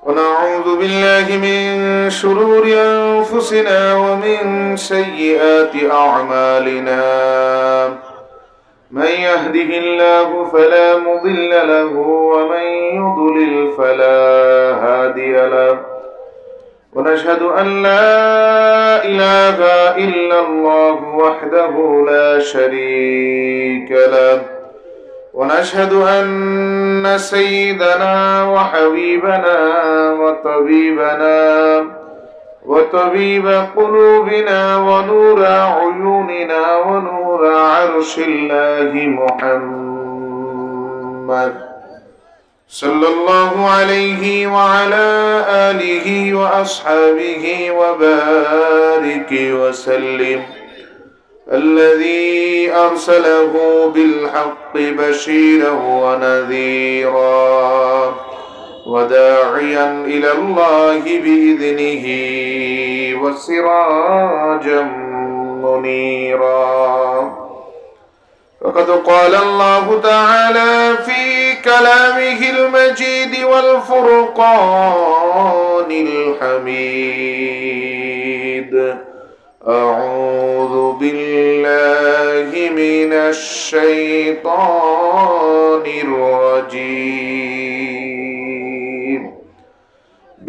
ونعوذ بالله من شرور أنفسنا ومن سيئات أعمالنا. من يهده الله فلا مضل له ومن يضلل فلا هادي له. ونشهد أن لا إله إلا الله وحده لا شريك له. ونشهد أن سيدنا وحبيبنا وطبيبنا وطبيب قلوبنا ونور عيوننا ونور عرش الله محمد صلى الله عليه وعلى آله وأصحابه وبارك وسلم، الذي أرسله بالحق بشيرا ونذيرا وداعيا إلى الله بإذنه وسراجا منيرا. وقد قال الله تعالى في كلامه المجيد والفرقان الحميد: أعوذ بالله من الشيطان الرجيم.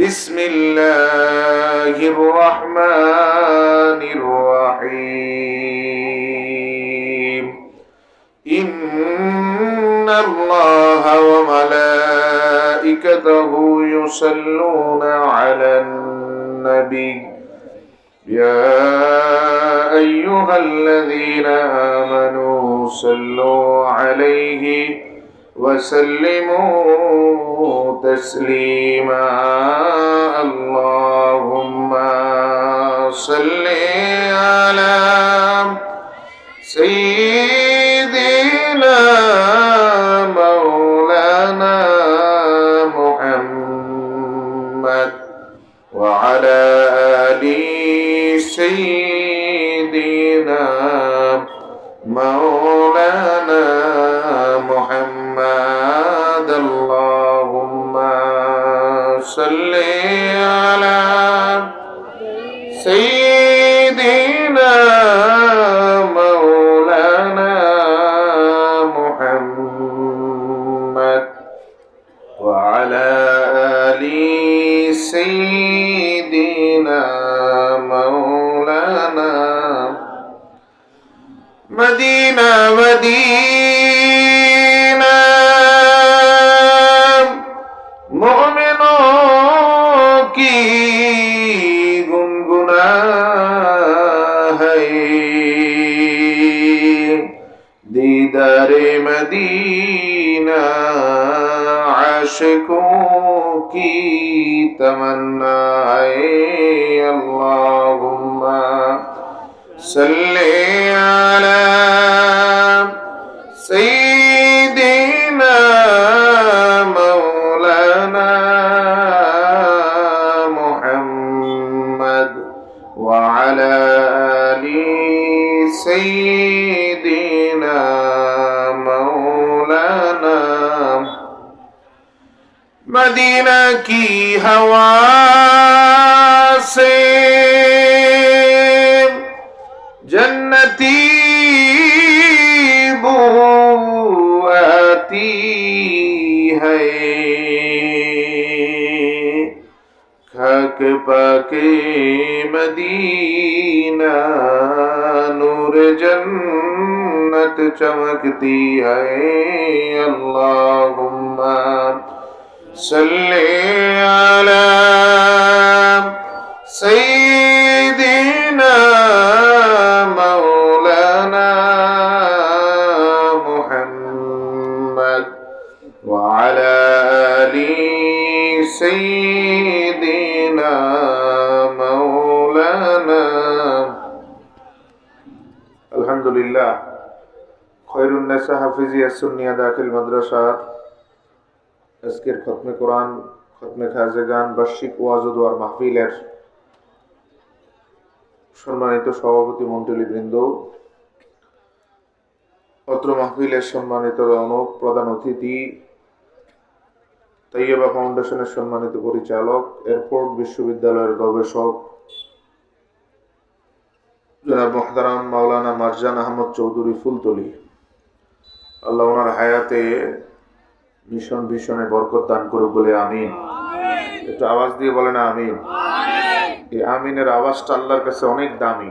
بسم الله الرحمن الرحيم. إن الله وملائكته يصلون على النبي يا أيها الذين آمنوا صلوا عليه وسلموا تسليما. اللهم صل على سيدنا مولانا محمد وعلى آل سيدنا مولانا محمد. اللهم صل على سيدنا مولانا محمد وعلى آل سيدنا مولانا. مدینہ مدینہ مومنوں کی گنگنا ہے، دیدار مدینہ عاشقوں کی تمنا ہے. اللہم صلی علی سیدنا مولانا محمد وعلى آل سیدنا مولانا. مدینہ کی ہوا سے جنتی بو آتی ہے، خاک پاک مدینہ نور جنت چمکتی ہے. اللہم صلی علی سیدنا مولانا محمد وعلى آل سيدنا مولانا. আলহামদুলিল্লাহ, খয়রুন্নেসা হাফিজিয়া সুন্নিয়া দাখিল মাদ্রাসার আজকের খতমে কোরআন, খতমে খাজেগান, বার্ষিক ওয়াজ ও দোয়ার মাহফিলের সম্মানিত সভাপতি মণ্ডলীবৃন্দ, অত্র মাহফিলের সম্মানিত রৌনক, প্রধান অতিথি, তাইয়্যেবা ফাউন্ডেশনের সম্মানিত পরিচালক, এয়ারপোর্ট বিশ্ববিদ্যালয়ের গবেষক জনাব মুহতারাম মাওলানা মারজান আহমদ চৌধুরী ফুলতলি, আল্লাহ ওনার হায়াতে মিশন ভীষণে বরকত দান করুক বলে আমিন। একটু আওয়াজ দিয়ে বলেন আমিন। এই আমিনের আওয়াজটা আল্লাহর কাছে অনেক দামি।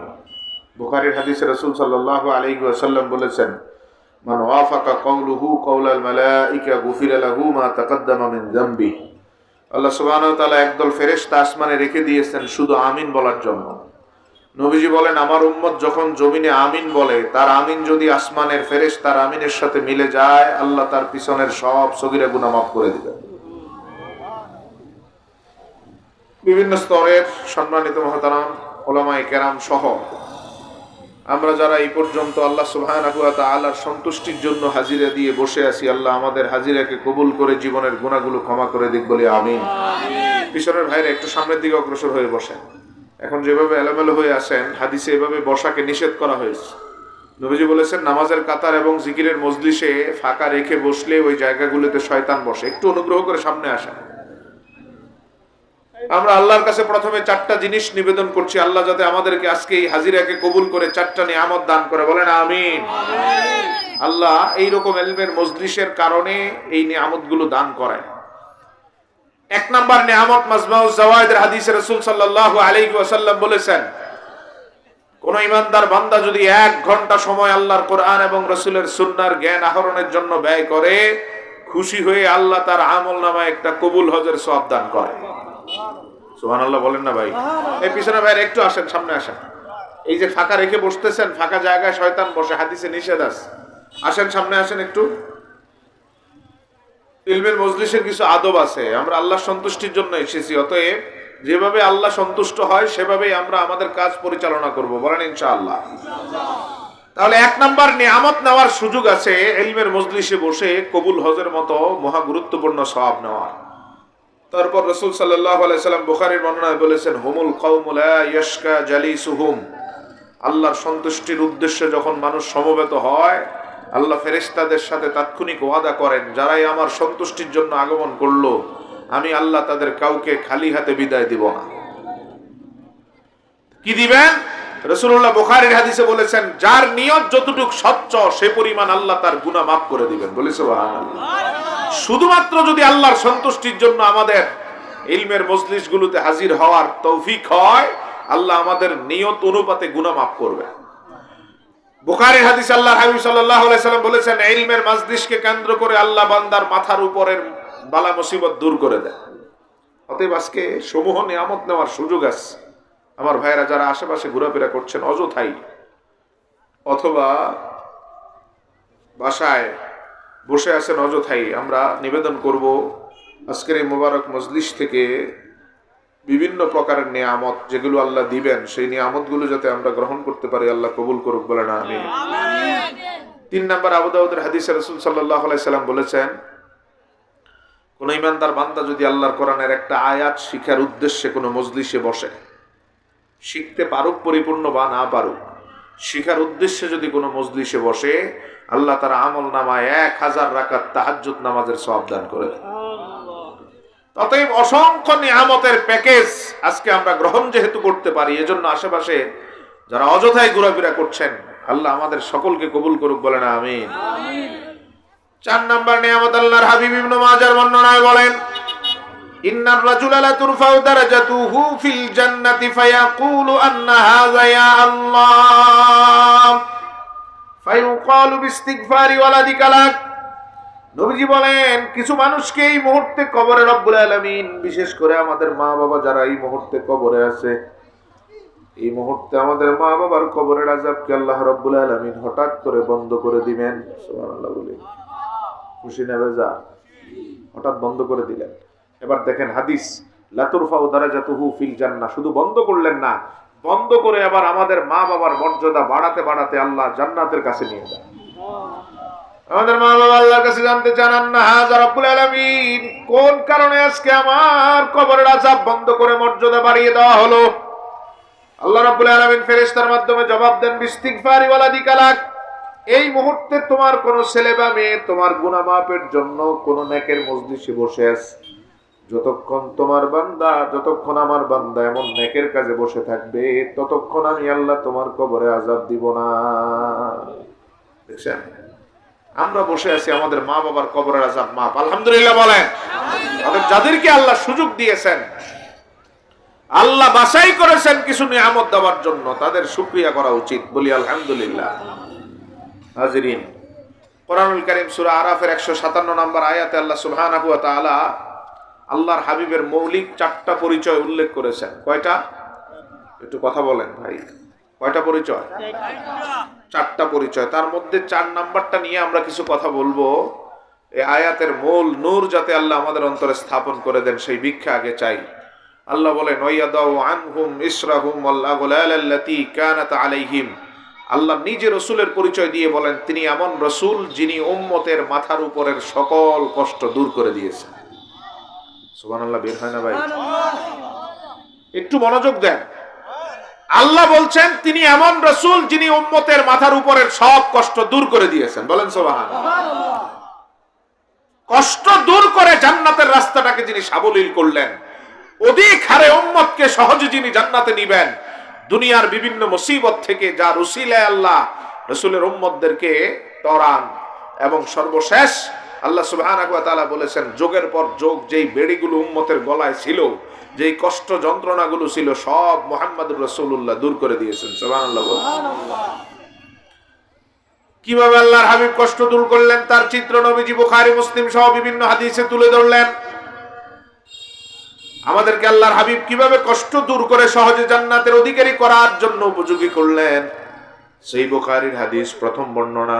বুখারীর হাদিসে রাসূল সাল্লাল্লাহু আলাইহি ওয়াসাল্লাম বলেছেন, মান ওয়াফাকা কওলুহু কওলাল মালাইকা গুফিরা লাহু মা তাকাদ্দামা মিন যামবি। আল্লাহ সুবহানাহু ওয়া তাআলা একদল ফেরেশতা আসমানে রেখে দিয়েছেন শুধু আমিন বলার জন্য। নবীজি বলেন, আমার উম্মত যখন জমিনে আমিন বলে, তার আমিন যদি আসমানের ফেরেশতার আমিনের সাথে মিলে যায়, আল্লাহ তার পিছনের সব সগীরা গুনাহ মাফ করে দিবেন। বিভিন্ন স্তরের সম্মানিত মুহতারাম উলামায়ে কেরাম সহ আমরা যারা এই পর্যন্ত আল্লাহ সুবহানাহু ওয়া তাআলার সন্তুষ্টির জন্য হাজিরা দিয়ে বসে আছি, আল্লাহ আমাদের হাজিরাকে কবুল করে জীবনের গুনাহগুলো ক্ষমা করে দিক বলে আমিন। পিছনের ভাইরা একটু সামনের দিকে অগ্রসর হয়ে বসেন। এখন যেভাবে এলোমেলো হয়ে আসেন, হাদিসে এভাবে বসাকে নিষেধ করা হয়েছে। নবীজি বলেছেন, নামাজের কাতার এবং জিকিরের মজলিসে ফাঁকা রেখে বসলে ওই জায়গাগুলোতে শয়তান বসে। একটু অনুগ্রহ করে সামনে আসেন। আমরা আল্লাহর কাছে প্রথমে 4টা জিনিস নিবেদন করছি, আল্লাহ যাতে আমাদেরকে আজকে এই হাজিরাকে কবুল করে 4টা নিয়ামত দান করে, বলেন আমিন। আল্লাহ এইরকম ইলমের মজলিসের কারণে এই নিয়ামতগুলো দান করেন। 1 নাম্বার নিয়ামত, মাজমাউজ জাওয়ায়েদের হাদিসে রাসূল সাল্লাল্লাহু আলাইহি ওয়াসাল্লাম বলেছেন, কোন ইমানদার বান্দা যদি 1 ঘন্টা সময় আল্লাহর কোরআন এবং রাসূলের সুন্নাহর জ্ঞান আহরণের জন্য ব্যয় করে, খুশি হয়ে আল্লাহ তার আমলনামায় একটা কবুল হজের সওয়াব দান করে। সুবহানাল্লাহ বলেন না ভাই? এই পিছনে ভাই একটু আসেন, সামনে আসেন। এই যে ফাঁকা রেখে বসতেছেন, ফাঁকা জায়গায় শয়তান বসে, হাদিসে নিষেধ আছে। আসেন, সামনে আসেন একটু। ইলমের মজলিসের কিছু আদব আছে। আমরা আল্লাহর সন্তুষ্টির জন্য এসেছি, অতএব যেভাবে আল্লাহ সন্তুষ্ট হয় সেভাবেই আমরা আমাদের কাজ পরিচালনা করব, বলেন ইনশাআল্লাহ। তাহলে 1 নাম্বার নিয়ামত নেওয়ার সুযোগ আছে ইলমের মজলিসে বসে কবুল হজের মতো মহা গুরুত্বপূর্ণ সওয়াব নেওয়ার। তারপর রাসূল সাল্লাল্লাহু আলাইহি সাল্লাম বুখারীর বর্ণনায় বলেছেন, হুমুল কওমু লা ইয়াশকা জালিসুহুম। আল্লাহর সন্তুষ্টির উদ্দেশ্যে যখন মানুষ সমবেত হয়, আল্লাহ ফেরেশতাদের সাথে তাৎক্ষণিক ওয়াদা করেন, যারাই আমার সন্তুষ্টির জন্য আগমন করলো, আমি আল্লাহ তাদের কাউকে খালি হাতে বিদায় দিব না। কি দিবেন? রাসূলুল্লাহ বুখারীর হাদিসে বলেছেন, যার নিয়ত যতটুকু স্বচ্ছ সে পরিমাণ আল্লাহ তার গুনাহ মাফ করে দিবেন, বলি সুবহানাল্লাহ। শুধুমাত্র যদি আল্লাহর সন্তুষ্টির জন্য আমাদের ইলমের মজলিসগুলোতে হাজির হওয়ার তৌফিক হয়, আল্লাহ আমাদের নিয়ত অনুপাতে গুনাহ মাফ করবে। বুখারীর হাদিস, আল্লাহর হাবিব সাল্লাল্লাহু আলাইহি সাল্লাম বলেছেন, ইলমের মজলিসকে কেন্দ্র করে আল্লাহ বান্দার মাথার উপরের বালা মুসিবত দূর করে দেয়। অতএব আজকে সমূহ নিয়ামত নেওয়ার সুযোগ আছে। আমার ভাইয়েরা যারা আশেপাশে ঘোরাফেরা করছেন অযথাই, অথবা বাসায় বসে আছেন অযথাই, আমরা নিবেদন করব আজকের এই মোবারক মজলিস থেকে বিভিন্ন প্রকারের নিয়ামত যেগুলো আল্লাহ দিবেন, সেই নিয়ামতগুলো যাতে আমরা গ্রহণ করতে পারি, আল্লাহ কবুল করুক, বলেন আমিন। 3 নাম্বার, আবু দাউদের হাদিসে রাসূল সাল্লাল্লাহু আলাইহি সাল্লাম বলেছেন, কোন ইমানদার বান্দা যদি আল্লাহর কোরআনের একটা আয়াত শিখার উদ্দেশ্যে কোনো মজলিসে বসে, শিখতে পারুক পরিপূর্ণ বা না পারুক, শিখার উদ্দেশ্যে যদি কোনো মজলিসে বসে, আল্লাহ তার আমলনামায় 1000 রাকাত তাহাজ্জুদ নামাজের সওয়াব দান করে। অতএব অসংখ্য নিয়ামতের প্যাকেজ আজকে আমরা গ্রহণ যেহেতু করতে পারি, এজন্য আশেপাশে যারা অযথাই ঘোরাফেরা করছেন, আল্লাহ আমাদের সকলকে কবুল করুক, বলেন আমিন। 4 নাম্বার নিয়ামত, আল্লাহর হাবিব ইবনে মাজার বর্ণনায় বলেন, ইন্নার রাজুলা লা তুরফাউ দারাজাতুহু ফিল জান্নাতি ফায়াকুলু আন্না হাযা ইয়া আল্লাহ ফায়ুকালু বিইস্তিগফারি ওয়ালাদিকা লাক। নবীজি বলেন, কিছু মানুষকে এই মুহূর্তে কবরে রব্বুল আলামিন, বিশেষ করে আমাদের মা বাবা যারা এই মুহূর্তে কবরে আছে, এই মুহূর্তে আমাদের মা বাবার কবরের আযাবকে আল্লাহ রব্বুল আলামিন হঠাৎ করে বন্ধ করে দিবেন। সুবহানাল্লাহ বলে খুশি না বেজা? হঠাৎ বন্ধ করে দিলেন। এবার দেখেন হাদিস, লা তুরফাউ দারাজাতুহু ফিল জান্নাহ, শুধু বন্ধ করলেন না, বন্ধ করে আবার আমাদের মা বাবার মর্যাদা বাড়াতে বাড়াতে আল্লাহ জান্নাতের কাছে নিয়ে যায়। আমাদের মা বাবা আল্লাহর কাছে জানতে চান, আন্না হাযা রাব্বুল আলামিন, কোন কারণে আজকে আমার কবরের আযাব বন্ধ করে মর্যাদা বাড়িয়ে দেওয়া হলো? আল্লাহ রাব্বুল আলামিন ফেরেশতার মাধ্যমে জবাব দেন, বিইস্তিগফারি ওয়ালাদিকা লাক, এই মুহূর্তে তোমার কোন ছেলে বা মেয়ে তোমার গুনাহ মাফের জন্য কোন নেকের মজলিসে বসে আছে, যতক্ষণ তোমার বান্দা, যতক্ষণ আমার বান্দা এমন নেকের কাজে বসে থাকবে, ততক্ষণ আমি আল্লাহ তোমার কবরে আযাব দিব না। দেখছেন, আমরা বসে আছি, আমাদের মা বাবার কবরের আযাব মাপ, আলহামদুলিল্লাহ বলেন। যাদেরকে আল্লাহ সুযোগ দিয়েছেন, আল্লাহ বাছাই করেছেন কিছু নিয়ামত দেওয়ার জন্য, তাদের শুকরিয়া করা উচিত, বলি আলহামদুলিল্লাহ। হাজিরিন, কোরআনুল কারীম সূরা আরাফের 157 নম্বর আয়াতে আল্লাহ সুবহানাহু ওয়া তাআলা আল্লাহর হাবিবের মৌলিক 4টা পরিচয় উল্লেখ করেছেন। কয়টা? একটু কথা বলেন ভাই, কয়টা পরিচয়? 4টা পরিচয়। তার মধ্যে 4 নাম্বারটা নিয়ে আমরা কিছু কথা বলবো। এই আয়াতের মূল নূর যাতে আল্লাহ আমাদের অন্তরে স্থাপন করে দেন, সেই ভিক্ষা আগে চাই। আল্লাহ বলেন, ওয়ায়াদাউ আনহুম ইসরাহুম ওয়াল আগলাল আল্লাতী কানাত আলাইহিম। আল্লাহ নিজে রসুলের পরিচয় দিয়ে বলেন, তিনি এমন রসুল যিনি উম্মতের মাথার উপরের সকল কষ্ট দূর করে দিয়েছেন। সুবহানাল্লাহ, বের হয় না ভাই? একটু মনোযোগ দেন। আল্লাহ বলছেন তিনি এমন রসুল যিনি উম্মতের মাথার উপরের সব কষ্ট দূর করে দিয়েছেন। বলেন সুবহানাল্লাহ। কষ্ট দূর করে জান্নাতের রাস্তাটাকে যিনি সাবলীল করলেন, অধিক হারে উম্মতকে সহজে যিনি জান্নাতে নিবেন, দুনিয়ার বিভিন্ন মুসিবত থেকে যার উসিলায় আল্লাহ রাসূলের উম্মতদেরকে ত্বরান, এবং সর্বশেষ আল্লাহ সুবহানাহু ওয়া তাআলা বলেছেন, যোগের পর যোগ যেই বেড়িগুলো উম্মতের গলায় ছিল, যেই কষ্ট যন্ত্রণাগুলো ছিল, সব মুহাম্মদুর রাসূলুল্লাহ দূর করে দিয়েছেন। সুবহানাল্লাহ। কিভাবে আল্লাহর হাবিব কষ্ট দূর করলেন তার চিত্র নবীজি বুখারী মুসলিম সহ বিভিন্ন হাদিসে তুলে ধরলেন। আমাদেরকে আল্লাহর হাবিব কিভাবে কষ্ট দূর করে সহজে জান্নাতের অধিকারী করার জন্য উপযোগী করলেন, সেই বুখারীর হাদিস প্রথম বর্ণনা।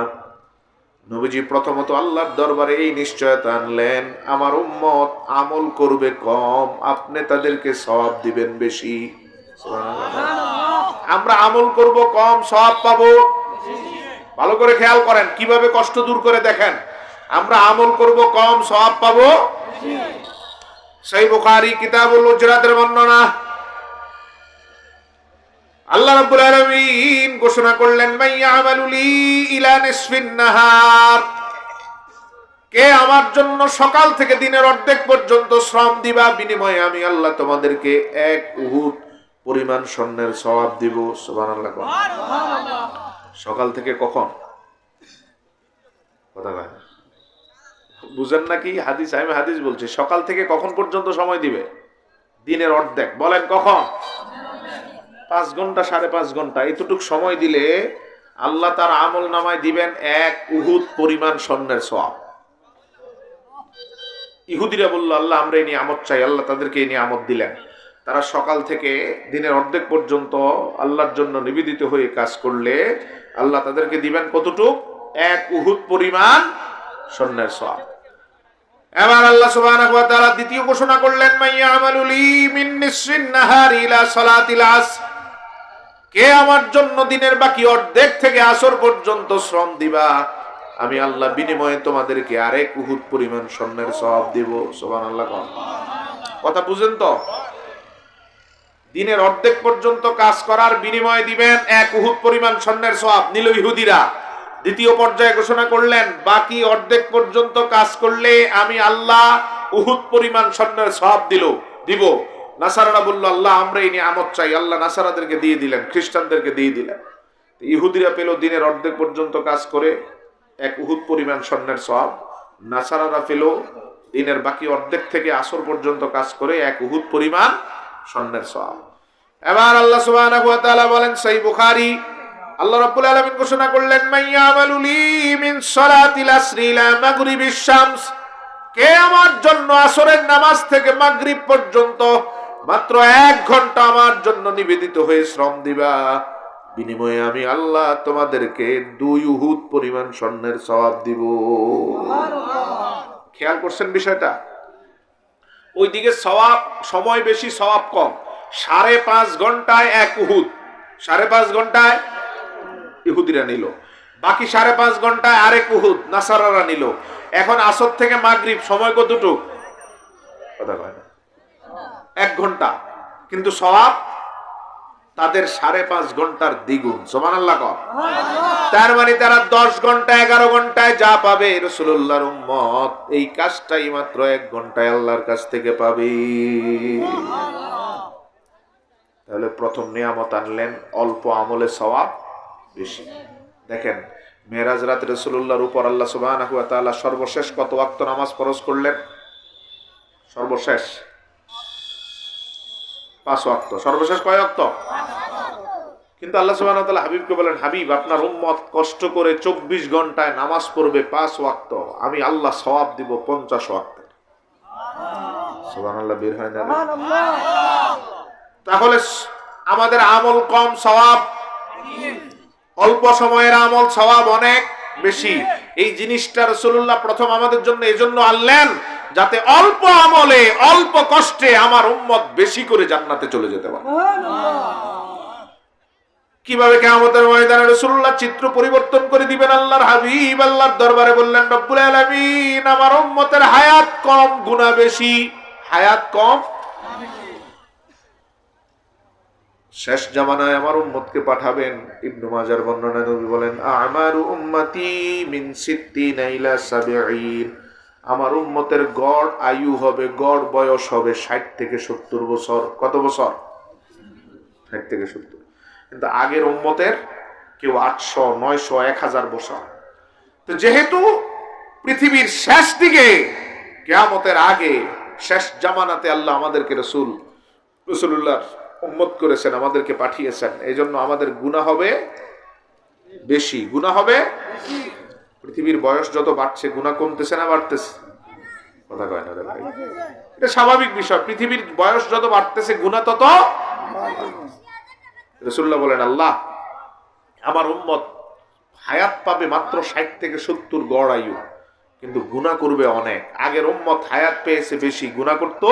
নবীজি প্রথমত আল্লাহর দরবারে এই নিশ্চয়তা আনলেন, আমার উম্মত আমল করবে কম, আপনি তাদেরকে সওয়াব দিবেন বেশি। আমরা আমল করব কম, সওয়াব পাবো। ভালো করে খেয়াল করেন, কিভাবে কষ্ট দূর করে দেখেন। আমরা আমল করব কম, সওয়াব পাবো। সহিহ বুখারী কিতাবুল উজরাতের বর্ণনা। আল্লাহ রাব্বুল আলামিন ঘোষণা করলেন, মাইয়ামালু লি ইলা নিসফিন নাহার, কে আমার জন্য সকাল থেকে দিনের অর্ধেক পর্যন্ত শ্রম দিবা, বিনিময়ে আমি আল্লাহ তোমাদেরকে 1 উহুদ পরিমাণ স্বর্ণের সওয়াব দিব। সুবহানাল্লাহ। সকাল থেকে কখন? কথা বলেন, বুঝেন নাকি? হাদিস, আমি হাদিস বলছি, সকাল থেকে কখন পর্যন্ত সময় দিবে? দিনের অর্ধেক। বলেন কখন? 5 ঘন্টা, 5.5 ঘন্টা। এতটুকু সময় দিলে আল্লাহ তার আমল নামায় দিবেন 1 উহুদ পরিমাণ স্বর্ণের সওয়াব। ইহুদিরা বলল, আল্লাহ আমরা এই নিয়ামত চাই। আল্লাহ তাদেরকে এই নিয়ামত দিলেন। তারা সকাল থেকে দিনের অর্ধেক পর্যন্ত আল্লাহর জন্য নিবেদিত হয়ে কাজ করলে আল্লাহ তাদেরকে দিবেন কতটুকু? 1 উহুদ পরিমাণ স্বর্ণের সওয়াব। এবার আল্লাহ সুবহানাহু ওয়া তাআলা দ্বিতীয় ঘোষণা করলেন, মাইয়ামালু লি মিন নিসফিন নাহারি ইলা সালাতিল আসর, কে আমার জন্য দিনের বাকি অর্ধেক থেকে আসর পর্যন্ত শ্রম দিবা, আমি আল্লাহ বিনিময়ে তোমাদেরকে 1 উহুদ পরিমাণ স্বর্ণের সওয়াব দেব। সুবহানাল্লাহ। কথা বুঝেন তো? দিনের অর্ধেক পর্যন্ত কাজ করার বিনিময়ে দিবেন 1 উহুদ পরিমাণ স্বর্ণের সওয়াব। নিল ইহুদিরা। দ্বিতীয় পর্যায়ে ঘোষণা করলেন, বাকি অর্ধেক পর্যন্ত কাজ করলে আমি আল্লাহ উহুদ পরিমাণ স্বর্ণের সওয়াব দিব। নাসারারা বলল, আল্লাহ আমরা এই নিয়ামত চাই। আল্লাহ নাসারাদেরকে দিয়ে দিলেন, খ্রিস্টানদেরকে দিয়ে দিলেন। ইহুদিরা পেল দিনের অর্ধেক পর্যন্ত কাজ করে 1 উহুদ পরিমাণ স্বর্ণের সওয়াব। নাসারারা পেল দিনের বাকি অর্ধেক থেকে আসর পর্যন্ত কাজ করে 1 উহুদ পরিমাণ স্বর্ণের সওয়াব। এবার আল্লাহ সুবহানাহু ওয়া তাআলা বলেন, সহিহ বুখারী, আল্লাহ রাব্বুল আলামিন ঘোষণা করলেন, মাইয়ামালু লি মিন সালাতিল আসরি ইলা মাগরিবিশ শামস, কে আমার জন্য আসরের নামাজ থেকে মাগরিব পর্যন্ত মাত্র 1 ঘন্টা আমার জন্য নিবেদিত হয়ে শ্রম দিবা, বিনিময়ে আমি আল্লাহ তোমাদেরকে 2 উহুদ পরিমাণ স্বর্ণের সওয়াব দিব। খেয়াল করছেন বিষয়টা? ওইদিকে সওয়াব সময় বেশি, সওয়াব কম। 5.5 ঘন্টায় 1 উহুদ, 5.5 ঘন্টায় ইহুদিরা নিল, বাকি 5.5 ঘন্টায় 1 উহুদ নাসারারা নিল। এখন আসর থেকে মাগরিব সময় কতটুকু? কথা কয় না, 1 ঘন্টা, কিন্তু সওয়াব তাদের 5.5 ঘন্টার দ্বিগুণ। সুবহানাল্লাহ কর। তার মানে তারা 10 ঘন্টা 11 ঘন্টায় যা পাবে রাসূলুল্লাহর উম্মত এই কাজটাই মাত্র 1 ঘন্টায় আল্লাহর কাছ থেকে পাবে। তাহলে প্রথম নিয়ামত আনলেন অল্প আমলে সওয়াব বেশি। দেখেন মেরাজ রাতে রাসূলুল্লাহর উপর আল্লাহ সুবহানাহু ওয়া তাআলা সর্বশেষ কত ওয়াক্ত নামাজ ফরজ করলেন? সর্বশেষ 5 ওয়াক্ত। সর্বশেষ কয় ওয়াক্ত? কিন্তু আল্লাহ সুবহানাহু ওয়া তাআলা হাবিবকে বলেন, হাবিব আপনার উম্মত কষ্ট করে 24 ঘন্টায় নামাজ পড়বে 5 ওয়াক্ত, আমি আল্লাহ সওয়াব দিব 50 ওয়াক্ত। সুবহানাল্লাহ বের হয় না? তাহলে আমাদের আমল কম, সওয়াব অল্প সময়ের আমল, সওয়াব অনেক বেশি। এই জিনিসটা রাসূলুল্লাহ প্রথম আমাদের জন্য এজন্য আনলেন যাতে অল্প আমলে অল্প কষ্টে আমার উম্মত বেশি করে জান্নাতে চলে যেতে পারে। কিভাবে কিয়ামতের ময়দানে রাসূলুল্লাহ চিত্র পরিবর্তন করে দিবেন আল্লাহর হাবিব আল্লাহর দরবারে বললেন, রব্বুল আলামিন আমার উম্মতের হায়াত কম, গুনাহ বেশি। হায়াত কম, শেষ জামানায় আমার উম্মতকে পাঠাবেন। ইবনে মাজার বর্ণনায় নবী বলেন, আমারু উম্মতি মিন 60 ইলা 70। আমার উম্মতের গড় আয়ু হবে, গড় বয়স হবে 60 থেকে 70 বছর। কত বছর? 60 থেকে 70। কিন্তু আগের উম্মতের কেউ 800, 900, 1000 বছর। তো যেহেতু পৃথিবীর শেষ দিকে, কিয়ামতের আগে শেষ জামানাতে আল্লাহ আমাদেরকে রাসূলুল্লাহ উম্মত করেছেন, আমাদেরকে পাঠিয়েছেন, এই জন্য আমাদের গুনাহ হবে বেশি। গুনাহ হবে, পৃথিবীর বয়স যত বাড়ছে গুনাহ কমতেছে না বাড়তেছে? কথা কয় না রে ভাই, এটা স্বাভাবিক বিষয়। পৃথিবীর বয়স যত বাড়তেছে গুনাহ তত। রাসূলুল্লাহ বলেন, আল্লাহ আমার উম্মত হায়াত পাবে মাত্র 60 থেকে 70 গড় আয়ু, কিন্তু গুনাহ করবে অনেক। আগের উম্মত হায়াত পেয়েছে বেশি, গুনাহ করতো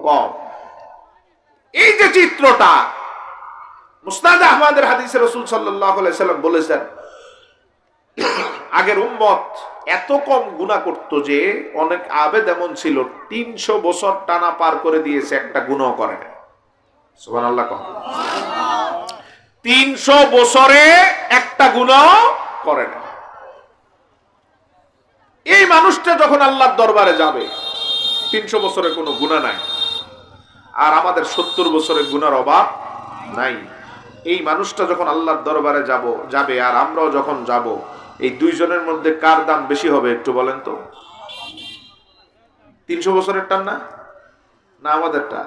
কম। এই যে চিত্রটা মুসনাদ আহমদের হাদিসে রাসূল সাল্লাল্লাহু আলাইহি সাল্লাম বলেছেন, আগের উম্মত এত কম গুনাহ করত যে অনেক আবেদ এমন ছিল 300 বছর টানা পার করে দিয়েছে, একটা গুনাহ করে না। সুবহানাল্লাহ। 300 বছরে একটা গুনাহ করে না। এই মানুষটা যখন আল্লাহর দরবারে যাবে, 300 বছরে কোনো গুনাহ নাই, আর আমাদের 70 বছরের গুনার অভাব নাই। এই মানুষটা যখন আল্লাহর দরবারে যাবে আর আমরাও যখন যাব, এই দুইজনের মধ্যে কার দাম বেশি হবে একটু বলেন তো? 300 বছরের টান না আমাদেরটা?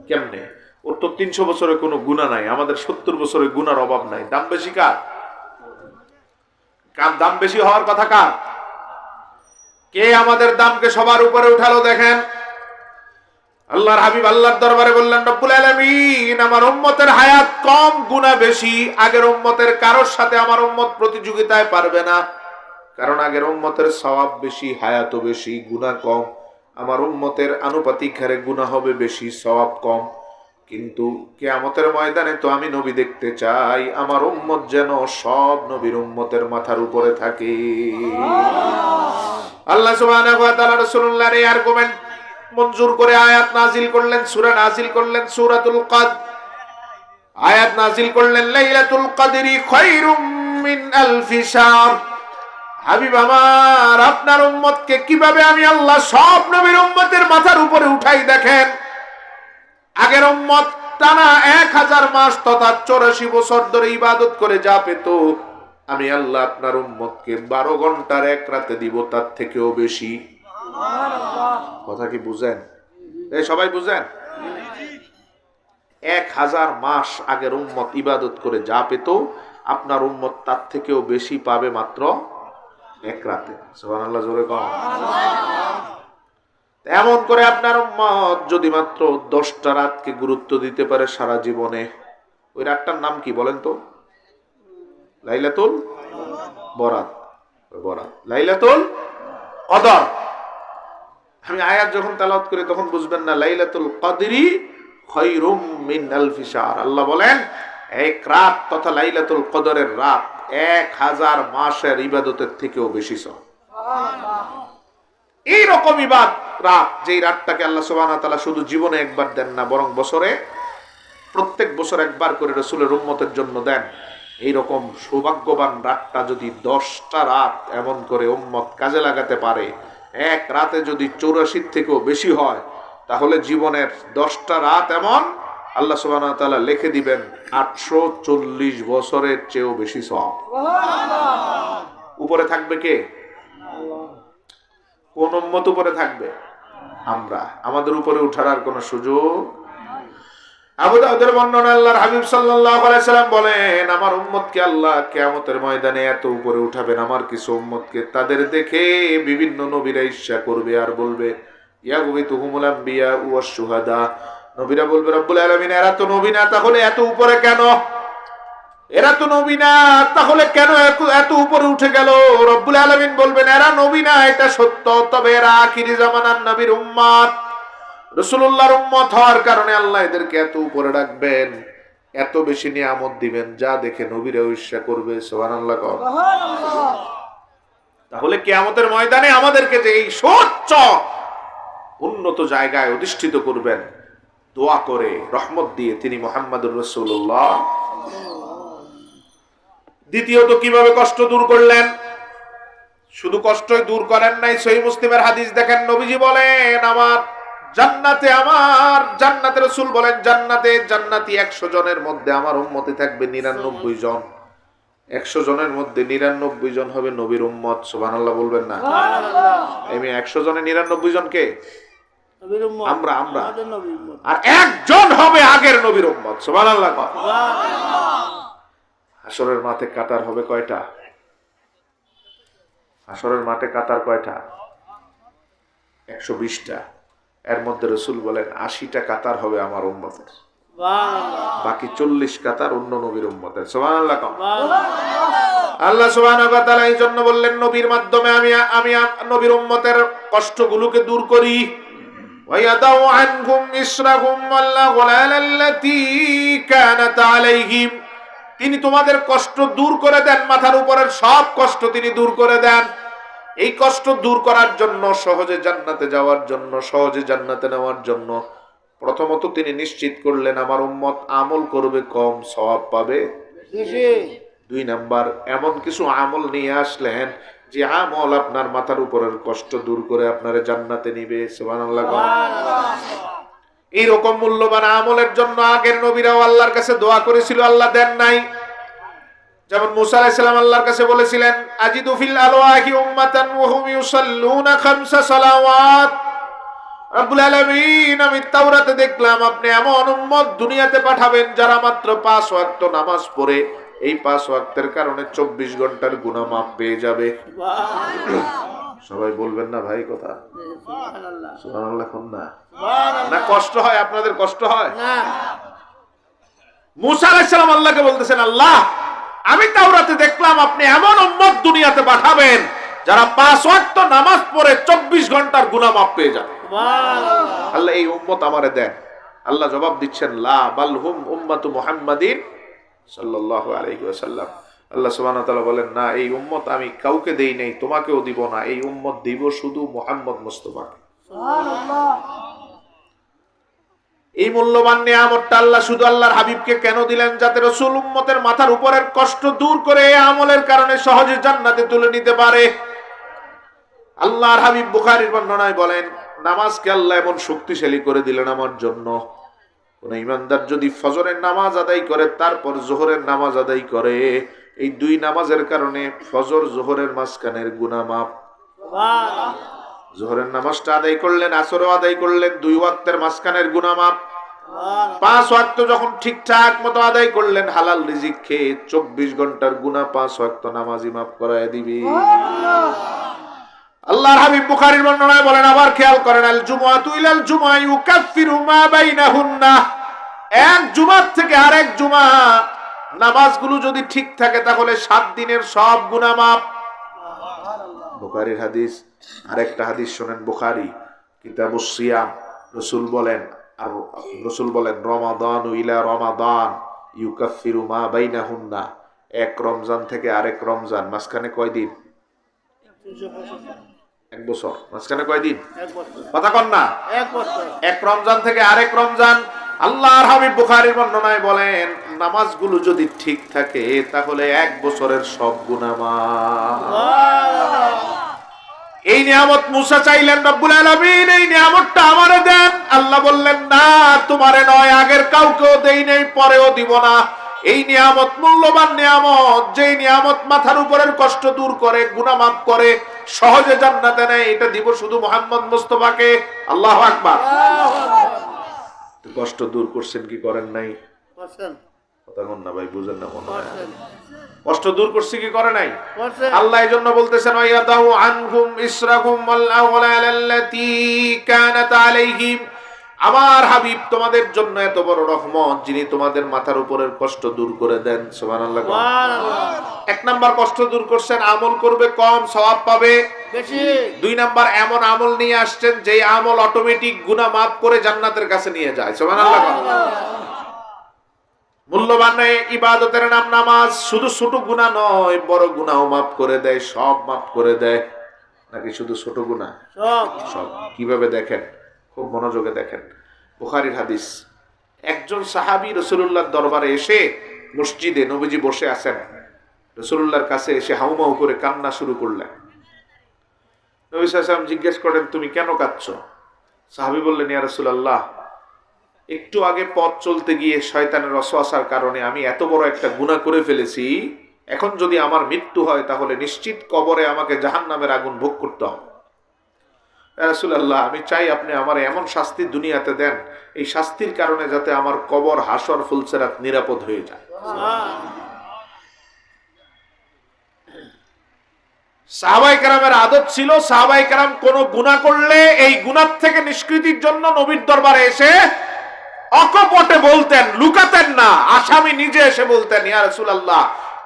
কেমনে? ওর তো 300 বছরে কোনো গুনাহ নাই, আমাদের 70 বছরের গুনার অভাব নাই। দাম বেশি কার? দাম বেশি হওয়ার কথা কার? কে আমাদের দামকে সবার উপরে উঠালো? দেখেন আল্লাহর হাবিব আল্লাহর দরবারে বললেন, রব্বুল আলামিন আমার উম্মতের হায়াত কম, গুনাহ বেশি। আগের উম্মতের কারোর সাথে আমার উম্মত প্রতিযোগিতায় পারবে না, কারণ আগের উম্মতের সওয়াব বেশি, হায়াতও বেশি, গুনাহ কম। আমার উম্মতের আনুপাতিক হারে গুনাহ হবে বেশি, সওয়াব কম। কিন্তু কিয়ামতের ময়দানে তো আমি নবী দেখতে চাই, আমার উম্মত যেন সব নবীর উম্মতের মাথার উপরে থাকে। আল্লাহ সুবহানাহু ওয়া তাআলা রাসূলুল্লাহর এই আর্গুমেন্ট মঞ্জুর করে আয়াত নাজিল করলেন, সূরা নাজিল করলেন সূরাতুল কদর। আয়াত নাজিল করলেন, লাইলাতুল কদরি খায়রুম মিন আলফি শাহর। হাবিব আমার আপনার উম্মতকে কিভাবে আমি আল্লাহ সব নবীর উম্মতের মাথার উপরে উঠাই দেখেন। আগের উম্মত টানা 1000 মাস তথা 84 বছর ধরে ইবাদত করে যা পেত, আমি আল্লাহ আপনার উম্মতকে 12 ঘন্টার এক রাতে দিব তার থেকেও বেশি। কথা কি বুঝেন? এই সবাই বুঝেন? 1000 মাস আগের উম্মত ইবাদত করে যা পেত, আপনার উম্মত তার থেকেও বেশি পাবে মাত্র এক রাতে। সুবহানাল্লাহ, জোরে কও। এমন করে আপনার উম্মত যদি মাত্র 10টা রাতকে গুরুত্ব দিতে পারে সারা জীবনে, ওই রাতটার নাম কি বলেন তো? লাইলাতুল বরাত। লাইলাতুল কদর। আমি আয়াত যখন তেলাওয়াত করি তখন বুঝবেন না, লাইলাতুল কদরি খায়রুম মিন আলফি শাহর। আল্লাহ বলেন এক রাত তথা লাইলাতুল কদরের রাত 1000 মাসের ইবাদতের থেকেও বেশি সওয়াব। এই রকম রাত, যেই রাতটাকে আল্লাহ সুবহানাহু ওয়া তাআলা শুধু জীবনে একবার দেন না, বরং বছরে প্রত্যেক বছর একবার করে রাসূলের উম্মতের জন্য দেন। এইরকম সৌভাগ্যবান রাতটা যদি 10টা রাত এমন করে উম্মত কাজে লাগাতে পারে, এক রাতে যদি 84 থেকেও বেশি হয়, তাহলে জীবনের 10টা রাত এমন আল্লাহ সুবহানাহু ওয়া তাআলা লিখে দিবেন 840 বছরের চেয়েও বেশি সওয়াব। উপরে থাকবে কে? কোন উম্মত উপরে থাকবে? আমরা। আমাদের উপরে উঠার আর কোন সুযোগ। আবু দাউদের বর্ণনা, আল্লাহর হাবিব সাল্লাল্লাহু আলাইহি সাল্লাম বলেন, আমার উম্মতকে আল্লাহ কিয়ামতের ময়দানে এত উপরে উঠাবেন, আমার কিছু উম্মতকে তাদের দেখে বিভিন্ন নবীরা ঈর্ষা করবে আর বলবে, ইয়াগুবিতুহুমুল আম্বিয়া ওয়াস শুহাদা। নবীরা বলবে, রব্বুল আলামিন এরা তো নবী না, তাহলে এত উপরে কেন? এরা তো নবী না, তাহলে কেন এত উপরে উঠে গেল? রব্বুল আলামিন বলবেন, এরা নবী না এটা সত্য, তবে এরা আখিরি জামানার নবীর উম্মত, রাসূলুল্লাহর উম্মত হওয়ার কারণে আল্লাহ এদেরকে এত উপরে রাখবেন, এত বেশি নিয়ামত দিবেন, যা দেখে নবীরা ঈর্ষা করবে। সুবহানাল্লাহ। তাহলে কিয়ামতের ময়দানে আমাদেরকে যে এই সচ্চ উন্নত জায়গায় অধিষ্ঠিত করবেন দোয়া করে, রহমত দিয়ে, তিনি মুহাম্মদুর রাসূলুল্লাহ। দ্বিতীয়ত কিভাবে কষ্ট দূর করলেন? শুধু কষ্টই দূর করেন নাই, সহিহ মুসলিমের হাদিস দেখেন, নবীজি বলেন, আমার জান্নাতে রাসূল বলেন, জান্নাতি 100 জনের মধ্যে আমার উম্মতে থাকবে 99 জন। 100 জনের মধ্যে 99 জন হবে নবীর উম্মত। সুবহানাল্লাহ বলবেন না? আমি 100 জনে 99 জন কে? আমরা। আর একজন হবে আগের নবীর উম্মত। সুবহানাল্লাহ। হাসরের মাঠে কাতার হবে কয়টা? হাসরের মাঠে কাতার কয়টা? 120টা। এর মধ্যে রাসূল বলেন 80টা কাতার হবে আমার উম্মতের, বাকি 40 কাতার অন্য নবীর উম্মতের। সুবহানাল্লাহ। আল্লাহ সুবহানাহু ওয়া তাআলা এই জন্য বললেন, নবীর মাধ্যমে আমি নবীর উম্মতের কষ্টগুলোকে দূর করি। ওয়া ইয়াদাউ আনহুম ইসরাহুম ওয়াল আগলালাল্লাতী কানাত আলাইহিম। তিনি তোমাদের কষ্ট দূর করে দেন, মাথার উপরের সব কষ্ট তিনি দূর করে দেন। এই কষ্ট দূর করার জন্য, সহজে জান্নাতে যাওয়ার জন্য, সহজে জান্নাতে নেওয়ার জন্য প্রথমত তিনি নিশ্চিত করলেন আমার উম্মত আমল করবে কম, সওয়াব পাবে বেশি। 2 নাম্বার, এমন কিছু আমল নিয়ে আসলেন যে আমল আপনার মাথার উপরের কষ্ট দূর করে আপনারে জান্নাতে নিবে। সুবহানাল্লাহ। এইরকম মূল্যবান আমলের জন্য আগের নবীরাও আল্লাহর কাছে দোয়া করেছিল, আল্লাহ দেন নাই। যেমন মুসা আলাইহিস সালাম আল্লাহর কাছে বলেছিলেন, আজিদু ফিল আলওয়াহি উম্মাতান ওয়া হুম ইউসাল্লুনা 5 সালাওয়াত। রব্বুল আলামিন, আমি তাওরাতে দেখলাম আপনি এমন উম্মত দুনিয়াতে পাঠাবেন যারা মাত্র 5 ওয়াক্ত নামাজ পড়ে, এই 5 ওয়াক্তের কারণে 24 ঘন্টার গুনাহ মাফ পেয়ে যাবে। সবাই বলবেন না ভাই কথা? সুবহানাল্লাহ। সুবহানাল্লাহ। না কষ্ট হয়? আপনাদের কষ্ট হয় না? মুসা আলাইহিস সালাম আল্লাহকে বলতেছেন, আল্লাহ আমি তাওরাতে দেখলাম আপনি এমন উম্মত দুনিয়াতে পাঠাবেন যারা 5 ওয়াক্ত নামাজ পড়ে 24 ঘন্টার গুনাহ মাফ পেয়ে যাবে। সুবহানাল্লাহ। আল্লাহ এই উম্মত আমারে দেন। আল্লাহ জবাব দিচ্ছেন, লা বাল হুম উম্মাতু মুহাম্মাদিন সাল্লাল্লাহু আলাইহি ওয়াসাল্লাম। আল্লাহ সুবহানাহু ওয়া তাআলা বলেন, না এই উম্মত আমি কাউকে দেই নাই, তোমাকেও দিব না, এই উম্মত দিব শুধু মুহাম্মদ মুস্তাফাকে। সুবহানাল্লাহ। এই মূল্যবান নিয়ামতটা আল্লাহ শুধু আল্লাহর হাবিবকে কেন দিলেন? যাতে রাসূল উম্মতের মাথার উপরের কষ্ট দূর করে এই আমলের কারণে সহজে জান্নাতে তুলে নিতে পারে। আল্লাহর হাবিব বুখারীর বর্ণনায় বলেন, নামাজকে আল্লাহ এমন শক্তিশালী করে দিলেন আমার জন্য, কোন ইমানদার যদি ফজরের নামাজ আদায় করে তারপর যোহরের নামাজ আদায় করে, এই 2 নামাজের কারণে ফজর যোহরের মাঝখানের গুনাহ মাফ। সুবহানাল্লাহ। যোহরের নামাজটা আদায় করলেন, আসরও আদায় করলেন, 2 ওয়াক্তের মাঝখানের গুনাহ মাফ। 5 ওয়াক্ত যখন ঠিকঠাক মতো আদায় করলেন, হালাল রিজিক খেয়ে 24 ঘন্টার গুনাহ 5 ওয়াক্ত নামাজই মাফ করায় দিবি। আল্লাহর হাবিব বুখারীর বর্ণনায় বলেন, আবার খেয়াল করেন, আল জুমআতু ইলাল জুমআ ইউকাফিরু মা বাইনাহুন্না। এক জুমাত থেকে আরেক জুমা নামাজগুলো যদি ঠিক থাকে তাহলে 7 দিনের সব গুনাহ মাফ। বুখারীর হাদিস। আরেকটা হাদিস শুনেন, বুখারী কিতাবুস সিয়াম, রাসূল বলেন রমাদানু ইলা রমাদান ইউকাফিরু মা বাইনাহুন্না। এক রমজান থেকে আরেক রমজান মাঝখানে কয় দিন? 1 বছর। মাঝখানে কয় দিন? 1 বছর। কথা কন না? 1 বছর। এক রমজান থেকে আরেক রমজান আল্লাহর হাবিব বুখারীর বর্ণনায় বলেন, নামাজগুলো যদি ঠিক থাকে তাহলে 1 বছরের সব গুনাহ মাফ। এই নিয়ামত মুসা চাইলেন, রব্বুল আলামিন এই নিয়ামতটা আমারে দেন। আল্লাহ বললেন, না, তোমারে নয়, আগের কাউকেও দেই নাই, পরেও দিব না। এই নিয়ামত মূল্যবান নিয়ামত, যেই নিয়ামত মাথার উপরের কষ্ট দূর করে, গুনাহ মাফ করে, সহজে জান্নাতে নেয়, এটা দিব শুধু মুহাম্মদ মুস্তাফাকে। আল্লাহু আকবার। কষ্ট দূর করছেন কি করেন নাই? কথা বল না ভাই, বুঝেন না মনে হয়। কষ্ট দূর করছে কি করে নাই? আল্লাহ এই জন্য বলতেছেন, ওয়ায়াদাউ আনহুম ইসরাহুম ওয়াল আগলালাল্লাতী কানাত আলাইহিম। আমার হাবিব তোমাদের জন্য এত বড় রহমত, যিনি তোমাদের মাথার উপরের কষ্ট দূর করে দেন। সুবহানাল্লাহ। 1 নাম্বার কষ্ট দূর করছেন, আমল করবে কম, সওয়াব পাবে বেশি। 2 নাম্বার এমন আমল নিয়ে আসছেন যেই আমল অটোমেটিক গুনাহ মাফ করে জান্নাতের কাছে নিয়ে যায়। সুবহানাল্লাহ। মূল্যবান ইবাদতের নাম নামাজ। শুধু ছোট গুনাহ নয়, বড় গুনাহও মাফ করে দেয়, সব মাফ করে দেয়। নাকি শুধু ছোট গুনাহ? সব। কিভাবে দেখেন, খুব মনোযোগে দেখেন। বুখারীর হাদিস, একজন সাহাবী রাসূলুল্লাহর দরবারে এসে, মসজিদে নবীজি বসে আছেন, রাসূলুল্লাহর কাছে এসে হাউমাউ করে কান্না শুরু করলেন। নবী সাল্লাল্লাহু আলাইহি ওয়াসাল্লাম জিজ্ঞেস করেন, তুমি কেন কাঁদছো? সাহাবী বললেন, ইয়া রাসূলুল্লাহ, একটু আগে পথ চলতে গিয়ে শয়তানের ওয়াসওয়াসার কারণে আমি এত বড় একটা গুনাহ করে ফেলেছি। এখন যদি আমার মৃত্যু হয় তাহলে নিশ্চিত কবরে আমাকে জাহান্নামের আগুন ভোগ করতে হবে। ইয়া রাসূলুল্লাহ, আমি চাই আপনি আমার এমন শাস্তি দুনিয়াতে দেন, এই শাস্তির কারণে যাতে আমার কবর, হাসর, ফুলসিরাত নিরাপদ হয়ে যায়। সাহাবায়ে কেরামের আদত ছিল, সাহাবায়ে কেরাম কোন গুনাহ করলে এই গুনাহ থেকে নিষ্কৃতির জন্য নবীর দরবারে এসে অকপটে বলতেন, লুকাতেন না। আসামি নিজে এসে বলতেন, ইয়া রাসূলুল্লাহ,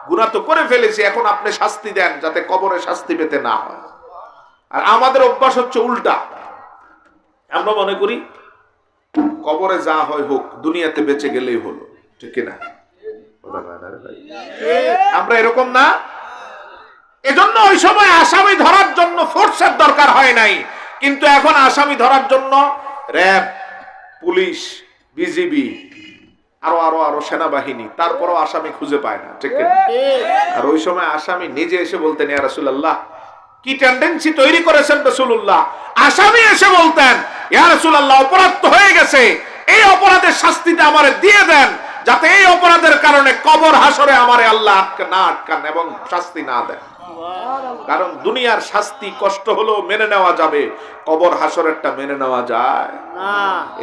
গুনাহ তো করে ফেলেছি, এখন আপনি শাস্তি দেন যাতে কবরে শাস্তি পেতে না হয়। আর আমাদের অভ্যাস হচ্ছে উল্টা। আমরা মনে করি কবরে যা হয় হোক, দুনিয়াতে বেঁচে গেলেই হলো। ঠিক কিনা? আমরা এরকম না। এজন্য ওই সময় আসামি ধরার জন্য ফোর্সের দরকার হয় নাই, কিন্তু এখন আসামি ধরার জন্য র‍্যাব, পুলিশ, বিজিবি, আরো সেনাবাহিনী, তারপরও আসামি খুঁজে পায় না। ঠিক কিনা? আর ওই সময় আসামি নিজে এসে বলতেন, ইয়া রাসূলুল্লাহ, কি টেন্ডেন্সি তৈরি করেছেন রাসূলুল্লাহ, আসামি এসে বলতেন, ইয়া রাসূলুল্লাহ, অপরাধ তো হয়ে গেছে, এই অপরাধের শাস্তিটা আমারে দিয়ে দেন, যাতে এই অপরাধের কারণে কবর হাসরে আমারে আল্লাহ আটকান এবং শাস্তি না দেন। কারণ দুনিয়ার শাস্তি কষ্ট হলেও মেনে নেওয়া যাবে, কবর হাসরেরটা মেনে নেওয়া যায় না।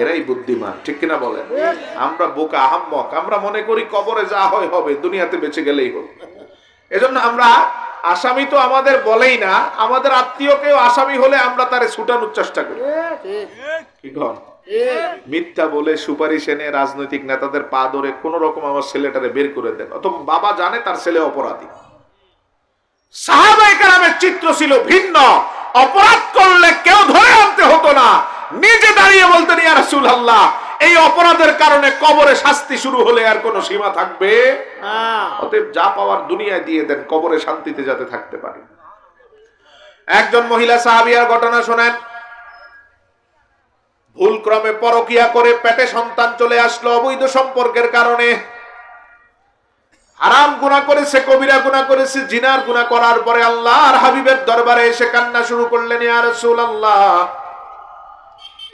এরাই বুদ্ধিমান। ঠিক কিনা বলেন? আমরা বোকা, আহাম্মক। আমরা মনে করি কবরে যা হয় হবে, দুনিয়াতে বেঁচে গেলেই হলো। এজন্য আমরা আসামি তো আমাদের বলেই না, আমাদের আত্মীয়কেও আসামি হলে আমরা তারে ছুটানোর চেষ্টা করি। কি কন? মিথ্যা বলে সুপারিশ এনে রাজনৈতিক নেতাদের পা ধরে কোন রকম আমার ছেলেটারে বের করে দেন, অথবা বাবা জানে তার ছেলে অপরাধী। সাহাবায়ে কেরামের চিত্র ছিল ভিন্ন। অপরাধ করলে কেউ ধরে আনতে হতো না, নিজে দাঁড়িয়ে বলতেন, ইয়া রাসূলুল্লাহ, এই অপরাধের কারণে কবরে শাস্তি শুরু হলে আর কোনো সীমা থাকবে না, অতএব যা পাওয়ার দুনিয়ায় দিয়ে দেন, কবরে শান্তিতে যাতে থাকতে পারে। একজন মহিলা সাহাবিয়ার ঘটনা শোনেন। ভুল ক্রমে পরকিয়া করে পেটে সন্তান চলে আসলো অবৈধ সম্পর্কের কারণে। হারাম গুনাহ করেছে, কবিরা গুনাহ করেছে, জিনার গুনাহ করার পরে আল্লাহর হাবিবের দরবারে এসে কান্না শুরু করলেন, ইয়া রাসূলুল্লাহ,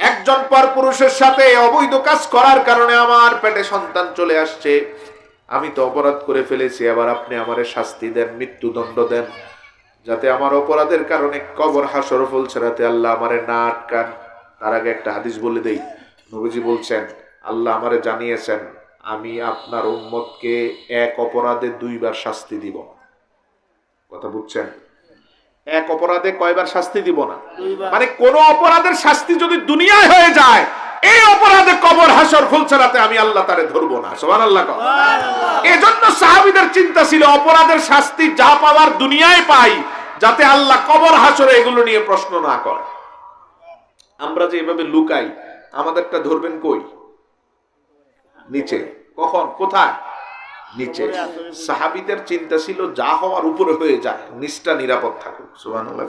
একজন পরপুরুষের সাথে অবৈধ কাজ করার কারণে আমার পেটে সন্তান চলে আসছে। আমি তো অপরাধ করে ফেলেছি, আবার আপনি আমারে শাস্তি দেন, মৃত্যুদণ্ড দেন, যাতে আমার অপরাধের কারণে কবর, হাসর, ফুলসিরাতে আল্লাহ আমারে না আটকান। তার আগে একটা হাদিস বলে দেই। নবীজি বলছেন, আল্লাহ আমারে জানিয়েছেন, আমি আপনার উম্মতকে এক অপরাধে 2 বার শাস্তি দিব। কথা বুঝছেন? এক অপরাধে কয়বার শাস্তি দিব না? মানে কোন অপরাধের শাস্তি যদি দুনিয়ায় হয়ে যায়, এই অপরাধে কবর, হাসর, ফুলসিরাতে আমি আল্লাহ তারে ধরবো না। সুবহানাল্লাহ। এজন্য সাহাবীদের চিন্তা ছিল অপরাধের শাস্তি যা পাওয়ার দুনিয়ায় পাই, যাতে আল্লাহ কবর, হাসরে এগুলো নিয়ে প্রশ্ন না করে। আমরা যে এভাবে লুকাই, আমাদেরটা ধরবেন কই? নিচে। কখন? কোথায়? নিচে। সাহাবীদের চিন্তা ছিল যা হওয়ার উপরে হয়ে যাক, নিচটা নিরাপদ থাকুক। সুবহানাল্লাহ।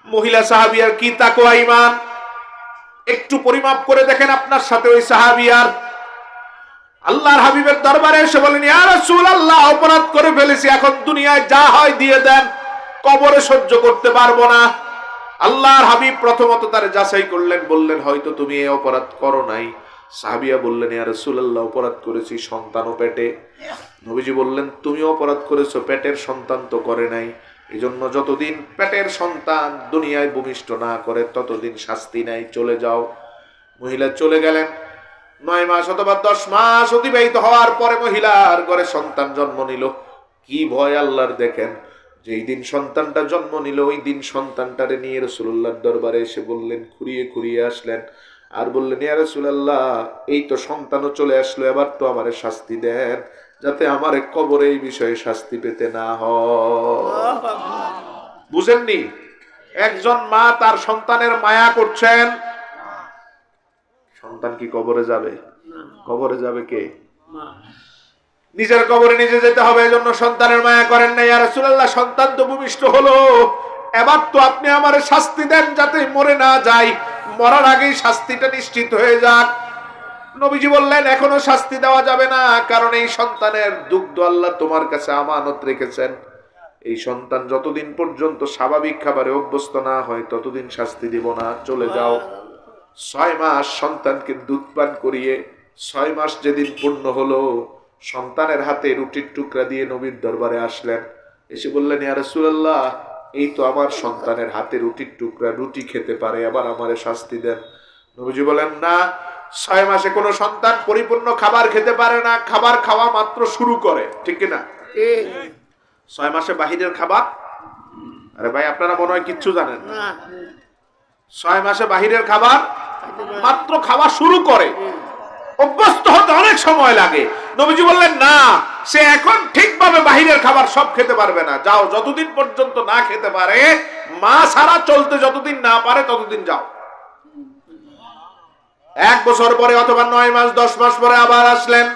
মহিলা সাহাবীর কি তাকওয়া, ঈমান! একটু পরিমাপ করে দেখেন আপনার সাথে ওই সাহাবী আর আল্লাহর হাবিবের দরবারে এসে বলেন, ইয়া রাসূলুল্লাহ, অপরাধ করে ফেলেছি, এখন দুনিয়ায় যা হয় দিয়ে দেন, কবরে সহ্য করতে পারবো না। আল্লাহর হাবিব প্রথমত তার যাচাই করলেন, বললেন হয়তো তুমি এই অপরাধ করো নাই। সাহাবিয়া বললেন, ইয়া রাসূলুল্লাহ, অপরাধ করেছি, সন্তানও পেটে। নবীজি বললেন, তুমি অপরাধ করেছো, পেটের সন্তান তো করে নাই। এই জন্য যতদিন পেটের সন্তান দুনিয়ায় ভূমিষ্ঠ না করে ততদিন শাস্তি নাই, চলে যাও। মহিলা চলে গেলেন। 9 মাস অথবা 10 মাস অতিবাহিত হওয়ার পরে মহিলার ঘরে সন্তান জন্ম নিল। কি ভয় আল্লাহর দেখেন, যেই দিন সন্তানটা জন্ম নিল ওই দিন সন্তানটারে নিয়ে রাসূলুল্লাহর দরবারে এসে বললেন, খুঁড়িয়ে খুঁড়িয়ে আসলেন আর বললেন, ইয়া রাসূলুল্লাহ, এই তো সন্তানও চলে আসলো, এবার তো আমারে শাস্তি দেন, যাতে আমার কবরে এই বিষয়ে শাস্তি পেতে না হয়। বুঝেননি? একজন মা তার সন্তানের মায়া করছেন, সন্তান কি কবরে যাবে? কবরে যাবে কে? নিজের কবরে নিজে যেতে হবে, এজন্য সন্তানের মায়া করেন না। ইয়া রাসূলুল্লাহ, সন্তান তো ভূমিষ্ঠ হলো, এবার তো আপনি আমারে শাস্তি দেন যাতে মরে না যাই, মরার আগেই শাস্তিটা নিশ্চিত হয়ে যাক। নবীজি বললেন, এখনো শাস্তি দেওয়া যাবে না, কারণ এই সন্তানের দুগ্ধ আল্লাহ তোমার কাছে আমানত রেখেছেন। এই সন্তান যতদিন পর্যন্ত স্বাভাবিক খাবারে অভ্যস্ত না হয় ততদিন শাস্তি দিব না, চলে যাও। 6 মাস সন্তানকে দুধ পান করিয়ে 6 মাস যেদিন পূর্ণ হলো, সন্তানের হাতে রুটির টুকরা দিয়ে নবীর দরবারে আসলেন। এসে বললেন, ইয়া রাসূলুল্লাহ, এই তো আমার সন্তানের হাতে রুটির টুকরা, রুটি খেতে পারে, আবার আমারে শাস্তি দেন। নবীজি বলেন, না, 6 মাসে কোনো সন্তান পরিপূর্ণ খাবার খেতে পারে না, খাবার খাওয়া মাত্র শুরু করে, ঠিক কিনা? 6 মাসে বাহিরের খাবার, আরে ভাই আপনারা মনে হয় কিচ্ছু জানেন না। 6 মাসে বাহিরের খাবার মাত্র খাওয়া শুরু করে, অভ্যস্ত হতে অনেক সময় লাগে। নবীজি বললেন, না, সে এখন ঠিকভাবে বাহিরের খাবার সব খেতে পারবে না, যাও, যতদিন পর্যন্ত না খেতে পারে, মা ছাড়া চলতে যতদিন না পারে ততদিন যাও। 1 বছর পরে অথবা 9 মাস 10 মাস পরে আবার আসলেন।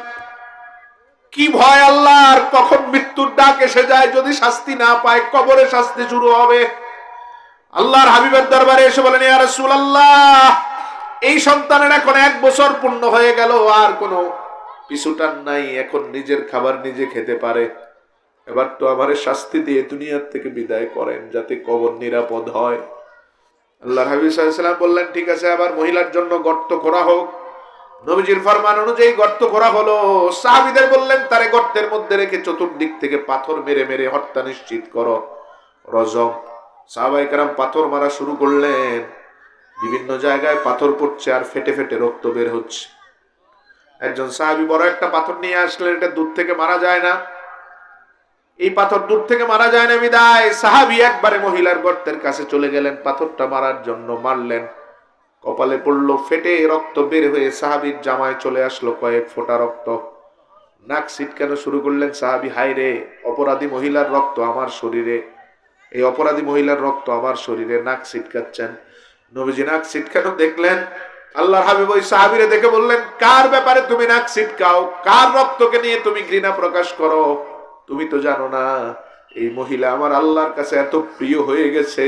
কি ভয় আল্লাহর, কখন মৃত্যুর ডাক এসে যায়, যদি শাস্তি না পায় কবরে শাস্তি শুরু হবে। আল্লাহর হাবিবের দরবারে এসে বলেন, ইয়া রাসূলুল্লাহ, এই সন্তানের এখন 1 বছর পূর্ণ হয়ে গেল, আর কোনো পিছুটান নাই, এখন নিজের খাবার নিজে খেতে পারে, এবার তো আমারে শাস্তি দিয়ে দুনিয়ার থেকে বিদায় করেন যাতে কবর নিরাপদ হয়। আল্লাহর হাবিব সাল্লাল্লাহু আলাইহি ওয়াসাল্লাম বললেন, ঠিক আছে, আবার মহিলার জন্য গর্ত করা হোক। নবীজির ফরমান অনুযায়ী গর্ত করা হলো। সাহাবীদের বললেন, তারে গর্তের মধ্যে রেখে চতুর্দিক থেকে পাথর মেরে মেরে হত্যা নিশ্চিত করো, রজম। সাহাবায়ে কেরাম পাথর মারা শুরু করলেন, বিভিন্ন জায়গায় পাথর পড়ছে আর ফেটে ফেটে রক্ত বের হচ্ছে। একজন সাহাবী বড় একটা পাথর নিয়ে আসলেন, এটা দূর থেকে মারা যায় না, এই পাথর দূর থেকে মারা যায় না বিদায় সাহাবী একবারে মহিলার গর্তের কাছে চলে গেলেন, পাথরটা মারার জন্য মারলেন, কপালে পড়লো, ফেটে রক্ত বের হয়ে সাহাবীর জামায় চলে আসলো কয়েক ফোঁটা রক্ত। নাক ছিটকানো শুরু করলেন সাহাবী, হায় রে, অপরাধী মহিলার রক্ত আমার শরীরে, এই অপরাধী মহিলার রক্ত আমার শরীরে, নাক ছিটকাচ্ছেন। নবীজি নাক ছিটকানো দেখলেন। আল্লাহর হাবিব ওই সাহাবীরে দেখে বললেন, কার ব্যাপারে তুমি নাক ছিটকাও, কার রক্তকে নিয়ে তুমি ঘৃণা প্রকাশ করো? তুমি তো জানো না এই মহিলা আমার আল্লাহর কাছে এত প্রিয় হয়ে গেছে,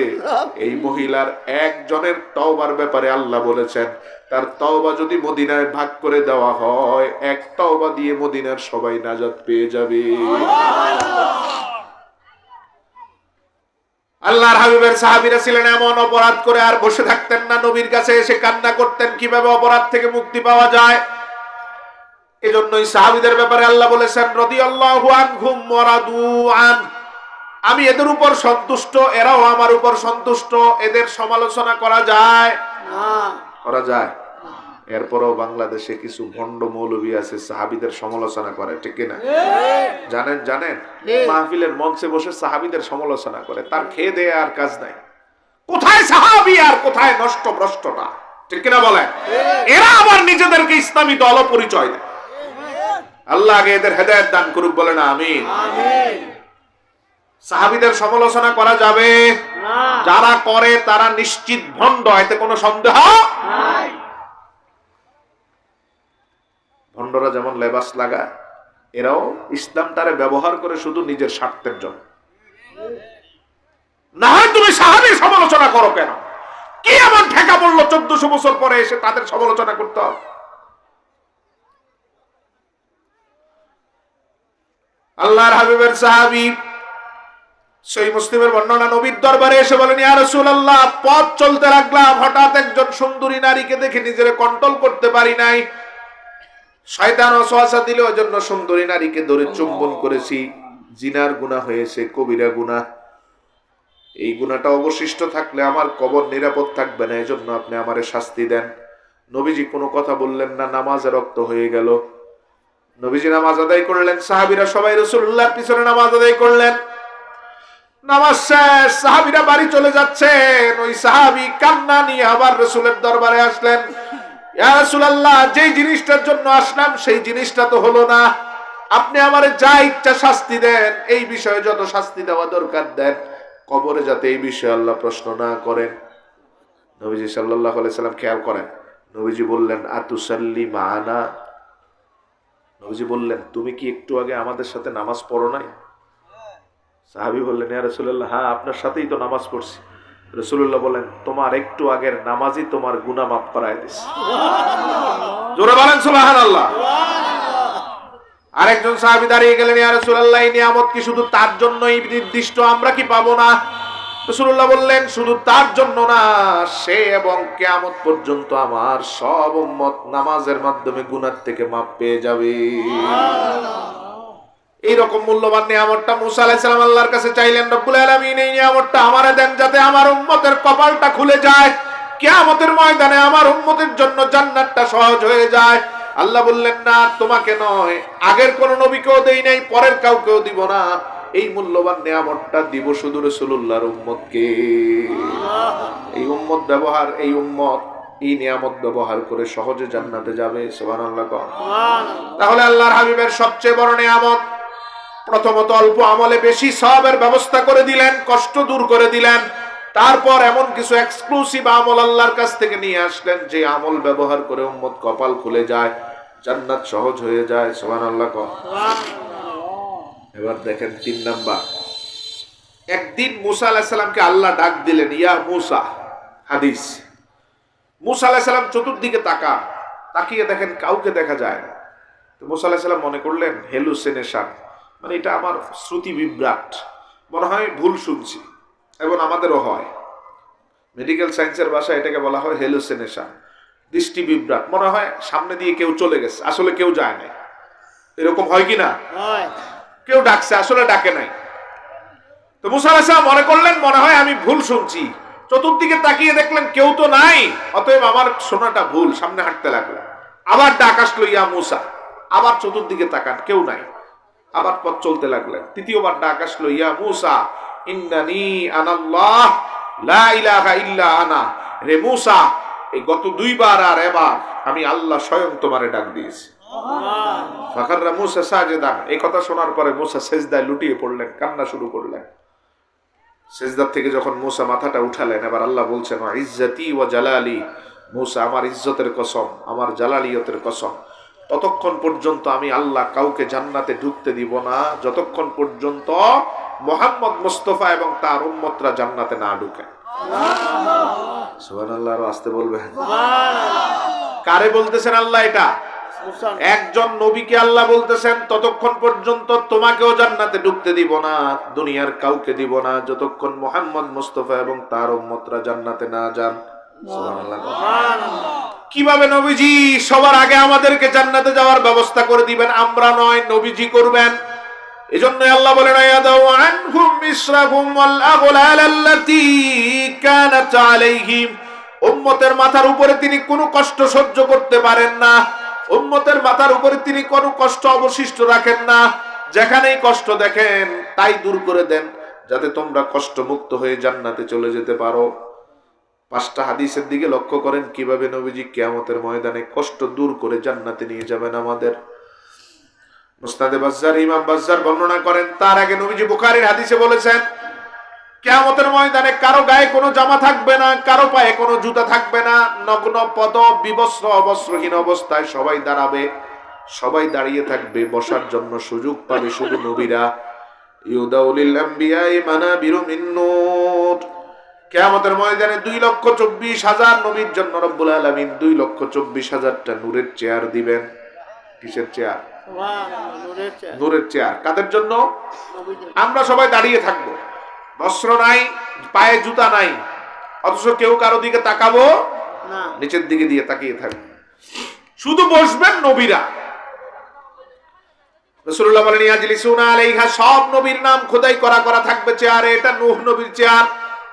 এই মহিলার একজনের তওবার ব্যাপারে আল্লাহ বলেছেন, তার তওবা যদি মদিনায় ভাগ করে দেওয়া হয়, এক তওবা দিয়ে মদিনার সবাই নাজাত পেয়ে যাবে। আল্লাহর হাবিবের সাহাবীরা ছিলেন এমন, অপরাধ করে আর বসে থাকতেন না, নবীর কাছে এসে কান্না করতেন কিভাবে অপরাধ থেকে মুক্তি পাওয়া যায়। এজন্যই সাহাবীদের ব্যাপারে আল্লাহ বলেছেন, রাদিয়াল্লাহু আনহুম ওয়া রাদু আন, আমি এদের উপর সন্তুষ্ট, এরাও আমার উপর সন্তুষ্ট। এদের সমালোচনা করা যায় না? করা যায়। এরপরও বাংলাদেশে কিছু ভণ্ড মৌলবী আছে সাহাবীদের সমালোচনা করে, ঠিক কিনা? জানেন জানেন, মাহফিলের মঞ্চে বসে সাহাবীদের সমালোচনা করে, তার খেয়ে দেয়ে আর কাজ নাই। কোথায় সাহাবী আর কোথায় নষ্ট ভ্রষ্টতা, ঠিক কিনা বলেন? এরা আবার নিজেদেরকে ইসলামী দল পরিচয় দেয়। আল্লাহ আগে এদের হেদায়েত দান করুক, বলেন আমিন। সাহাবীদের সমালোচনা করা যাবে না, যারা করে তারা নিশ্চিত ভণ্ড, এতে কোনো সন্দেহ নাই। ভণ্ডরা যেমন লেবাস লাগায়, এরাও ইসলামটারে ব্যবহার করে শুধু নিজের স্বার্থের জন্য। না হয় তুমি সাহাবীর সমালোচনা করো কেন? কি এমন ঠেকা পড়লো 1400 বছর পরে এসে তাদের সমালোচনা করতে হবে? আল্লাহর হাবিবের সাহাবী সহিহ মুসলিমের বর্ণনা, নবীর দরবারে এসে বলেন, ইয়া রাসূলুল্লাহ, পথ চলতে লাগলাম, হঠাৎ একজন সুন্দরী নারীকে দেখে নিজেরে কন্ট্রোল করতে পারি নাই। শয়তান ওয়াসওয়াসা দিল, ওইজন্য সুন্দরী নারীকে ধরে চুম্বন করেছি। জিনার গুনাহ হয়েছে, কবিরা গুনাহ। এই গুনাহটা অবশিষ্ট থাকলে আমার কবর নিরাপদ থাকবে না, এজন্য আপনি আমারে শাস্তি দেন। নবীজি কোনো কথা বললেন না, নামাজে রক্ত হয়ে গেল। নবীজি নামাজ আদায় করলেন, সাহাবীরা সবাই রাসূলুল্লাহর পিছনে নামাজ আদায় করলেন। নামাজ শেষ, সাহাবীরা বাড়ি চলে যাচ্ছেন। ওই সাহাবী কান্না নিয়ে আবার রাসূলের দরবারে আসলেন, ইয়া রাসূলুল্লাহ, যেই জিনিসটার জন্য আসলাম সেই জিনিসটা তো হলো না, আপনি আমারে যা ইচ্ছা শাস্তি দেন, এই বিষয়ে যত শাস্তি দেওয়া দরকার দেন, কবরে যাতে এই বিষয়ে আল্লাহ প্রশ্ন না করেন। নবীজি সাল্লাল্লাহু আলাইহি সাল্লাম খেয়াল করেন, নবীজি বললেন, আতুসাল্লি মা'ানা, নবীজি বললেন, তুমি কি একটু আগে আমাদের সাথে নামাজ পড়ো নাই? সাহাবী বললেন, ইয়া রাসূলুল্লাহ, হ্যাঁ, আপনার সাথেই তো নামাজ পড়ছি। রাসূলুল্লাহ বলেন, তোমার একটু আগের নামাজই তোমার গুনাহ মাফ করায় দিয়েছে। জোরে বলেন সুবহানাল্লাহ। আরেকজন সাহাবী দাঁড়িয়ে গেলেন, ইয়া রাসূলুল্লাহ, এই নিয়ামত কি শুধু তার জন্যই নির্দিষ্ট, আমরা কি পাবো না? রাসূলুল্লাহ বললেন, শুধু তার জন্য না, সে এবং কিয়ামত পর্যন্ত আমার সব উম্মত নামাজের মাধ্যমে গুনাহ থেকে মাফ পেয়ে যাবে। এইরকম মূল্যবান নিয়ামতটা মুসা আলাইহিস সালাম আল্লাহর কাছে চাইলেন, রব্বুল আলামিন, এই নিয়ামতটা আমারে দেন যাতে আমার উম্মতের কপালটা খুলে যায়, কিয়ামতের ময়দানে আমার উম্মতের জন্য জান্নাতটা সহজ হয়ে যায়। আল্লাহ বললেন, না, তোমাকে নয়, আগের কোন নবীকেও দেই নাই, পরের কাউকেও দিব না, এই মূল্যবান নিয়ামতটা দিব শুধু রাসূলুল্লাহর উম্মতকে। এই উম্মত ব্যবহার, এই উম্মত এই নিয়ামত ব্যবহার করে সহজে জান্নাতে যাবে। সুবহানাল্লাহ। তাহলে আল্লাহর হাবিবের সবচেয়ে বড় নিয়ামত, প্রথমত অল্প আমলে বেশি সওয়াবের ব্যবস্থা করে দিলেন, কষ্ট দূর করে দিলেন। তারপর এমন কিছু এক্সক্লুসিভ আমল আল্লাহর কাছ থেকে নিয়ে আসলেন, যে আমল ব্যবহার করে উম্মত কপাল খুলে যায়, জান্নাত সহজ হয়ে যায়। সুবহানাল্লাহ। এবার দেখেন 3 নাম্বার, একদিন মুসা আলাইহিস সালামকে আল্লাহ ডাক দিলেন, ইয়া মুসা। হাদিস, মুসা আলাইহিস সালাম চতুর্দিকে তাকিয়ে দেখেন কাউকে দেখা যায় না। তো মুসা আলাইহিস সালাম মনে করলেন হেলুসিনেশন, মানে এটা আমার শ্রুতি বিভ্রাট, মনে হয় ভুল শুনছি, এবং আমাদেরও হয়। মেডিকেল সায়েন্সের ভাষায় এটাকে বলা হয় হেলুসিনেশন, দৃষ্টি বিভ্রাট, মনে হয় সামনে দিয়ে কেউ চলে গেছে, আসলে কেউ যায় নাই। এরকম হয় কি না? কেউ ডাকছে, আসলে ডাকে নাই। তো মুসা আলাইহিস সালাম মনে করলেন মনে হয় আমি ভুল শুনছি, চতুর্দিকে তাকিয়ে দেখলেন কেউ তো নাই, অতএব আমার শোনাটা ভুল, সামনে হাঁটতে লাগলেন। আবার ডাক আসলো, ইয়া মুসা। আবার চতুর্দিকে তাকান, কেউ নাই, আবার পথ চলতে লাগলেন। তৃতীয়বার ডাক আসলো, ইয়া মুসা ইন্নানি আনাল্লাহ লা ইলাহা ইল্লা আনা। রে মুসা, এই গত 2 বার আর এবার আমি আল্লাহ স্বয়ং তোমারে ডাক দিয়েছি। ফাকাররা মুসা সাজেদান, এই কথা শোনার পরে মুসা সেজদায় লুটিয়ে পড়লেন, কান্না শুরু করলেন। সেজদার থেকে যখন মুসা মাথাটা উঠালেন, এবার আল্লাহ বলছেন, ইজ্জতি ওয়া জালালি, মুসা, আমার ইজ্জতের কসম, আমার জালালিয়তের কসম, ততক্ষণ পর্যন্ত আমি আল্লাহ কাউকে জান্নাতে ঢুকতে দিব না যতক্ষণ পর্যন্ত মুহাম্মদ মুস্তাফা এবং তার উম্মতরা জান্নাতে না ঢুকে। সুবহানাল্লাহ। আর আসতে বলবেন। কারে বলতেছেন আল্লাহ এটা? একজন নবীকে আল্লাহ বলতেছেন, ততক্ষণ পর্যন্ত তোমাকেও জান্নাতে ঢুকতে দিব না, দুনিয়ার কাউকে দিব না যতক্ষণ মুহাম্মদ মুস্তাফা এবং তার উম্মতরা জান্নাতে না যান। সুবহানাল্লাহ। কিভাবে নবীজি সবার আগে আমাদেরকে জান্নাতে যাওয়ার ব্যবস্থা করে দিবেন? আমরা নয়, নবীজি করবেন। এজন্য আল্লাহ বলেন, ইয়াদাউ আনহুম ইসরাহুম ওয়াল আগলাল আল্লাতী কানাত আলাইহিম, উম্মতের মাথার উপরে তিনি কোনো কষ্ট সহ্য করতে পারেন না, উম্মতের মাথার উপরে তিনি কোনো কষ্ট অবশিষ্ট রাখেন না। যেখানেই কষ্ট দেখেন তাই দূর করে দেন, যাতে তোমরা কষ্ট মুক্ত হয়ে জান্নাতে চলে যেতে পারো। 5টা হাদিসের দিকে লক্ষ্য করেন কিভাবে নবীজি কিয়ামতের ময়দানে কষ্ট দূর করে জান্নাতে নিয়ে যাবেন আমাদের। মুসনাদে বাজ্জার, ইমাম বাজ্জার বর্ণনা করেন, তার আগে নবীজি বুখারীর হাদিসে বলেছেন, কিয়ামতের ময়দানে কারো গায়ে কোনো জামা থাকবে না, কারো পায়ে কোনো জুতা থাকবে না, নগ্ন পদ বিবস্ত্র অবস্ত্রহীন অবস্থায় সবাই দাঁড়াবে, সবাই দাঁড়িয়ে থাকবে, বসার জন্য সুযোগ পাবে শুধু নবীরা। ইউদাউলিল আম্বিয়াই মানাবিরু মিন নূর, কিয়ামতের ময়দানে 2,24,000 নবীর জন্য রব্বুল আলামিন 2,24,000টা নূরের চেয়ার দিবেন। কিসের চেয়ার? নূরের চেয়ার। কাদের জন্য? আমরা সবাই দাঁড়িয়ে থাকবো, বস্ত্র নাই, পায়ে জুতা নাই, অথচ কেউ কারো দিকে তাকাবো না, নিচের দিকে দিয়ে তাকিয়ে থাকবো, শুধু বসবেন নবীরা। রাসূলুল্লাহ বলেন ইয়াজলিসুনা আলাইহা, সব নবীর নাম খোদাই করা করা থাকবে চেয়ারে। এটা নূহ নবীর চেয়ার,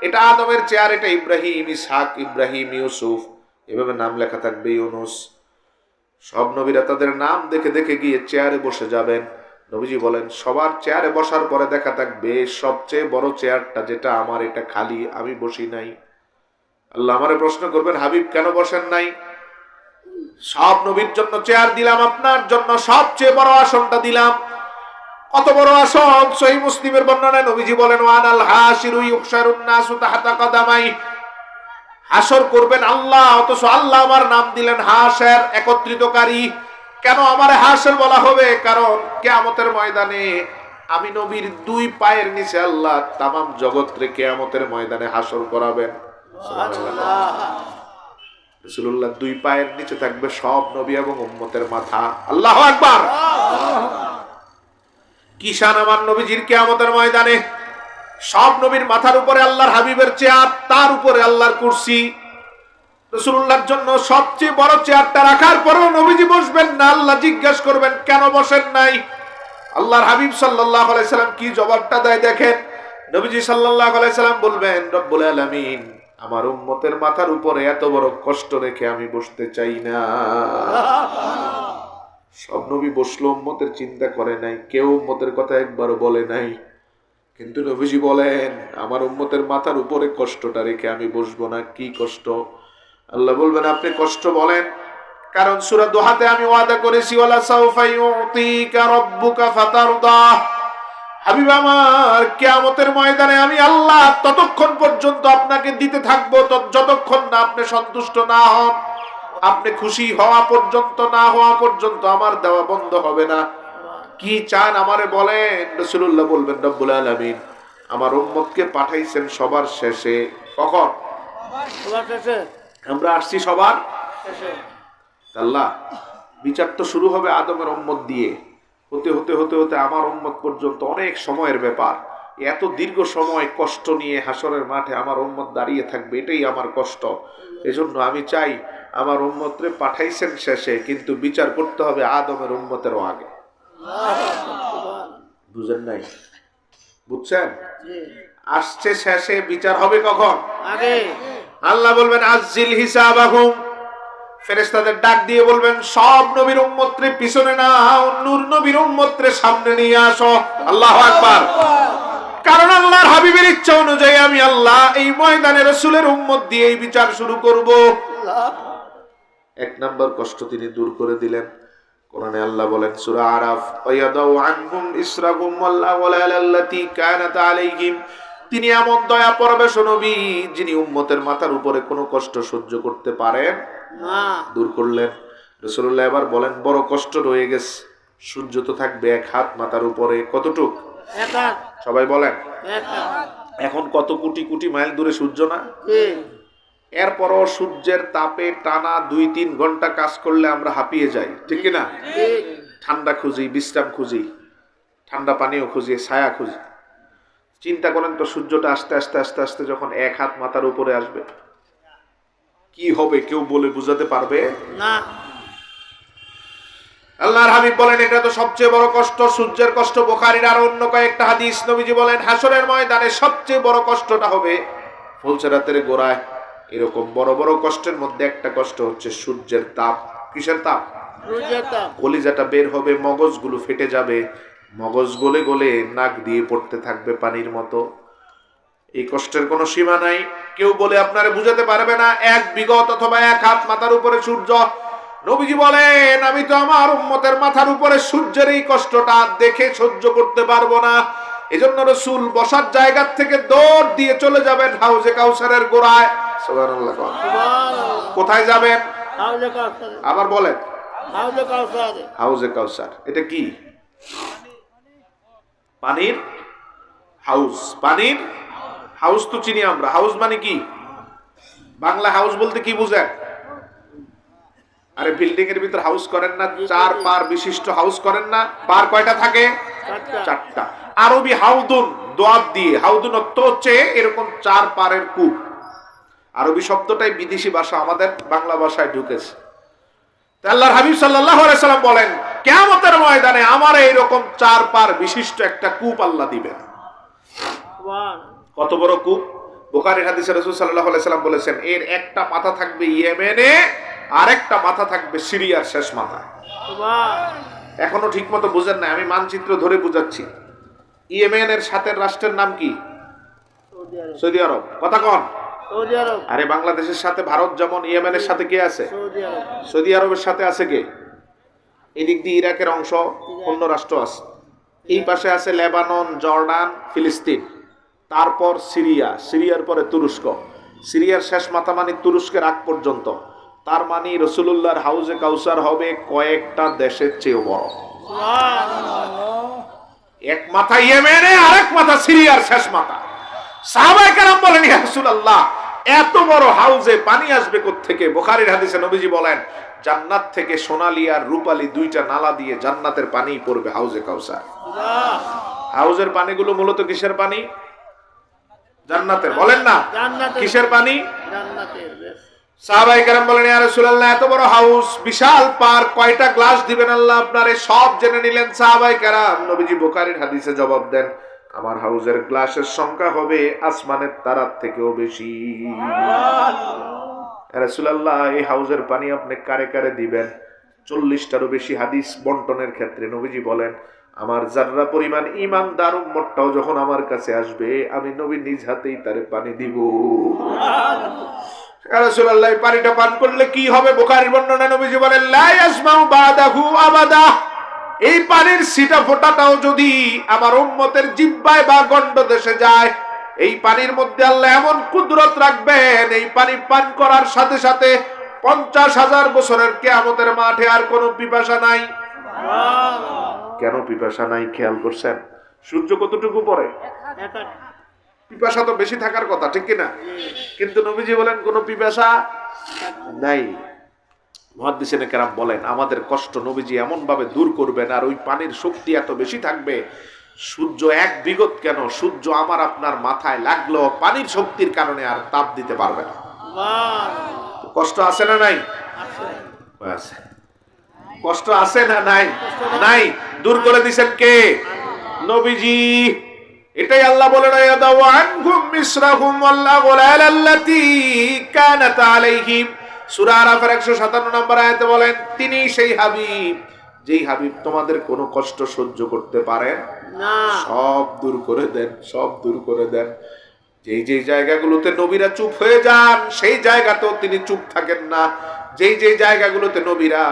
এটা আদমের চেয়ার, এটা ইব্রাহিম, ইসহাক, ইব্রাহিম, ইউসুফ, এভাবে নাম লেখা থাকবে, ইউনুস। সব নবীরা তাদের নাম দেখে দেখে গিয়ে চেয়ারে বসে যাবেন। নবীজি বলেন সবার চেয়ারে বসার পরে দেখা থাকবে সবচেয়ে বড় চেয়ারটা যেটা আমার, এটা খালি, আমি বসি নাই। আল্লাহ আমারে প্রশ্ন করবেন, হাবিব কেন বসেন নাই? সব নবীর জন্য চেয়ার দিলাম, আপনার জন্য সবচেয়ে বড় আসনটা দিলাম। কত বড় আসন! সহিহ মুসলিমের বর্ণনায় নবীজি বলেন ওয়ানাল হাসিরু ইউহশারুন নাসু তাহতা কদামাই, হাসর করবেন আল্লাহ, অথচ আল্লাহ আমার নাম দিলেন হাসের, একত্রিতকারী। কেন আমারে হাসর বলা হবে? কারণ কিয়ামতের ময়দানে আমি নবীর 2 পায়ের নিচে আল্লাহ তামাম জগৎরে কিয়ামতের ময়দানে হাসর করাবেন। রাসূলুল্লাহ 2 পায়ের নিচে থাকবে সব নবী এবং উম্মতের মাথা। আল্লাহু আকবার! কি শান আমার নবীজির কিয়ামতের ময়দানে! সব নবীর মাথার উপরে আল্লাহর হাবিবের চেয়ার, তার উপরে আল্লাহর কুরসি। রাসূলুল্লাহর জন্য সবচেয়ে বড় চেয়ারটা রাখার পরেও নবীজি বসবেন না। আল্লাহ জিজ্ঞাসা করবেন কেন বসেন নাই? আল্লাহর হাবিব সাল্লাল্লাহু আলাইহি সাল্লাম কি জবাবটা দেয় দেখেন। নবীজি সাল্লাল্লাহু আলাইহি সাল্লাম বলবেন রব্বুল আলামিন আমার উম্মতের মাথার উপরে এত বড় কষ্ট রেখে আমি বসতে চাই না। সব নবী বসলো, উম্মতের চিন্তা করে নাই, কেউ উম্মতের কথা একবারও বলে নাই। কিন্তু নবীজি বলেন আমার উম্মতের মাথার উপরে কষ্টটা রেখে আমি বসবো না। কি কষ্ট? আল্লাহ বলবেন আপনি কষ্ট বলেন, কারণ সূরা দোহাতে আমি ওয়াদা করেছি ওয়ালা সাউফা ইউতিকা রাব্বুকা ফাতারদা। হাবিব আমার, কিয়ামতের ময়দানে আমি আল্লাহ ততক্ষণ পর্যন্ত আপনাকে দিতে থাকবো যতক্ষণ না আপনি সন্তুষ্ট না হন। আপনি খুশি হওয়া পর্যন্ত, না হওয়া পর্যন্ত আমার দেওয়া বন্ধ হবে না। কি চান আমারে বলেন? রাসূলুল্লাহ বলবেন রব্বুল আলামিন আমার উম্মতকে পাঠাইছেন সবার শেষে। কখন? সবার শেষে। আমরা আসছি সবার শেষে। আল্লাহ বিচার তো শুরু হবে আদমের উম্মত দিয়ে, হতে হতে হতে হতে আমার উম্মত পর্যন্ত অনেক সময়ের ব্যাপার। এত দীর্ঘ সময় কষ্ট নিয়ে হাসরের মাঠে আমার উম্মত দাঁড়িয়ে থাকবে, এটাই আমার কষ্ট। এজন্য আমি চাই আমার উম্মতরে পাঠাইছেন শেষে, কিন্তু বিচার করতে হবে আদমের উম্মতেরও আগে। বুঝেন নাই? বুঝছেন? আসছে শেষে, বিচার হবে কখন? আগে। আল্লাহ বলবেন আজিল হিসাবাহুম, ফেরেশতাদের ডাক দিয়ে বলবেন সব নবীর উম্মতরে পিছনে নাও, নূর নবীর উম্মতরে সামনে নিয়ে আসো। আল্লাহু আকবার! কারণ আল্লাহর হাবিবের ইচ্ছা অনুযায়ী আমি আল্লাহ এই ময়দানে রাসূলের উম্মত দিয়ে এই বিচার শুরু করব। এক নাম্বার কষ্ট তিনি দূর করে দিলেন। কোরআনে আল্লাহ বলেন সূরা আরাফ ওয়ায়াদাউ আনহুম ইসরাহুম ওয়াল্লাতি কানাত আলাইহিম, তিনি এমন দয়া পরবেশ নবী যিনি উম্মতের মাথার উপরে কোনো কষ্ট সহ্য করতে পারেন না, দূর করলেন। রাসূলুল্লাহ এবার বলেন বড় কষ্ট রয়ে গেছে, সূর্য তো থাকবে 1 হাত মাথার উপরে। কতটুক? 1 হাত। সবাই বলেন 1 হাত। এখন কত কোটি কোটি মাইল দূরে সূর্য না? এরপরও সূর্যের তাপে টানা 2-3 ঘন্টা কাজ করলে আমরা হাঁপিয়ে যাই, ঠিক কি না? ঠান্ডা খুঁজি, বিশ্রাম খুঁজি, ঠান্ডা পানীয় খুঁজি, ছায়া খুঁজি। চিন্তা করেন তো সূর্যটা আস্তে আস্তে আস্তে আস্তে যখন 1 হাত মাথার উপরে আসবে কি হবে কেউ বলে বুঝাতে পারবে না। আল্লাহর হাবিব বলেন এটা তো সবচেয়ে বড় কষ্ট, সূর্যের কষ্ট। বুখারীর আর অন্য কয়েকটা হাদিস নবীজি বলেন হাসরের ময়দানে সবচেয়ে বড় কষ্টটা হবে ফুলসেরাতের গোড়ায়। এরকম বড় বড় কষ্টের মধ্যে একটা কষ্ট হচ্ছে সূর্যের তাপ। কিসের তাপ? সূর্যের তাপ। কলিজাটা বের হবে, মগজগুলো ফেটে যাবে, মগজ গলে গলে নাক দিয়ে পড়তে থাকবে পানির মতো। এই কষ্টের কোনো সীমা নাই, কেউ বলে আপনারে বুঝাতে পারবে না। 1 বিগত অথবা 1 হাত মাথার উপরে সূর্য। নবীজি বলেন আমি তো আমার উম্মতের মাথার উপরে সূর্যের এই কষ্টটা দেখে সহ্য করতে পারবো না। এজন্য রাসূল বসার জায়গা থেকে দৌড় দিয়ে চলে যাবেন হাউজে কাউসারের গোড়ায়। সুবহানাল্লাহ। কোথায় যাবেন? হাউজে কাউসার। আবার বলেন হাউজে কাউসার। হাউজে কাউসার এটা কি? পানির হাউস, পানির হাউস তো চিনি আমরা। হাউস মানে কি? বাংলা হাউস বলতে কি বুঝেন? আরে বিল্ডিং এর ভিতর হাউস করেন না, 4 পার বিশিষ্ট হাউস করেন না? পার কয়টা থাকে? 4টা। আরবি হাউদুন, দোয়াত দিয়ে। হাউদুন অর্থ হচ্ছে এরকম 4 পারের কূপ। আরবি শব্দটাই বিদেশি ভাষা আমাদের বাংলা ভাষায় ঢুকেছে। আল্লাহর হাবিব সাল্লাল্লাহু আলাইহি সাল্লাম বলেন, কিয়ামতের ময়দানে আমার এইরকম 4 পার বিশিষ্ট একটা কূপ আল্লাহ দিবেন। কত বড় কূপ! বুখারীর হাদিসে রাসূল সাল্লাল্লাহু আলাইহি সাল্লাম বলেছেন, এর একটা মাথা থাকবে ইয়েমেনে, আর একটা মাথা থাকবে সিরিয়ার শেষ মাথা। এখনো ঠিক মতো বুঝেন না, আমি মানচিত্র ধরে বুঝাচ্ছি। ইয়েমেনের সাথে রাষ্ট্রের নাম কি? সৌদি আরব। কথা কন। আরে বাংলাদেশের সাথে ভারত যেমন, ইয়েমেনের সাথে কে আছে? সৌদি আরবের সাথে আছে কে? এদিক দিয়ে ইরাকের অংশ, অন্য রাষ্ট্র আছে। এই পাশে আছে লেবানন, জর্ডান, ফিলিস্তিন, তারপর সিরিয়া, সিরিয়ার পরে তুরস্ক। সিরিয়ার শেষ মাথা মানে তুরস্কের আগ পর্যন্ত। তার মানে রাসূলুল্লাহর হাউজে কাউসার হবে কয়েকটা দেশের চেয়েও বড়। এক মাথা ইয়েমেনে, আরেক মাথা সিরিয়ার শেষ মাথা। সাহাবায়ে কেরাম বলেন, ইয়া রাসূলুল্লাহ, এত বড় হাউজে পানি আসবে কোত্থেকে? বুখারীর হাদিসে নবীজি বলেন, জান্নাত থেকে সোনালী আর রূপালী 2টা নালা দিয়ে জান্নাতের পানি পড়বে হাউজে কাউসার। হাউজের পানিগুলো মূলত কিসের পানি? জান্নাতের। বলেন না, কিসের পানি? জান্নাতের। সাহাবায়ে কেরাম বলেন, ইয়া রাসূলুল্লাহ, এত বড় হাউস, বিশাল পার, কয়টা গ্লাস দিবেন আল্লাহ আপনারে? সব জেনে নিলেন সাহাবায়ে কেরাম। নবীজি বুখারীর হাদিসে জবাব দেন, আমার হাউজের গ্লাসের সংখ্যা হবে আসমানের তারার থেকেও বেশি। রাসূলুল্লাহ, এই হাউজের পানি আপনি কারে কারে দিবেন? 40টারও বেশি হাদিস বন্টনের ক্ষেত্রে নবীজি বলেন, আমার যাররা পরিমাণ ঈমানদার উম্মতটাও যখন আমার কাছে আসবে, আমি নবী নিজ হাতেই তারে পানি দিব। রাসূলুল্লাহ, এই পানিটা পান করলে কি হবে? বুখারীর বর্ণনা নবীজি বলেন, লা ইয়াসমাউ বাদাহু আবাদা। এই পানির ছিটা ফোঁটাটাও যদি আমার উম্মতের জিহ্বায় বা গণ্ডদেশে যায়, এই পানির মধ্যে আল্লাহ এমন কুদরত রাখবেন, এই পানি পান করার সাথে সাথে 50,000 বছরের কিয়ামতের মাঠে আর কোনো পিপাসা নাই। কেন পিপাসা নাই খেয়াল করছেন? সূর্য কতটুকু পড়ে? পিপাসা তো বেশি থাকার কথা, ঠিক কিনা? কিন্তু নবীজি বলেন কোনো পিপাসা নাই। মুহাদ্দিসিনে কেরাম বলেন, আমাদের কষ্ট নবীজি এমন ভাবে দূর করবেন, আর ওই পানির শক্তি এত বেশি থাকবে, সূর্য 1 বিগত কেন, সূর্য আমার আপনার মাথায় লাগলো পানির শক্তির কারণে আর তাপ দিতে পারবে না। কষ্ট আছে না নাই? আছে। কষ্ট আছে না নাই? নাই। দূর করে দিবেন কে? নবীজি। এটাই আল্লাহ বলেন, ইয়াদাউ আনহুম মিসরাহুম ওয়াল আগলাল আল্লাতী কানাত আলাইহিম। সূরা আরাফের 157 নম্বর আয়াতে বলেন, তিনি সেই হাবিব, যেই হাবিব তোমাদের কোনো কষ্ট সহ্য করতে পারেন না, সব দূর করে দেন, সব দূর করে দেন। যেই যেই জায়গাগুলোতে নবীরা চুপ হয়ে যান, সেই জায়গাতেও তিনি চুপ থাকেন না। যেই যেই জায়গাগুলোতে নবীরা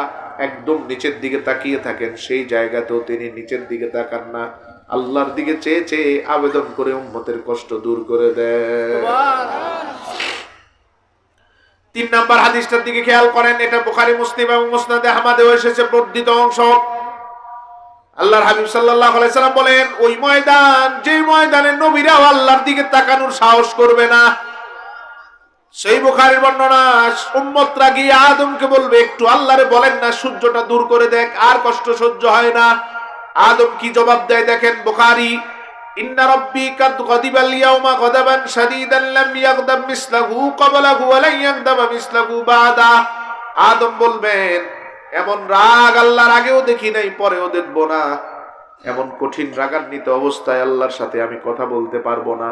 একদম নিচের দিকে তাকিয়ে থাকেন, সেই জায়গাতেও তিনি নিচের দিকে তাকান না। আল্লাহর দিকে চেয়ে চেয়ে আবেদন করে উম্মতের কষ্ট দূর করে দেন। 3 নাম্বার হাদিসটার দিকে খেয়াল করেন, এটা বুখারী, মুসলিম এবং মুসনাদে আহমদে এসেছে বর্ধিত অংশ। আল্লাহর হাবিব সাল্লাল্লাহু আলাইহি সাল্লাম বলেন, ওই ময়দান, যে ময়দানে নবীরাও আল্লাহর দিকে তাকানোর সাহস করবে না, সেই বুখারীর বর্ণনা, উম্মতরা গিয়ে আদমকে বলবে, একটু আল্লাহরে বলেন না সূর্যটা দূর করে দেখ, আর কষ্ট সহ্য হয় না। আদম কি জবাব দেয় দেখেন, বুখারী, ইন্না রাব্বী কাদ গাদিবাল ইয়াওমা গাদাবান শাদীদান লাম ইয়াগদাব মিসলাহু ক্বাবলাহু ওয়া লা ইয়াগদাব মিসলাহু বাদা। আদম বলবেন, এমন রাগ আল্লাহর আগেও দেখি নাই, পরেও দেখব না। এমন কঠিন রাগান্বিত অবস্থায় আল্লাহর সাথে আমি কথা বলতে পারবো না।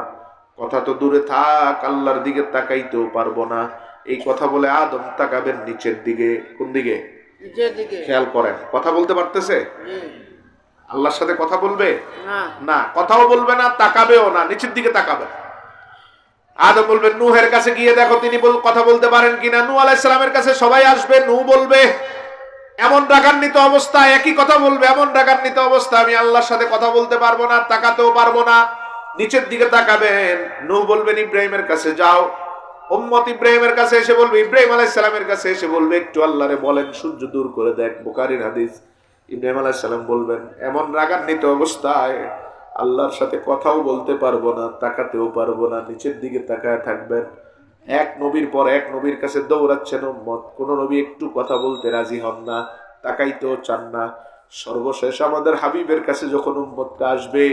কথা তো দূরে থাক, আল্লাহর দিকে তাকাইতেও পারবো না। এই কথা বলে আদম তাকাবেন নিচের দিকে। কোন দিকে? নিচের দিকে। খেয়াল করেন, কথা বলতে পারতেছে? আল্লাহর সাথে কথা বলবে না, কথাও বলবে না, তাকাবেও না, নিচের দিকে তাকাবে। আদম বলবেন, নূহের কাছে গিয়ে দেখো তিনি কথা বলতে পারেন কিনা। নূহ আলাইহিস সালামের কাছে সবাই আসবে, নূহ বলবে, এমন রাগান্বিত অবস্থা, একই কথা বলবে, এমন রাগান্বিত অবস্থা, আমি আল্লাহর সাথে কথা বলতে পারবো না, তাকাতেও পারবো না। নিচের দিকে তাকাবেন, নূহ বলবেন, ইব্রাহিমের কাছে যাও। উম্মত ইব্রাহিমের কাছে এসে বলবে, ইব্রাহিম আলাইহিস সালামের কাছে এসে বলবে, একটু আল্লাহরে বলেন সূর্য দূর করে দেখ। বুখারীর হাদিস। ইব্রাহিম আলাইহিস সালাম বলবেন, এমন রাগান্বিত অবস্থায় আল্লাহর সাথে কথাও বলতে পারবো না, তাকাতেও পারবো না, নিচের দিকে তাকায় থাকবেন। এক নবীর পর এক নবীর কাছে দৌড়াচ্ছেন উম্মত, কোন নবী একটু কথা বলতে রাজি হন না, তাকাইতেও চান না। সর্বশেষ আমাদের হাবিবের কাছে যখন উম্মতটা আসবে,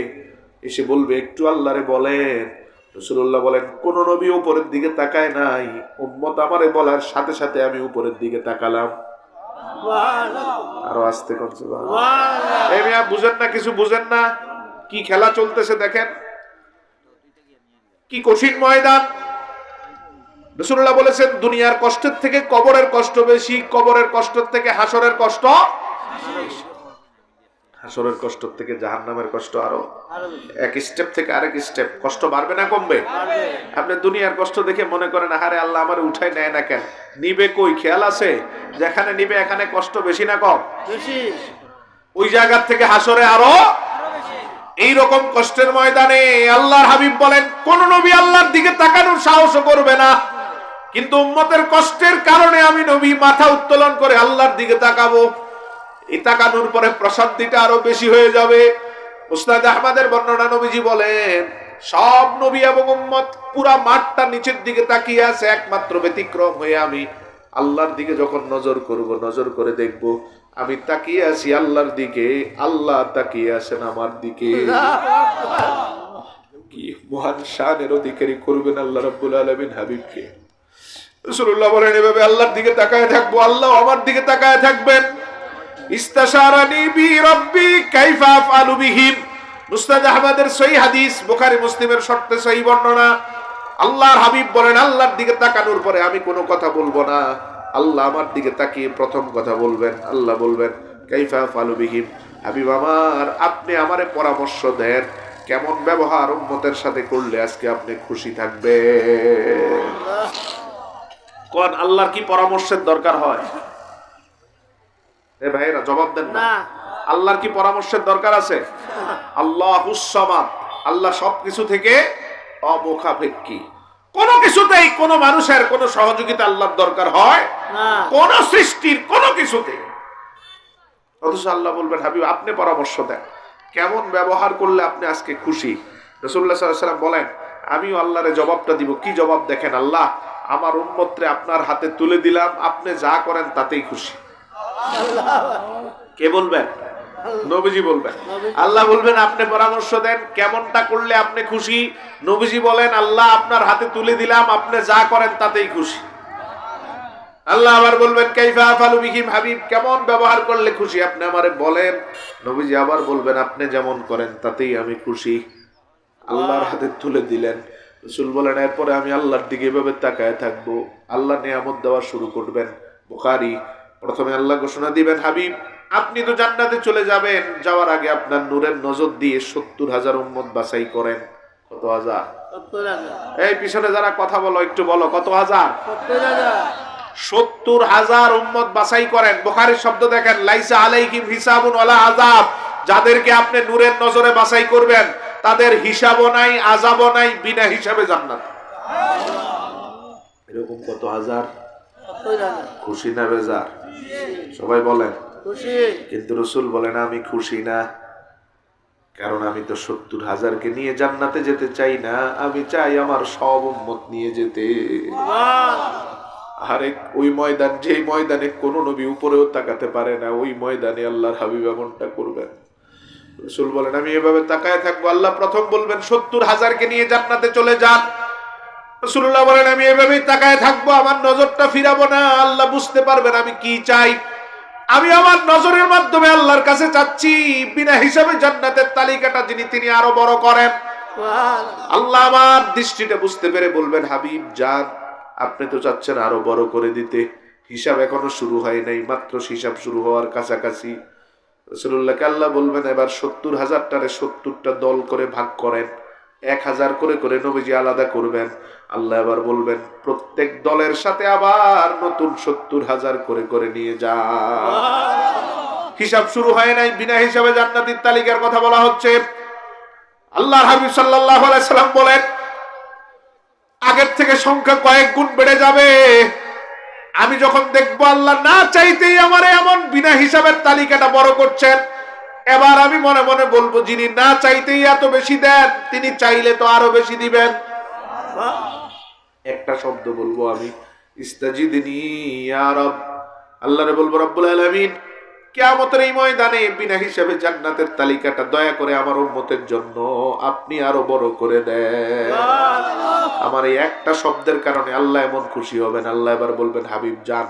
এসে বলবে একটু আল্লাহরে বলেন, রাসূলুল্লাহ বলেন কোন নবী উপরের দিকে তাকায় নাই, উম্মত আমারে বলার সাথে সাথে আমি উপরের দিকে তাকালাম। আরো আস্তে করছে, এই মিয়া বুঝেন না, কিছু বুঝেন না, কি খেলা চলতেছে দেখেন, কি কঠিন ময়দান। রাসূলুল্লাহ বলেছেন দুনিয়ার কষ্টের থেকে কবরের কষ্ট বেশি, কবরের কষ্ট থেকে হাসরের কষ্ট, হাসরের কষ্ট থেকে জাহান্নামের কষ্ট আরো এক স্টেপ থেকে আরেক স্টেপ, কষ্ট বাড়বে না কমবে? আপনি দুনিয়ার কষ্ট দেখে মনে করেন আরে আল্লাহ আমার উঠাই নেয় না কেন, নিবে কই, খেয়াল আছে? যেখানে নিবে এখানে কষ্ট বেশি না কম? বেশি। ওই জায়গা থেকে হাসরে আরো এই রকম কষ্টের ময়দানে আল্লাহর হাবিব বলেন কোন নবী আল্লাহর দিকে তাকানোর সাহস করবে না, কিন্তু উম্মতের কষ্টের কারণে আমি নবী মাথা উত্তোলন করে আল্লাহর দিকে তাকাবো। এই তাকানোর পরে প্রশান্তিটা আরো বেশি হয়ে যাবে। মুসনাদ আহমদের বর্ণনা, নবীজি বলেন সব নবী এবং উম্মত পুরা মাঠটা নিচের দিকে তাকিয়ে আছে, একমাত্র ব্যতিক্রম হয়ে আমি আল্লাহর দিকে যখন নজর করব, নজর করে দেখব আমি তাকিয়ে আছি আল্লাহর দিকে, আল্লাহ তাকিয়ে আছেন আমার দিকে। কি মহান শানের অধিকারী করবেন আল্লাহ রাব্বুল আলামিন হাবিবকে। রাসূলুল্লাহ বলেন এভাবে আল্লাহর দিকে তাকায় থাকবো, আল্লাহ আমার দিকে তাকায় থাকবেন। ইস্তাশারানি বি রাব্বি কাইফা আফআলু বিহিম, মুসনাদ আহমদের সহিহ হাদিস, বুখারী মুসলিমের শর্তে সহিহ বর্ণনা। আল্লাহর হাবিব বলেন আল্লাহর দিকে তাকানোর পরে আমি কোনো কথা বলবো না, আল্লাহ আমার দিকে তাকিয়ে প্রথম কথা বলবেন, আল্লাহ বলবেন কাইফা আফআলু বিহিম, হাবিব আমার আপনি আমারে পরামর্শ দেন কেমন ব্যবহার উম্মতের সাথে করলে আজকে আপনি খুশি থাকবেন। কোন আল্লাহর কি পরামর্শের দরকার হয়? এ ভাইরা জবাব দেন না, আল্লাহর কি পরামর্শের দরকার আছে? আল্লাহুস সামাদ, আল্লাহ সবকিছু থেকে অমুখাপেক্ষী, কোন কিছুতেই কোন মানুষের কোন সহযোগিতা আল্লাহর দরকার হয় না, কোন সৃষ্টির কোন কিছুতে। অথচ আল্লাহ বলবেন হাবিব আপনি পরামর্শ দেন কেমন ব্যবহার করলে আপনি আজকে খুশি। রাসূলুল্লাহ সাল্লাল্লাহু আলাইহি ওয়াসাল্লাম বলেন আমিও আল্লাহরে জবাবটা দিব। কি জবাব? দেখেন আল্লাহ আমার উম্মতরে আপনার হাতে তুলে দিলাম, আপনি যা করেন তাতেই খুশি। কে বলবেন? নবীজি বলবেন। আল্লাহ বলবেন আপনি পরামর্শ দেন কেমনটা করলে আপনি খুশি। নবীজি বলেন আল্লাহ আপনার হাতে তুলে দিলাম, আপনি যা করেন তাতেই খুশি। আল্লাহ আবার বলবেন কাইফা আফআলু বিহিম, হাবিব কেমন ব্যবহার করলে খুশি আপনি আমারে বলেন। নবীজি আবার বলবেন আপনি যেমন করেন তাতেই আমি খুশি। আল্লাহর হাতে তুলে দিলেন। রাসূল বলেন এরপরে আমি আল্লাহর দিকে এভাবে তাকায় থাকবো, আল্লাহ নিয়ামত দেওয়া শুরু করবেন। বুখারী, প্রথমে আল্লাহ ঘোষণা দিবেন হাবিব আপনি তো জান্নাতে চলে যাবেন, যাওয়ার আগে আপনার নূরের নজর দিয়ে 70,000 উম্মত বাছাই করেন। কত হাজার? 70,000। এই পিছনে যারা কথা বলো একটু বলো কত হাজার? 70,000 উম্মত বাছাই করেন। বুখারীর শব্দ দেখেন লাইসা আলাইহিম হিসাবুন ওয়ালা আযাব, যাদেরকে আপনি নূরের নজরে বাছাই করবেন তাদের হিসাবও নাই, আযাবও নাই, বিনা হিসাবে জান্নাত। এরকম কত হাজার? খুশি না বেজার? সবাই বলেন খুশি। কিন্তু রাসূল বলেন আমি খুশি না, কারণ আমি তো 70,000কে নিয়ে জান্নাতে যেতে চাই না, আমি চাই আমার সব উম্মত নিয়ে যেতে। আরে ওই ময়দান, যেই ময়দানে কোন নবী উপরেও তাকাতে পারে না, ওই ময়দানে আল্লাহর হাবিব এমনটা করবেন। রাসূল বলেন আমি এভাবে তাকায় থাকবো, আল্লাহ প্রথম বলবেন 70,000কে নিয়ে জান্নাতে চলে যান। রাসূলুল্লাহ বলেন আমি এভাবেই তাকায় থাকবো, আমার নজরটা ফিরাবো না, আল্লাহ বুঝতে পারবেন আমি কি চাই। আমি আমার নজরের মাধ্যমে আল্লাহর কাছে চাচ্ছি বিনা হিসাবে জান্নাতের তালিকাটা যিনি তিনি আরো বড় করেন। আল্লাহ আমার দৃষ্টিটা বুঝতে পেরে বলবেন হাবিব যান, আপনি তো চাচ্ছেন আরো বড় করে দিতে, হিসাব এখনো শুরু হয় নাই, মাত্র হিসাব শুরু হওয়ার কাছাকাছি। রাসূলুল্লাহকে আল্লাহ বলবেন এবার 70,000টারে 70টা দল করে ভাগ করেন, 1,000 করে করে নবীজি আলাদা করবেন। আল্লাহ এবার বলবেন প্রত্যেক দলের সাথে আবার নতুন 70,000 করে করে নিয়ে যা। হিসাব শুরু হয় নাই, বিনা হিসাবে জান্নাতের তালিকার কথা বলা হচ্ছে। আল্লাহর হাবিব সাল্লাল্লাহু আলাইহি সাল্লাম বলেন আগের থেকে সংখ্যা কয়েক গুণ বেড়ে যাবে। আমি যখন দেখবো আল্লাহ না চাইতেই আমারে এমন বিনা হিসাবের তালিকাটা বড় করছেন, এবার আমি মনে মনে বলবো, যিনি না চাইতেই এত বেশি দেন, তিনি চাইলে তো আরো বেশি দিবেন। একটা শব্দ বলবো আমি, ইস্তাজিদনি ইয়া রব। আল্লাহরে বলবো, রব্বুল আলামিন, কিয়ামতের এই ময়দানে বিনা হিসাবে জান্নাতের তালিকাটা দয়া করে আমার উম্মতের জন্য আপনি আরো বড় করে দেন। আমার এই একটা শব্দের কারণে আল্লাহ এমন খুশি হবেন, আল্লাহ এবার বলবেন, হাবিব যান,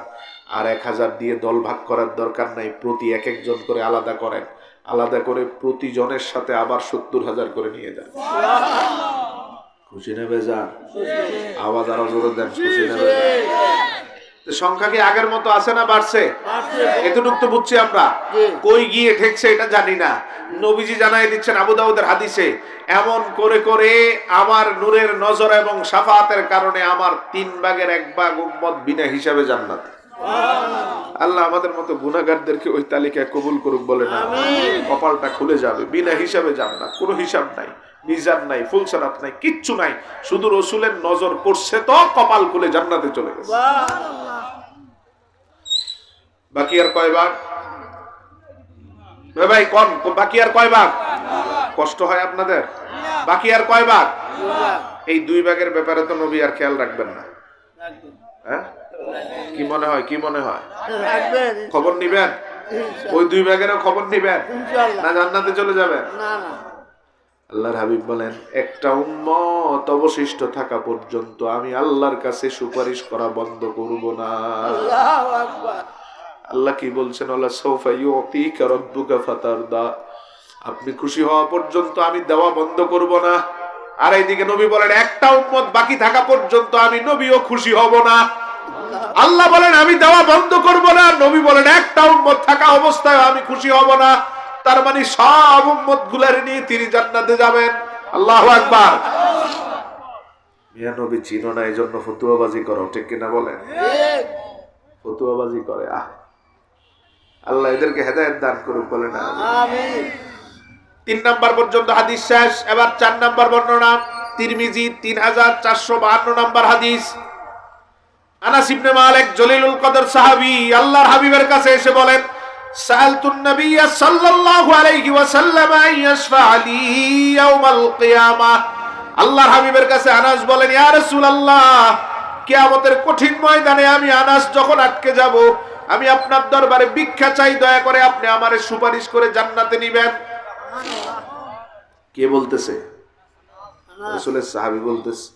আর 1000 দিয়ে দল ভাগ করার দরকার নাই, প্রতি এক একজন করে আলাদা করেন, আলাদা করে প্রতিজনের সাথে আবার 70,000 করে নিয়ে যান। খুশি নেবে যান, আওয়াজ আরো জোরে দেন, খুশি নেবে। সংখ্যা কি আগের মতো আছে না বাড়ছে? এতটুকু তো বুঝছি আমরা, কই গিয়ে ঠেকছে এটা জানি না। নবীজি জানাই দিচ্ছেন আবু দাউদের হাদিসে, এমন করে করে আমার নূরের নজর এবং শাফাতের কারণে আমার 3/1 উম্মত বিনা হিসাবে জান্নাত। আল্লাহ আমাদের মতো গুনাহগারদেরকে ওই তালিকায় কবুল করুক, বলে না, কপালটা খুলে যাবে, বিনা হিসাবে জান্নাত। কোনো হিসাব নাই, মিজান নাই, ফুলসারাত নাই, কিচ্ছু নাই, শুধু রসুলের নজর পড়ছে তো কপাল খুলে জান্নাতে চলে গেছে। বাকি আর কয় ভাগ ভাই? কোন বাকি আর কয় ভাগ? কষ্ট হয় আপনাদের? বাকি আর কয় ভাগ? এই 2 ভাগের ব্যাপারে তো নবী আর খেয়াল রাখবেন না? হ্যাঁ, কি মনে হয়? কি মনে হয়? খবর নিবেন? ওই 2 ভাগেরও খবর নিবেন না জান্নাতে চলে যাবেন? আল্লাহর হাবিব বলেন, একটা উম্মত অবশিষ্ট থাকা পর্যন্ত আমি আল্লাহর কাছে সুপারিশ করা বন্ধ করব না। আল্লাহু আকবার। আল্লাহ কি বলছেন? আল্লাহ সাউফা ইউতিকা রাব্বুকা ফাতারদা, আপনি খুশি হওয়া পর্যন্ত আমি দেওয়া বন্ধ করব না। আর এইদিকে নবী বলেন, একটা উম্মত বাকি থাকা পর্যন্ত আমি নবীও খুশি হব না। আল্লাহ বলেন আমি দেওয়া বন্ধ করব না, নবী বলেন একটা উম্মত থাকা অবস্থায় আমি খুশি হব না। তার মানে সব উম্মত গুলার নিয়ে তিনি জান্নাতে যাবেন। আল্লাহু আকবার। মিয়া নবী চিনো না, এই জন্য ফতুয়াবাজি করো, ঠিক কিনা বলেন? ফতুয়াবাজি করে, আল্লাহ এদেরকে হেদায়েত দান করুক, বলে না আমিন। 3 নাম্বার পর্যন্ত হাদিস শেষ। এবার 4 নাম্বার বর্ণনা, তিরমিজি 3452 নাম্বার হাদিস। আনাস ইবনে মালিক জলিলুল কদর সাহাবী আল্লাহর হাবিবের কাছে এসে বলেন, সাআলতুন নবিয়্য সাল্লাল্লাহু আলাইহি ওয়াসাল্লাম আইয়াশফা লি ইয়াউমাল কিয়ামাহ। আল্লাহর হাবিবের কাছে আনাস বলেন, ইয়া রাসূলুল্লাহ, কিয়ামতের কঠিন ময়দানে আমি আনাস যখন আটকে যাব, আমি আপনার দরবারে ভিক্ষা চাই, দয়া করে আপনি আমারে সুপারিশ করে জান্নাতে নিবেন। কে বলতেছে? রাসূলের সাহাবী বলতেছে,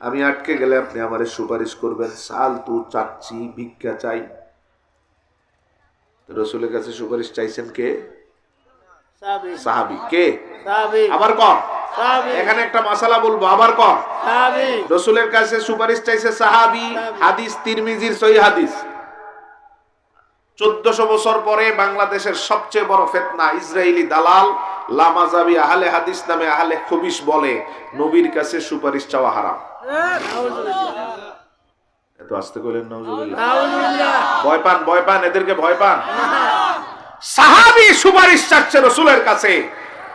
আমি আটকে গেলে আপনি আমারে সুপারিশ করবেন। সাআলতু, চাচ্ছি, ভিক্ষা চাই। রাসূলের কাছে সুপারিশ চাইছেন কে? সাহাবী। কে? আবার কম। এখানে একটা মাসালা বলবো, আবার কম। রাসূলের কাছে সুপারিশ চাইছে সাহাবী। হাদিস তিরমিজির সহিহ হাদিস। 1400 বছর পরে বাংলাদেশের সবচেয়ে বড় ফিতনা, ইসরায়েলি দালাল লামাজাবি আহলে হাদিস নামে আহলে খবিস বলে নবীর কাছে সুপারিশ চাওয়া হারাম। এত আস্তে কইলেন নাউজুবিল্লাহ। ভয় পান, ভয় পান, এদেরকে ভয় পান। সাহাবী সুপারিশ চাচ্ছে রাসূলের কাছে,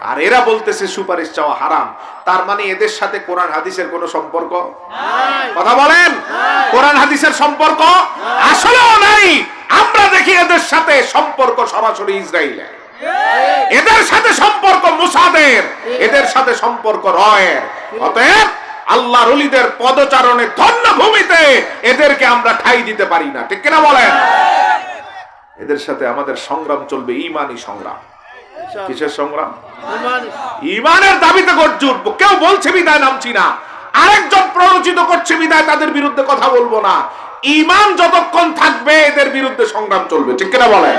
আর এরা বলতেছে সুপারিশ চাওয়া হারাম। তার মানে এদের সাথে কোরআন হাদিসের কোনো সম্পর্ক নাই। কথা বলেন, কোরআন হাদিসের সম্পর্ক আসলেও নাই। আমরা দেখি এদের সাথে সম্পর্ক সরাসরি ইসরায়েলের, এদের সাথে সম্পর্ক মুসাদের, এদের সাথে সম্পর্ক রয়ের। অতএব আল্লাহর ওলিদের পদচারণে ধন্য ভূমিতে এদেরকে আমরা ঠাঁই দিতে পারি না, ঠিক কিনা বলেন? এদের সাথে আমাদের সংগ্রাম চলবে, ঈমানি সংগ্রাম। কিসের সংগ্রাম? ঈমানের দাবিতে গর্জে উঠবো। কেউ বলছে বিদায় নামছি না, আরেকজন প্ররোচিত করছে বিদায় তাদের বিরুদ্ধে কথা বলবো না। ঈমান যতক্ষণ থাকবে এদের বিরুদ্ধে সংগ্রাম চলবে, ঠিক কিনা বলেন?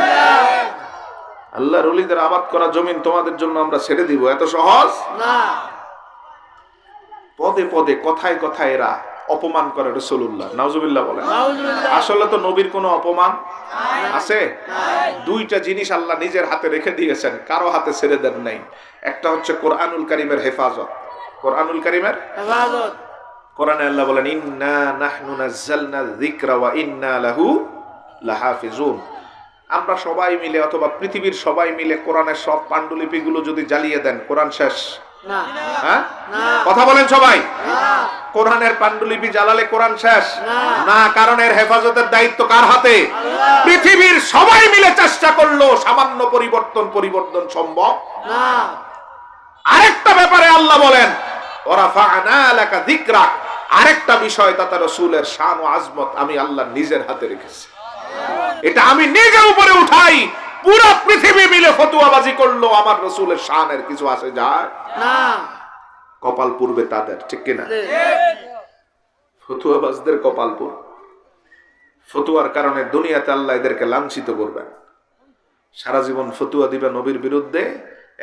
আল্লাহর ওলিদের আবাদ করা জমিন তোমাদের জন্য আমরা ছেড়ে দিব, এত সহজ না। পদে পদে কথায় কথায় এরা অপমান করে রাসূলুল্লাহ, নাউজুবিল্লাহ বলেন। আসলে তো নবীর কোনো অপমান আছে? 2টা জিনিস আল্লাহ নিজের হাতে রেখে দিয়েছেন, কারো হাতে ছেড়ে দেন নাই। একটা হচ্ছে কোরআনুল কারীমের হেফাজত। কোরআনুল কারীমের হেফাজত। কোরআনে আল্লাহ বলেন, ইন্না নাহনু নাযালনা যিকরা ওয়া ইন্না লাহু লাহাফিজুন। আমরা সবাই মিলে অথবা পৃথিবীর সবাই মিলে কোরআনের সব পাণ্ডুলিপিগুলো যদি জ্বালিয়ে দেন, কোরআন শেষ, হ্যাঁ, কথা বলেন সবাই। কোরআনের পাণ্ডুলিপি জ্বালালে কোরআন শেষ না, কারণ এর হেফাজতের দায়িত্ব কার হাতে? পৃথিবীর সবাই মিলে চেষ্টা করলো সামান্য পরিবর্তন সম্ভব না। আরেকটা ব্যাপারে আল্লাহ বলেন ওয়ারাফা'না লাকা যিকরাক, আরেকটা বিষয় তাতে রাসূলের শান ও আজমত আমি আল্লাহ নিজের হাতে রেখেছি। এটা আমি নিজের উপরে উঠাই, পুরো পৃথিবী মিলে ফতোয়াবাজি করলো, আমার রাসূলের শানের কিছু আসে যায় না। কপাল পূর্বে তাদের, ঠিক কিনা? ফতোয়াবাজদের কপাল পূর্ব। ফতোয়ার কারণে দুনিয়াতে আল্লাহ এদেরকে লাঞ্ছিত করবেন। সারা জীবন ফতোয়া দিবেন নবীর বিরুদ্ধে,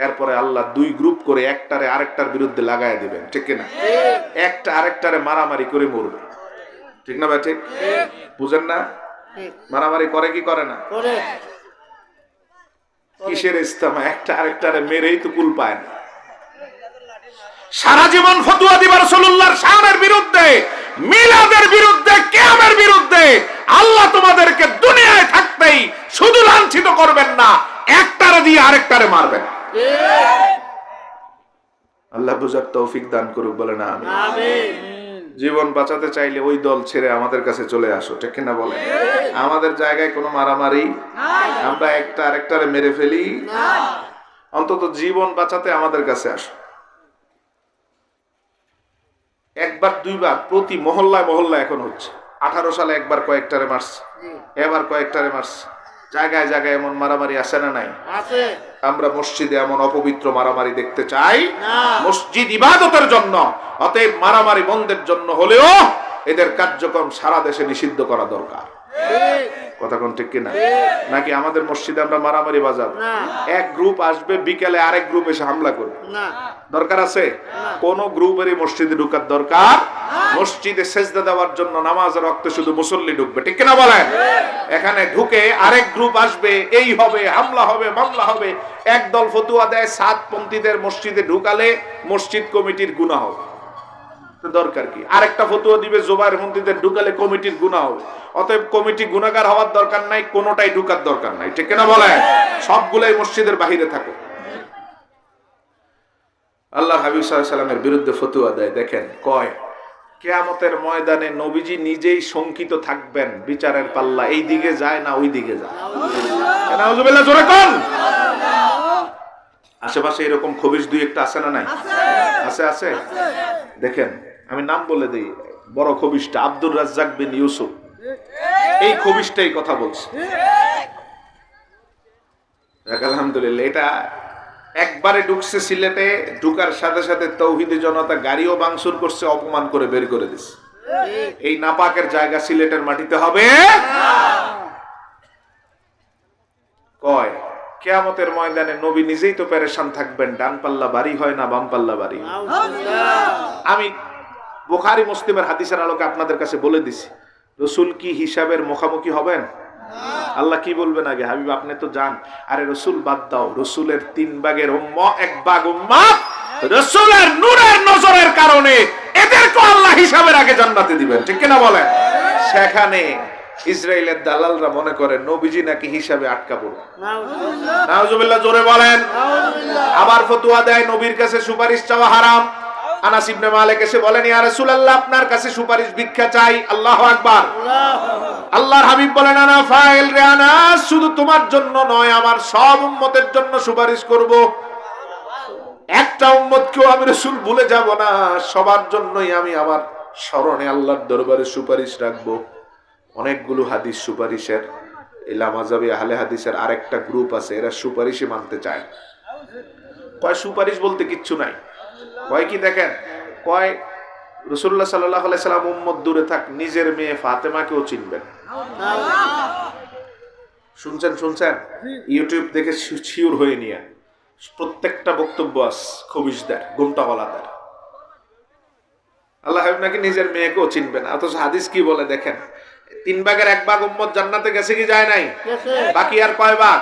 এরপরে আল্লাহ দুই গ্রুপ করে একটারে আরেকটার বিরুদ্ধে লাগায় দিবেন, ঠিক কিনা? একটা আরেকটারে মারামারি করে মরবে, ঠিক না ভাই? ঠিক বুঝেন না? মারামারি করে কি করে না? কিসের ইস্তেমা? একটা আরেকটারে মেরেই তো কুল পায় না। সারা জীবন ফতোয়া দিবা রাসূলুল্লাহর শানের বিরুদ্ধে, মিলাদের বিরুদ্ধে, কিয়ামের বিরুদ্ধে। আল্লাহ তোমাদেরকে দুনিয়ায় থাকতেই শুধু লাঞ্ছিত করবেন না, একটারে দিয়ে আরেকটারে মারবেন। আল্লাহ বুঝার তৌফিক দান করুক, বলেন আমিন। জীবন বাঁচাতে চাইলে ওই দল ছেড়ে আমাদের কাছে চলে আসো, ঠিক কিনা বলেন? আমাদের জায়গায় কোনো মারামারি, আমরা একটা আরেকটারে মেরে ফেলি, অন্তত জীবন বাঁচাতে আমাদের কাছে আসো। একবার দুইবার প্রতি মহল্লায় এখন হচ্ছে। 18 সালে একবার কয়েকটারে মারছে, এবার কয়েকটারে মারছে। জায়গায় জায়গায় এমন মারামারি আছে না নাই? আমরা মসজিদে এমন অপবিত্র মারামারি দেখতে চাই? মসজিদ ইবাদতের জন্য, অতএব মারামারি বন্ধের জন্য হলেও এদের কার্যক্রম সারা দেশে নিষিদ্ধ করা দরকার। কথা কোন ঠিক কিনা? নাকি আমাদের মসজিদে আমরা মারামারি বাজাবো? এক গ্রুপ আসবে, বিকেলে আরেক গ্রুপ এসে হামলা করবে, দরকার আছে? কোন গ্রুপেরই মসজিদে ঢুকার দরকার? মসজিদে সেজদা দেওয়ার জন্য নামাজের ওয়াক্তে শুধু মুসল্লি ঢুকবে, ঠিক কিনা বলেন? এখানে ঢুকে আরেক গ্রুপ আসবে, এই হবে, হামলা হবে, মামলা হবে। একদল ফতোয়া দেয় সাতপন্থীদের মসজিদে ঢুকালে মসজিদ কমিটির গুনাহ হবে, দরকার কি? আরেকটা ফতোয়া দিবে জোবায়ের পন্থীদের ঢুকালে কমিটির গুনাহ হবে। অতএব কমিটি গুনাহগার হওয়ার দরকার নাই, কোনোটাই ঢুকার দরকার নাই, ঠিক কিনা বলেন? সবগুলাই মসজিদের বাহিরে থাকো। আল্লাহ হাবিব সাল্লাল্লাহু আলাইহি ওয়াসাল্লামের বিরুদ্ধে ফতোয়া দেয়, দেখেন কয় কিয়ামতের ময়দানে নবীজি নিজেই শঙ্কিত থাকবেন, বিচারের পাল্লা এই দিকে যায় না ওই দিকে যায়। নাউজুবিল্লাহ, জোরে কোন? আশেপাশে এরকম খবিশ দুই একটা আছে না নাই? আছে, আছে। দেখেন আমি নাম বলে দিই, বড় খবিশটা আব্দুর রাজ্জাক বিন ইউসুফ, এই খবিশটাই কথা বলছে। আলহামদুলিল্লাহ, এটা একবারে ঢুকছে সিলেটে, ঢুকার সাথে সাথে তৌহিদি জনতা গাড়িও ভাঙচুর করছে, অপমান করে বের করে দিচ্ছে। এই নাপাকের জায়গা সিলেটের মাটিতে হবে? কয় কিয়ামতের ময়দানে নবী নিজেই তো পেরেশান থাকবেন, ডান পাল্লা বাড়ি হয় না বাম পাল্লা বাড়ি। আমি বুখারী মুসলিমের হাদিসের আলোকে আপনাদের কাছে বলে দিছি, রাসূল কি হিসাবের মুখামুখি হবেন? আল্লাহ কি বলবেন আগে? হাবিব আপনি তো জান। আরে রাসূল বাদ দাও, রাসূলের 3 ভাগের উম্মত, 1 ভাগ উম্মত রাসূলের নূরের নজরের কারণে এদেরকে আল্লাহ হিসাবের আগে জান্নাতে দিবেন, ঠিক কিনা বলেন? সেখানে ইসরায়েলের দালালরা মনে করে নবীজি নাকি হিসাবে আটকা পড়বে। নাউজুবিল্লাহ, জোরে বলেন। আবার ফতোয়া দেয় নবীর কাছে সুপারিশ চাওয়া হারাম। আনাস ইবনে মালিক এসে বলেন, ইয়া রাসূলুল্লাহ আপনার কাছে সুপারিশ ভিক্ষা চাই। আল্লাহু আকবার। আল্লাহর হাবিব বলেন, আনা ফাইল রে আনাস, শুধু তোমার জন্য নয় আমার সব উম্মতের জন্য সুপারিশ করব। একটা উম্মতকেও আমি রাসূল ভুলে যাব না, সবার জন্যই আমি আমার স্মরণে আল্লাহর দরবারে সুপারিশ রাখবো। অনেকগুলো হাদিস সুপারিশের, ইলা মাযহাবে আহলে হাদিসের আরেকটা গ্রুপ আছে, এরা সুপারিশই মানতে চায়। কয় সুপারিশ বলতে কিচ্ছু নাই। কয় কি দেখেন, কয় রাসূলুল্লাহ সাল্লাল্লাহু আলাইহি সাল্লাম উম্মত দূরে থাক, নিজের মেয়ে ফাতেমাকেও চিনবেন। শুনছেন? ইউটিউব দেখে শিওর হয়ে নিয়ে প্রত্যেকটা বক্তব্য আছে খবিশদের, গুমটাওয়ালাদের। আল্লাহ নাকি নিজের মেয়েকেও চিনবেন। অথচ হাদিস কি বলে দেখেন, 3 ভাগের 1 ভাগ উম্মত জান্নাতে গেছে কি যায় নাই? বাকি আর কয় ভাগ?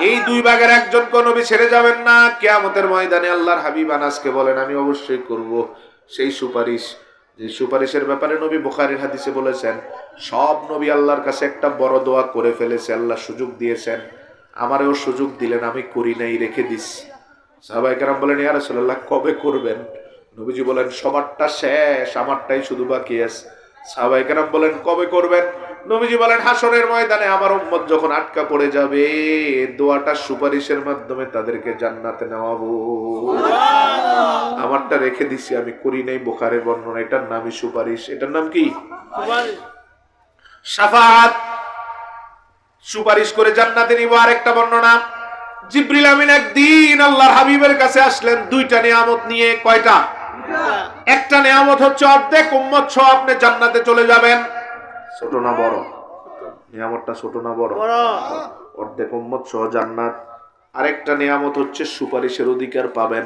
এই 2 ভাগের 1 কে নবী ছেড়ে যাবেন না। কিয়ামতের ময়দানে আল্লাহর হাবিব আনাসকে বলেন, আমি অবশ্যই করব সেই সুপারিশ, যে সুপারিশের ব্যাপারে নবী বুখারীর হাদিসে বলেছেন, সব নবী আল্লাহর কাছে একটা বড় দোয়া করে ফেলেছে, আল্লাহ সুযোগ দিয়েছেন, আমারও সুযোগ দিলেন, আমি করি নাই, রেখে দিস। সাহাবায়ে কেরাম বলেন, ইয়া রাসূলুল্লাহ কবে করবেন? নবীজি বলেন, সবারটা শেষ, আমারটাই শুধু বাকি আছে। সাহাবায়ে কেরাম বলেন, কবে করবেন? নবীজি বলেন, হাসরের ময়দানে আমার উম্মত যখন আটকা পড়ে যাবে, দোয়াটা সুপারিশের মাধ্যমে তাদেরকে জান্নাতে নেওয়াবো। আমারটা রেখে দিছি, আমি করি নাই, বুখারীর বর্ণনা। এটার নামই সুপারিশ। এটার নাম কি? শাফাআত। সুপারিশ করে জান্নাতে নিব। আরেকটা বর্ণনা, জিবরিল আমিন একদিন আল্লাহর হাবিবের কাছে আসলেন দুইটা নিয়ামত নিয়ে। কয়টা? একটা নিয়ামত হচ্ছে অর্ধেক উম্মত সহ আপনি জান্নাতে চলে যাবেন। ছোট না বড়? নিয়ামতটা ছোট না বড়? অর্ধেক উম্মত সহ জান্নাত। আরেকটা নিয়ামত হচ্ছে সুপারিশের অধিকার পাবেন।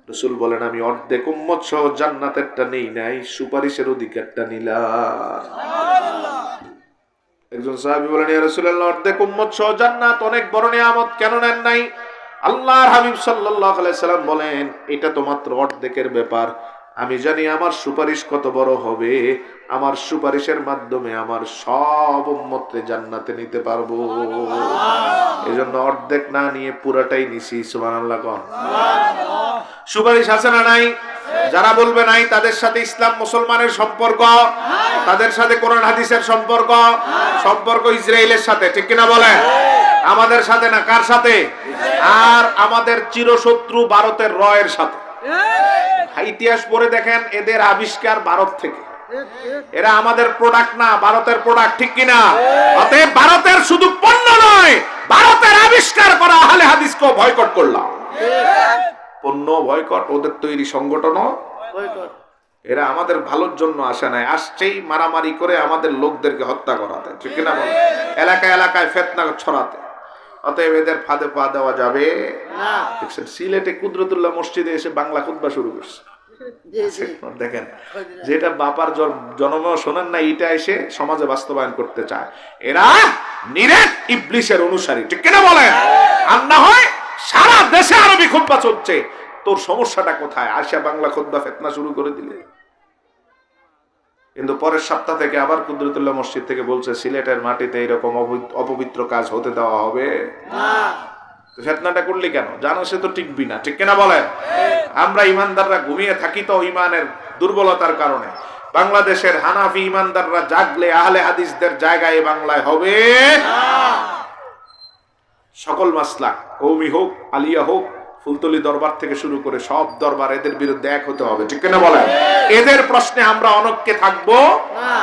রাসূল বলেন, আমি অর্ধেক উম্মত সহ জান্নাতেরটা নেই নাই, সুপারিশের অধিকারটা নিলাম। একজন সাহাবী বলেন, ইয়া রাসূলুল্লাহ, অর্ধেক উম্মত সহ জান্নাত অনেক বড় নিয়ামত, কেন নেন নাই? আল্লাহর হাবিব সাল্লাল্লাহু আলাইহি সাল্লাম বলেন, এটা তো মাত্র অর্ধেকের ব্যাপার। আমি জানি আমার সুপারিশ কত বড় হবে। আমার সুপারিশের মাধ্যমে আমার সব উম্মতকে জান্নাতে নিতে পারবো। এজন্য অর্ধেক না নিয়ে পুরাটাই নিছি। সুবহানাল্লাহ কোন? সুপারিশ আছে না নাই? যারা বলবে নাই, তাদের সাথে ইসলাম মুসলমানের সম্পর্ক, তাদের সাথে কোরআন হাদিসের সম্পর্ক, সম্পর্ক ইসরায়েলের সাথে, ঠিক কিনা বলেন? আমাদের সাথে না। কার সাথে? আর আমাদের চিরশত্রু ভারতের রয়ের সাথে। ইতিহাস পড়ে দেখেন, এদের আবিষ্কার ভারত থেকে। এরা আমাদের প্রোডাক্ট না, ভারতের প্রোডাক্ট, ঠিক কিনা? অতএব ভারতের শুধু পণ্য নয়, ভারতের আবিষ্কার করা আহলে হাদিসকে বয়কট করলাম। পণ্য বয়কট, ওদের তৈরি সংগঠনও বয়কট। এরা আমাদের ভালোর জন্য আসে নাই, আসছেই মারামারি করে আমাদের লোকদেরকে হত্যা করাতে, ঠিক কিনা বলেন? এলাকায় এলাকায় ফিতনা ছড়াতে। অতএব এদের ফাঁদে পা দেওয়া যাবে না। দেখছেন সিলেটে কুদরতুল্লাহ মসজিদে এসে বাংলা খুতবা শুরু করছে। দেখেন, যেটা বাপার জন্ম শোনেন না, এটা এসে সমাজে বাস্তবায়ন করতে চায়। এরা নিরেট ইবলিসের অনুসারী, ঠিক কিনা বলেন? আর না হয় সারা দেশে আরবি খুতবা চলছে, তোর সমস্যাটা কোথায়? আসা বাংলা খুতবা ফিতনা শুরু করে দিলে। কিন্তু পরের সপ্তাহ থেকে আবার কুদরতুল্লাহ মসজিদ থেকে বলছে, সিলেটের মাটিতে এরকম অপবিত্র কাজ হতে দেওয়া হবে না। ফিতনাটা করলি কেন? জানো সে তো টিকবি না, ঠিক কিনা বলেন? আমরা ইমানদাররা ঘুমিয়ে থাকি তো ইমানের দুর্বলতার কারণে। বাংলাদেশের হানাফি ইমানদাররা জাগলে আহলে হাদিসদের জায়গায় বাংলায় হবে না। সকল মাসলাক, কওমি হোক, আলিয়া হোক, ফুলতলি দরবার থেকে শুরু করে সব দরবার এদের বিরুদ্ধে এক হতে হবে, ঠিক কিনা বলেন? এদের প্রশ্নে আমরা অনক্কে থাকবো না।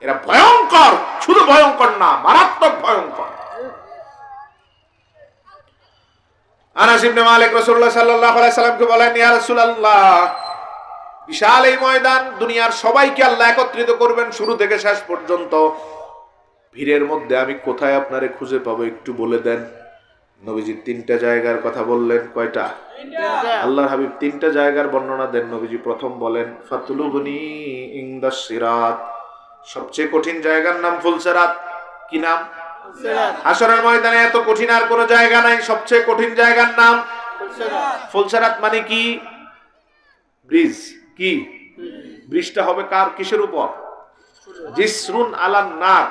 এরা ভয়ঙ্কর, শুধু ভয়ঙ্কর না, মারাত্মক ভয়ঙ্কর। আনাস ইবনে মালিক রাসূলুল্লাহ সাল্লাল্লাহু আলাইহি সাল্লামকে বলেন, ইয়া রাসূলুল্লাহ, বিশাল এই ময়দান, দুনিয়ার সবাইকে আল্লাহ একত্রিত করবেন শুরু থেকে শেষ পর্যন্ত। ভিড়ের মধ্যে আমি কোথায় আপনারে খুঁজে পাবো একটু বলে দেন। নবীজি তিনটা জায়গার কথা বললেন। কয়টা? আল্লাহর হাবিব তিনটা জায়গার বর্ণনা দেন। নবীজি প্রথম বলেন, ফাতলুবনি ইনদাস সিরাত, সবচেয়ে কঠিন জায়গার নাম ফুলসিরাত। কি নাম? হাশরের ময়দানে এত কঠিন আর কোন জায়গা নাই, সবচেয়ে কঠিন জায়গার নাম ফুলসিরাত। মানে কি? ব্রিজ। কি ব্রিজটা হবে? কার, কিসের উপর? জিসরুন আলান নার,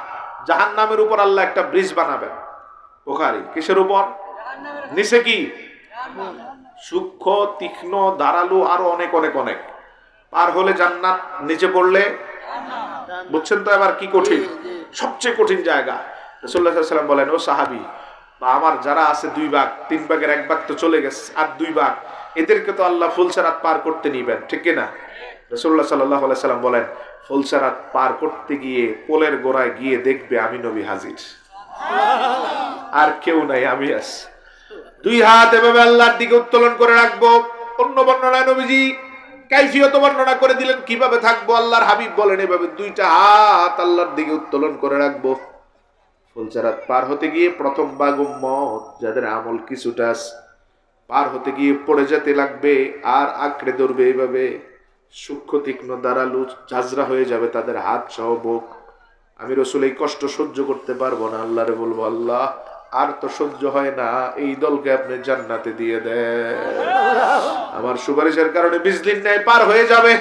জাহান্নামের উপর আল্লাহ একটা ব্রিজ বানাবেন। বুখারী। কিসের উপর? নিচে কি? সূক্ষ্ম, তীক্ষ্ণ, ধারালো, আরো অনেক অনেক অনেক। পার হলে জান্নাত, নিচে পড়লে, বুঝছেন তো এবার কি কঠিন? সবচেয়ে কঠিন জায়গা। রাসূলুল্লাহ সাল্লাল্লাহু আলাইহি ওয়াসাল্লাম বলেন, ও সাহাবী বা আমার যারা আছে 2 ভাগ, 3 ভাগের 1 ভাগ তো চলে গেছে, আর 2 ভাগ, এদেরকে তো আল্লাহ ফুলসিরাত পার করতে নিবেন, ঠিক কি না? রাসূলুল্লাহ সাল্লাল্লাহু আলাইহি ওয়াসাল্লাম বলেন, ফুলসিরাত পার করতে গিয়ে পোলের গোড়ায় গিয়ে দেখবে আমি নবী হাজির, আর কেউ নাই, আমি আছি। 2 হাত এভাবে আল্লাহর দিকে উত্তোলন করে রাখবো। অন্য বর্ণনায় নবীজি কাইফিয়ত বর্ণনা করে দিলেন কিভাবে থাকবো। আল্লাহর হাবিব বলেন, এভাবে 2টা হাত আল্লাহর দিকে উত্তোলন করে রাখবো। ফুলসিরাত পার হতে গিয়ে প্রথম ভাগ উম্মত, যাদের আমল কিছুটা পার হতে গিয়ে পড়ে যেতে লাগবে আর আঁকড়ে ধরবে, এইভাবে সূক্ষ্ম, তীক্ষ্ণ, ধারালো, ঝাঁঝরা হয়ে যাবে তাদের হাত সহ বুক। আমি রাসূল এই কষ্ট সহ্য করতে পারবো না। আল্লাহরে বলবো, আল্লাহ আর তো সহ্য হয় না, এই দলকে আপনি জান্নাতে দিয়ে দেন। আমার সুপারিশের কারণে বিজলির ন্যায় পার হয়ে যাবে।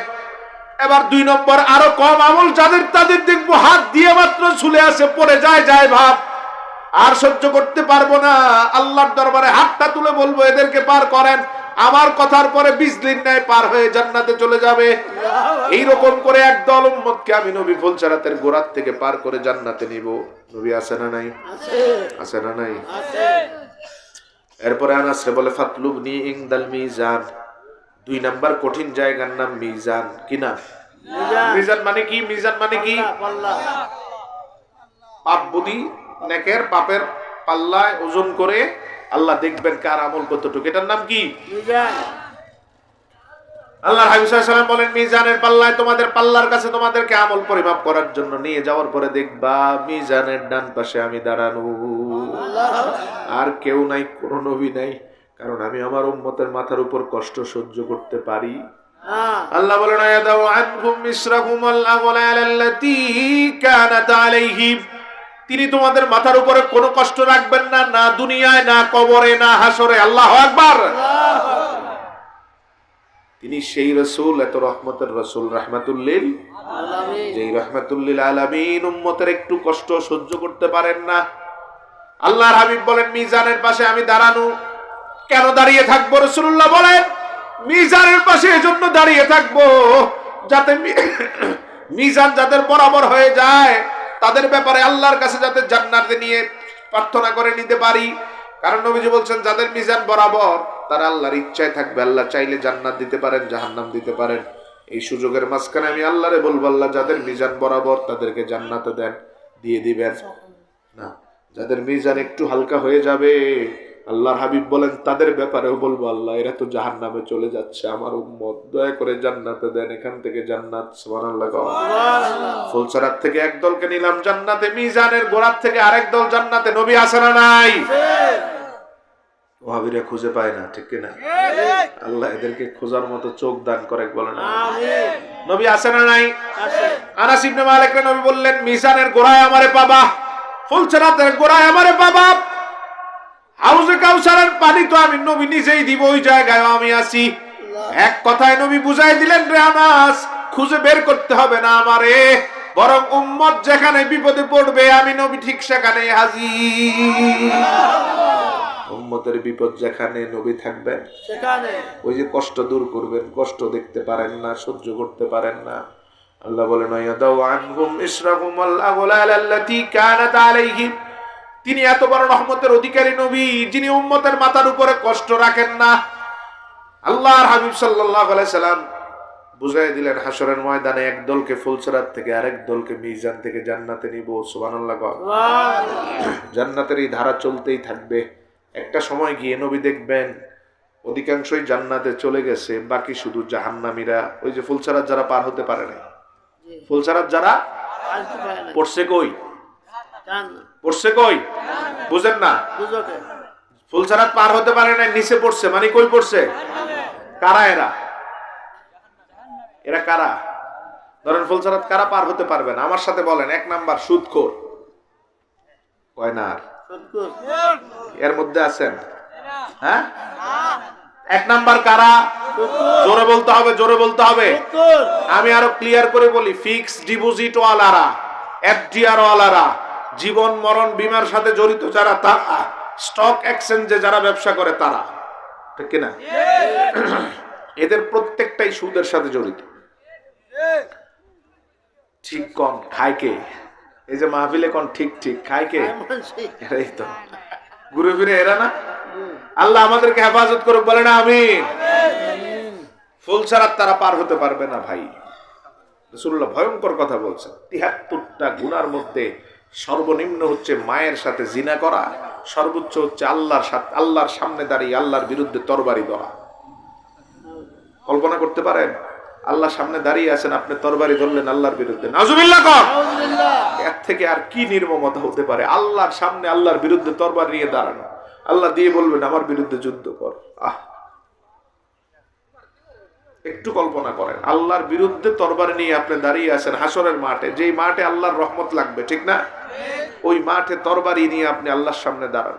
এবার 2 নম্বর, আরো কম আমল যাদের, তাদের দেখবো হাত দিয়ে মাত্র ঝুলে আসে, পড়ে যায় ভাব, আর সহ্য করতে পারবো না। আল্লাহর দরবারে হাতটা তুলে বলবো, এদেরকে পার করেন। আমার কথার পরে 20 দিন নাই পার হয়ে জান্নাতে চলে যাবে। এইরকম করে একদল উম্মতকে আমি নবী ফুলছারাতের গোড়ার থেকে পার করে জান্নাতে নিব। নবী আছে না নাই? আছে না নাই? এরপরে আনাস রে বলে ফাতলুবনি ইনদাল মিজান, 2 নাম্বার কঠিন জায়গার নাম মিজান। কি না? মিজান মানে কি? মিজান মানে কি? পাপ বুদ্ধি নেকের পাপের পাল্লায় ওজন করে আল্লাহ দেখবেন কার আমল কতটুকু। এটার নাম কি? মিজান। আল্লাহর হাবিব সাল্লাল্লাহু আলাইহি ওয়াসাল্লাম বলেন মিজানের পাল্লায় তোমাদের পাল্লার কাছে তোমাদেরকে আমল পরিমাপ করার জন্য নিয়ে যাওয়ার পরে দেখবা মিজানের ডান পাশে আমি দাঁড়ানো, আর কেউ নাই, কোন নবী নাই। কারণ আমি আমার উম্মতের মাথার উপর কষ্ট সহ্য করতে পারি। আল্লাহ বলেন আয়াদাউ আনহুম মিসরাহুম আল আগলাল আল্লাতী কানাত আলাইহিম, তিনি তোমাদের মাথার উপরে কোনো কষ্ট রাখবেন না, না দুনিয়ায়, না কবরে, না হাসরে। আল্লাহু আকবার। তিনি সেই রাসূল, এত রহমতের রাসূল, রাহমাতুল লিল আলামিন, যেই রাহমাতুল লিল আলামিন উম্মতের একটু কষ্ট সহ্য করতে পারেন না। আল্লাহর হাবিব বলেন মিজানের পাশে আমি দাঁড়ানো। কেন দাঁড়িয়ে থাকবো? রাসূলুল্লাহ বলেন মিজানের পাশে এজন্য দাঁড়িয়ে থাকবো যাতে মিজান যাদের বরাবর হয়ে যায় তাদের ব্যাপারে আল্লাহর কাছে যাতে জান্নাতে নিয়ে প্রার্থনা করে নিতে পারি। কারণ নবীজি বলছেন যাদের মিজান বরাবর তারা আল্লাহর ইচ্ছায় থাকবে। আল্লাহ চাইলে জান্নাত দিতে পারেন, জাহান্নাম দিতে পারেন। এই সুযোগের মাঝখানে আমি আল্লাহরে বলবো আল্লাহ যাদের মিজান বরাবর তাদেরকে জান্নাতে দেন, দিয়ে দিবেন না। যাদের মিজান একটু হালকা হয়ে যাবে আল্লাহর হাবিব বলেন তাদের ব্যাপারেও বলবো আল্লাহ এরা তো জাহান্নামে চলে যাচ্ছে, আমার উম্মত দয়া করে জান্নাতে দেন, এখান থেকে জান্নাত। সুবহানাল্লাহ। ফুলছারাত থেকে এক দলকে নিলাম জান্নাতে, মিজানের গোড়ার থেকে আরেক দল জান্নাতে। নবী আছে না নাই? ওয়াহাবীরা খুঁজে পায় না, ঠিক কি না? আল্লাহ এদেরকে খোঁজার মতো চোখ দান করে, বলেন আমিন। নবী আছে না নাই? আছে। আনাস ইবনে মালিক নবী বললেন মিজানের গোড়ায় আমারে পাবা, ফুলছারাতের গোড়ায় আমারে পাবা। হাউজে কাউসারের পানি তো আমি নবী নিজেই দিব, ওই জায়গায় আমি আছি। এক কথায় নবী বুঝাই দিলেন রে আনাস, খুঁজে বের করতে হবে না আমারে, বরং উম্মত যেখানে বিপদে পড়বে আমি নবী ঠিক সেখানে হাজির। উম্মতের বিপদ যেখানে নবী থাকবেন সেখানে। ওই যে কষ্ট দূর করবেন, কষ্ট দেখতে পারেন না, সহ্য করতে পারেন না। আল্লাহ বলেন ইয়াদাউ আনহুম ইসরাহুম আল আগলাল আল্লাতী কানাত আলাইহিম, তিনি এত বড় রহমতের অধিকারী নবী যিনি উম্মতের মাথার উপরে কষ্ট রাখেন না। আল্লাহর হাবিব সাল্লাল্লাহু আলাইহি সাল্লাম বুঝাই দিলেন হাসরের ময়দানে এক দলকে ফুলছারাত থেকে আরেক দলকে মিজান থেকে জান্নাতে নিব। সুবহানাল্লাহ। জান্নাতের এই ধারা চলতেই থাকবে। একটা সময় গিয়ে নবী দেখবেন অধিকাংশই জান্নাতে চলে গেছে, বাকি শুধু জাহান্নামীরা। ওই যে ফুলছারাত যারা পার হতে পারে না, ফুলছারাত যারা পড়ছে কই? পড়ছে কই? বুঝেন না? ফুলছারাত পার হতে পারে না, নিচে পড়ছে, মানে কই পড়ছে? কারা এরা? এরা কারা? ধরেন ফুলছারাত কারা পার হতে পারবে না? আমার সাথে বলেন। 1 নাম্বার সুদখোর। কয় না? এর মধ্যে আছেন? হ্যাঁ, 1 নাম্বার কারা? জোরে বলতে হবে, জোরে বলতে হবে। আমি আরো ক্লিয়ার করে বলি, ফিক্স ডিপোজিট ওয়ালারা, এফডিআর ওয়ালারা, জীবন মরণ বীমার সাথে জড়িত যারা, তারা, স্টক এক্সচেঞ্জে যারা ব্যবসা করে তারা, ঠিক কিনা? এদের প্রত্যেকটাই সুদের সাথে জড়িত। ঠিক কোন খায় কে? এই যে মাহফিলে কোন ঠিক ঠিক খায় কে? এরাই তো ঘুরে ফিরে এরা না। আল্লাহ আমাদেরকে হেফাজত করুক, বলে না আমিন। ফুলছারাত তারা পার হতে পারবে না ভাই। রাসূলুল্লাহ ভয়ঙ্কর কথা বলছেন। ৭৩টা গুনার মধ্যে সর্বনিম্ন হচ্ছে মায়ের সাথে জিনা করা, সর্বোচ্চ হচ্ছে আল্লাহর সামনে দাঁড়িয়ে আল্লাহর বিরুদ্ধে তরবারি ধরা। কল্পনা করতে পারেন? আল্লাহর সামনে দাঁড়িয়ে আছেন, আপনি তরবারি ধরলেন আল্লাহর বিরুদ্ধে। নাউজুবিল্লাহ কর। এর থেকে আর কি নির্মমতা হতে পারে? আল্লাহর সামনে আল্লাহর বিরুদ্ধে তরবারি নিয়ে দাঁড়ানো। আল্লাহ দিয়ে বলবেন আমার বিরুদ্ধে যুদ্ধ কর। একটু কল্পনা করেন, আল্লাহর বিরুদ্ধে তরবারি নিয়ে আপনি দাঁড়িয়ে আছেন হাসরের মাঠে, যেই মাঠে আল্লাহর রহমত লাগবে, ঠিক না? ওই মাঠে তরবারি নিয়ে আপনি আল্লাহর সামনে দাঁড়ান।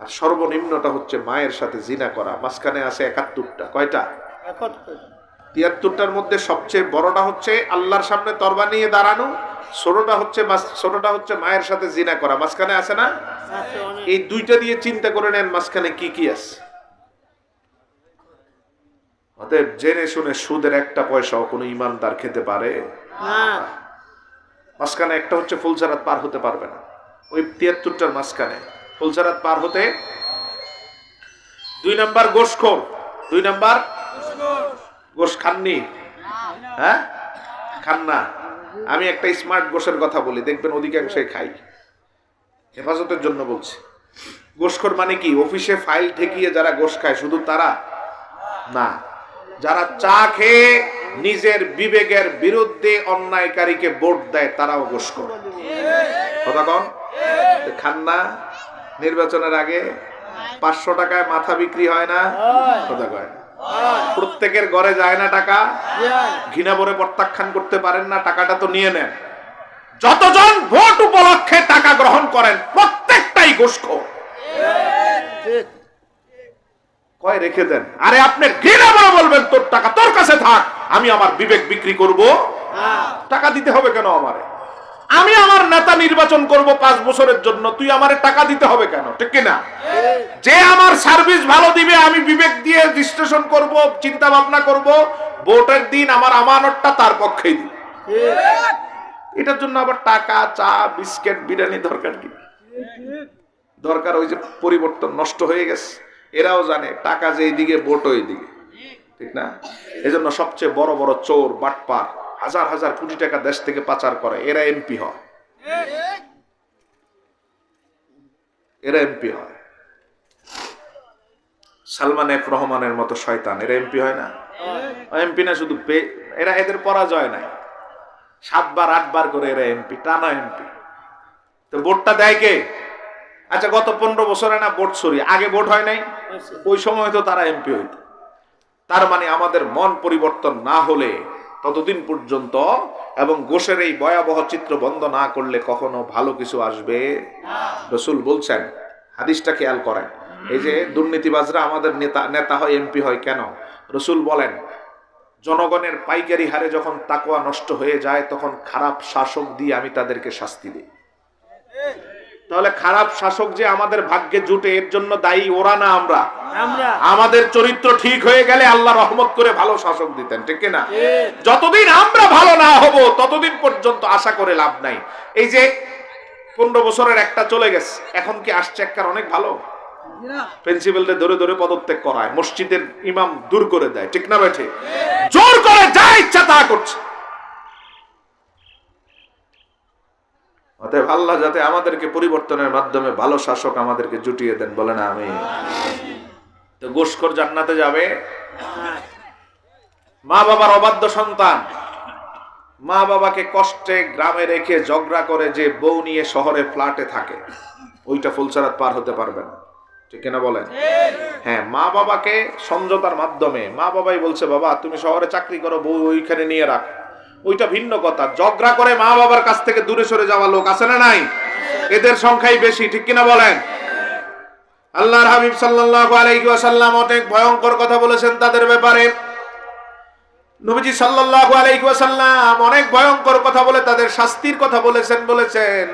আর সর্বনিম্নটা হচ্ছে মায়ের সাথে জিনা করা। মাঝখানে আছে ৭১টা। কয়টা? ৭৩টার মধ্যে সবচেয়ে বড়টা হচ্ছে আল্লাহর সামনে তরবারি নিয়ে দাঁড়ানো, ছোটটা হচ্ছে মায়ের সাথে জিনা করা। মাঝখানে আছে না? এই দুইটা দিয়ে চিন্তা করে নেন মাঝখানে কি কি আছে। অতএব জেনে শুনে সুদের একটা পয়সাও কোনো ইমানদার খেতে পারে না। মাঝখানে একটা হচ্ছে ফুলসারাত পার হতে পারবে না, ওই ৭৩টার মাঝখানে ফুলসারাত পার হতে। ২ নাম্বার গোশখোর, ২ নাম্বার গোশ খাননি, হ্যাঁ খান না। আমি একটা স্মার্ট গোশের কথা বলি, দেখবেন অধিকাংশই খাই, হেফাজতের জন্য বলছি। গোশখোর মানে কি? অফিসে ফাইল ঠেকিয়ে যারা গোশ খায় শুধু তারা না, যারা চা খেয়ে নিজের বিবেকের বিরুদ্ধে অন্যায়কারীকে ভোট দেয় তারাও গোশখোর। কথা কন, খান না? নির্বাচনের আগে ৫০০ টাকায় মাথা বিক্রি হয় না? কথা কয় না। প্রত্যেকের ঘরে যায় না টাকা? ঘৃণা ভরে প্রত্যাখ্যান করতে পারেন না? টাকাটা তো নিয়ে নেন। যতজন ভোট উপলক্ষে টাকা গ্রহণ করেন প্রত্যেকটাই ঘুষখোর। কয় রেখে দেন। আরে আপনি ঘৃণা ভরে বলবেন তোর টাকা তোর কাছে থাক, আমি আমার বিবেক বিক্রি করব? টাকা দিতে হবে কেন আমারে? আমি আমার নেতা নির্বাচন করব ৫ বছরের জন্য, তুই আমারে টাকা দিতে হবে কেন? ঠিক কিনা? যে আমার সার্ভিস ভালো দিবে আমি বিবেক দিয়ে বিশ্লেষণ করব, চিন্তা ভাবনা করব, ভোটের দিন আমার আমানতটা তার পক্ষেই দিব। এটার জন্য আবার টাকা, চা, বিস্কিট, বিরিয়ানি দরকার কি? দরকার ওই যে পরিবর্তন নষ্ট হয়ে গেছে, এরাও জানে টাকা যে এইদিকে ভোট ওইদিকে, ঠিক না? এজন্য সবচেয়ে বড় বড় চোর বাটপার হাজার হাজার কোটি টাকা দেশ থেকে পাচার করে এরা এমপি হয়, এরা এমপি হয়। সালমান এফ রহমানের মতো শয়তান এরা এমপি হয় না? এমপি না শুধু এরা, এদের পরাজয় নাই, ৭ বার ৮ বার করে এরা এমপি, টানা এমপি। তো ভোটটা দেয় কে? আচ্ছা গত ১৫ বছরে না ভোট সরি আগে ভোট হয় নাই, ওই সময় তো তারা এমপি হইত। তার মানে আমাদের মন পরিবর্তন না হলে ততদিন পর্যন্ত, এবং গোশের এই ভয়াবহ চিত্র বন্ধ না করলে কখনো ভালো কিছু আসবে। রাসূল বলছেন, হাদিসটা খেয়াল করেন, এই যে দুর্নীতিবাজরা আমাদের নেতা হয়, এমপি হয় কেন? রাসূল বলেন, জনগণের পাইকারি হারে যখন তাকওয়া নষ্ট হয়ে যায় তখন খারাপ শাসক দিয়ে আমি তাদেরকে শাস্তি দিই। তাহলে খারাপ শাসক যে আমাদের ভাগ্যে জুটে এর জন্য দায়ী ওরা না, আমরা। আমাদের চরিত্র ঠিক হয়ে গেলে আল্লাহ রহমত করে ভালো শাসক দিতেন, ঠিক না? যতদিন আমরা ভালো না হব ততদিন পর্যন্ত আশা করে লাভ নাই। এই যে 15 বছরের একটা চলে গেছে, এখন কি আসছে একবার অনেক ভালো? প্রিন্সিপালদের ধরে ধরে পদত্যাগ করায়, মসজিদের ইমাম দূর করে দেয়, ঠিক না বেঠে? জোর করে যা ইচ্ছা তা করছে। অতএব আল্লাহ যাতে আমাদেরকে পরিবর্তনের মাধ্যমে ভালো শাসক আমাদেরকে জুটিয়ে দেন, বলেন আমিন। তো গোশখোর জান্নাতে যাবে? মা বাবার অবাধ্য সন্তান, মা বাবাকে কষ্টে গ্রামে রেখে ঝগড়া করে যে বউ নিয়ে শহরে ফ্ল্যাটে থাকে, ওইটা ফুলসারাত পার হতে পারবে না, ঠিক না বলেন? হ্যাঁ, মা বাবাকে সমঝোতার মাধ্যমে, মা বাবাই বলছে বাবা তুমি শহরে চাকরি করো, বউ ওইখানে নিয়ে রাখ, ওইটা ভিন্ন কথা। ঝগড়া করে মা বাবার কাছ থেকে দূরে সরে যাওয়া লোক আছে না নাই? এদের সংখ্যাই বেশি, ঠিক কিনা বলেন? আল্লাহর হাবিব সাল্লাল্লাহু আলাইহি ওয়াসাল্লাম অনেক ভয়ঙ্কর কথা বলেছেন তাদের ব্যাপারে। নবীজি সাল্লাল্লাহু আলাইহি ওয়াসাল্লাম অনেক ভয়ঙ্কর কথা বলে তাদের শাস্তির কথা বলেছেন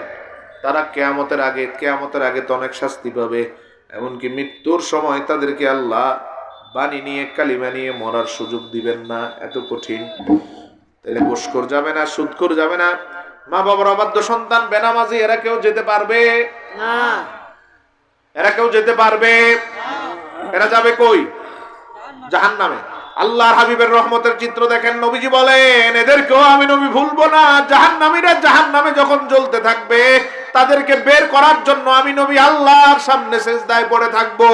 তারা কিয়ামতের আগে তো অনেক শাস্তি পাবে, এমনকি মৃত্যুর সময় তাদেরকে আল্লাহ বাণী নিয়ে কালিমা নিয়ে মরার সুযোগ দিবেন না, এত কঠিন। তাহলে ঘুষখোর যাবে না, সুদখোর যাবে না, মা বাবার অবাধ্য সন্তান বেনামাজি এরা কেউ যেতে পারবে না, এরা কেউ যেতে পারবে? এরা যাবে কই? জাহান্নামে। আল্লাহর হাবিবের রহমতের চিত্র দেখেন, নবীজি বলেন এদেরকেও আমি নবী ভুলবো না। জাহান্নামীরা জাহান্নামে যখন জ্বলতে থাকবে তাদেরকে বের করার জন্য আমি নবী আল্লাহর সামনে সিজদায় পড়ে থাকবো।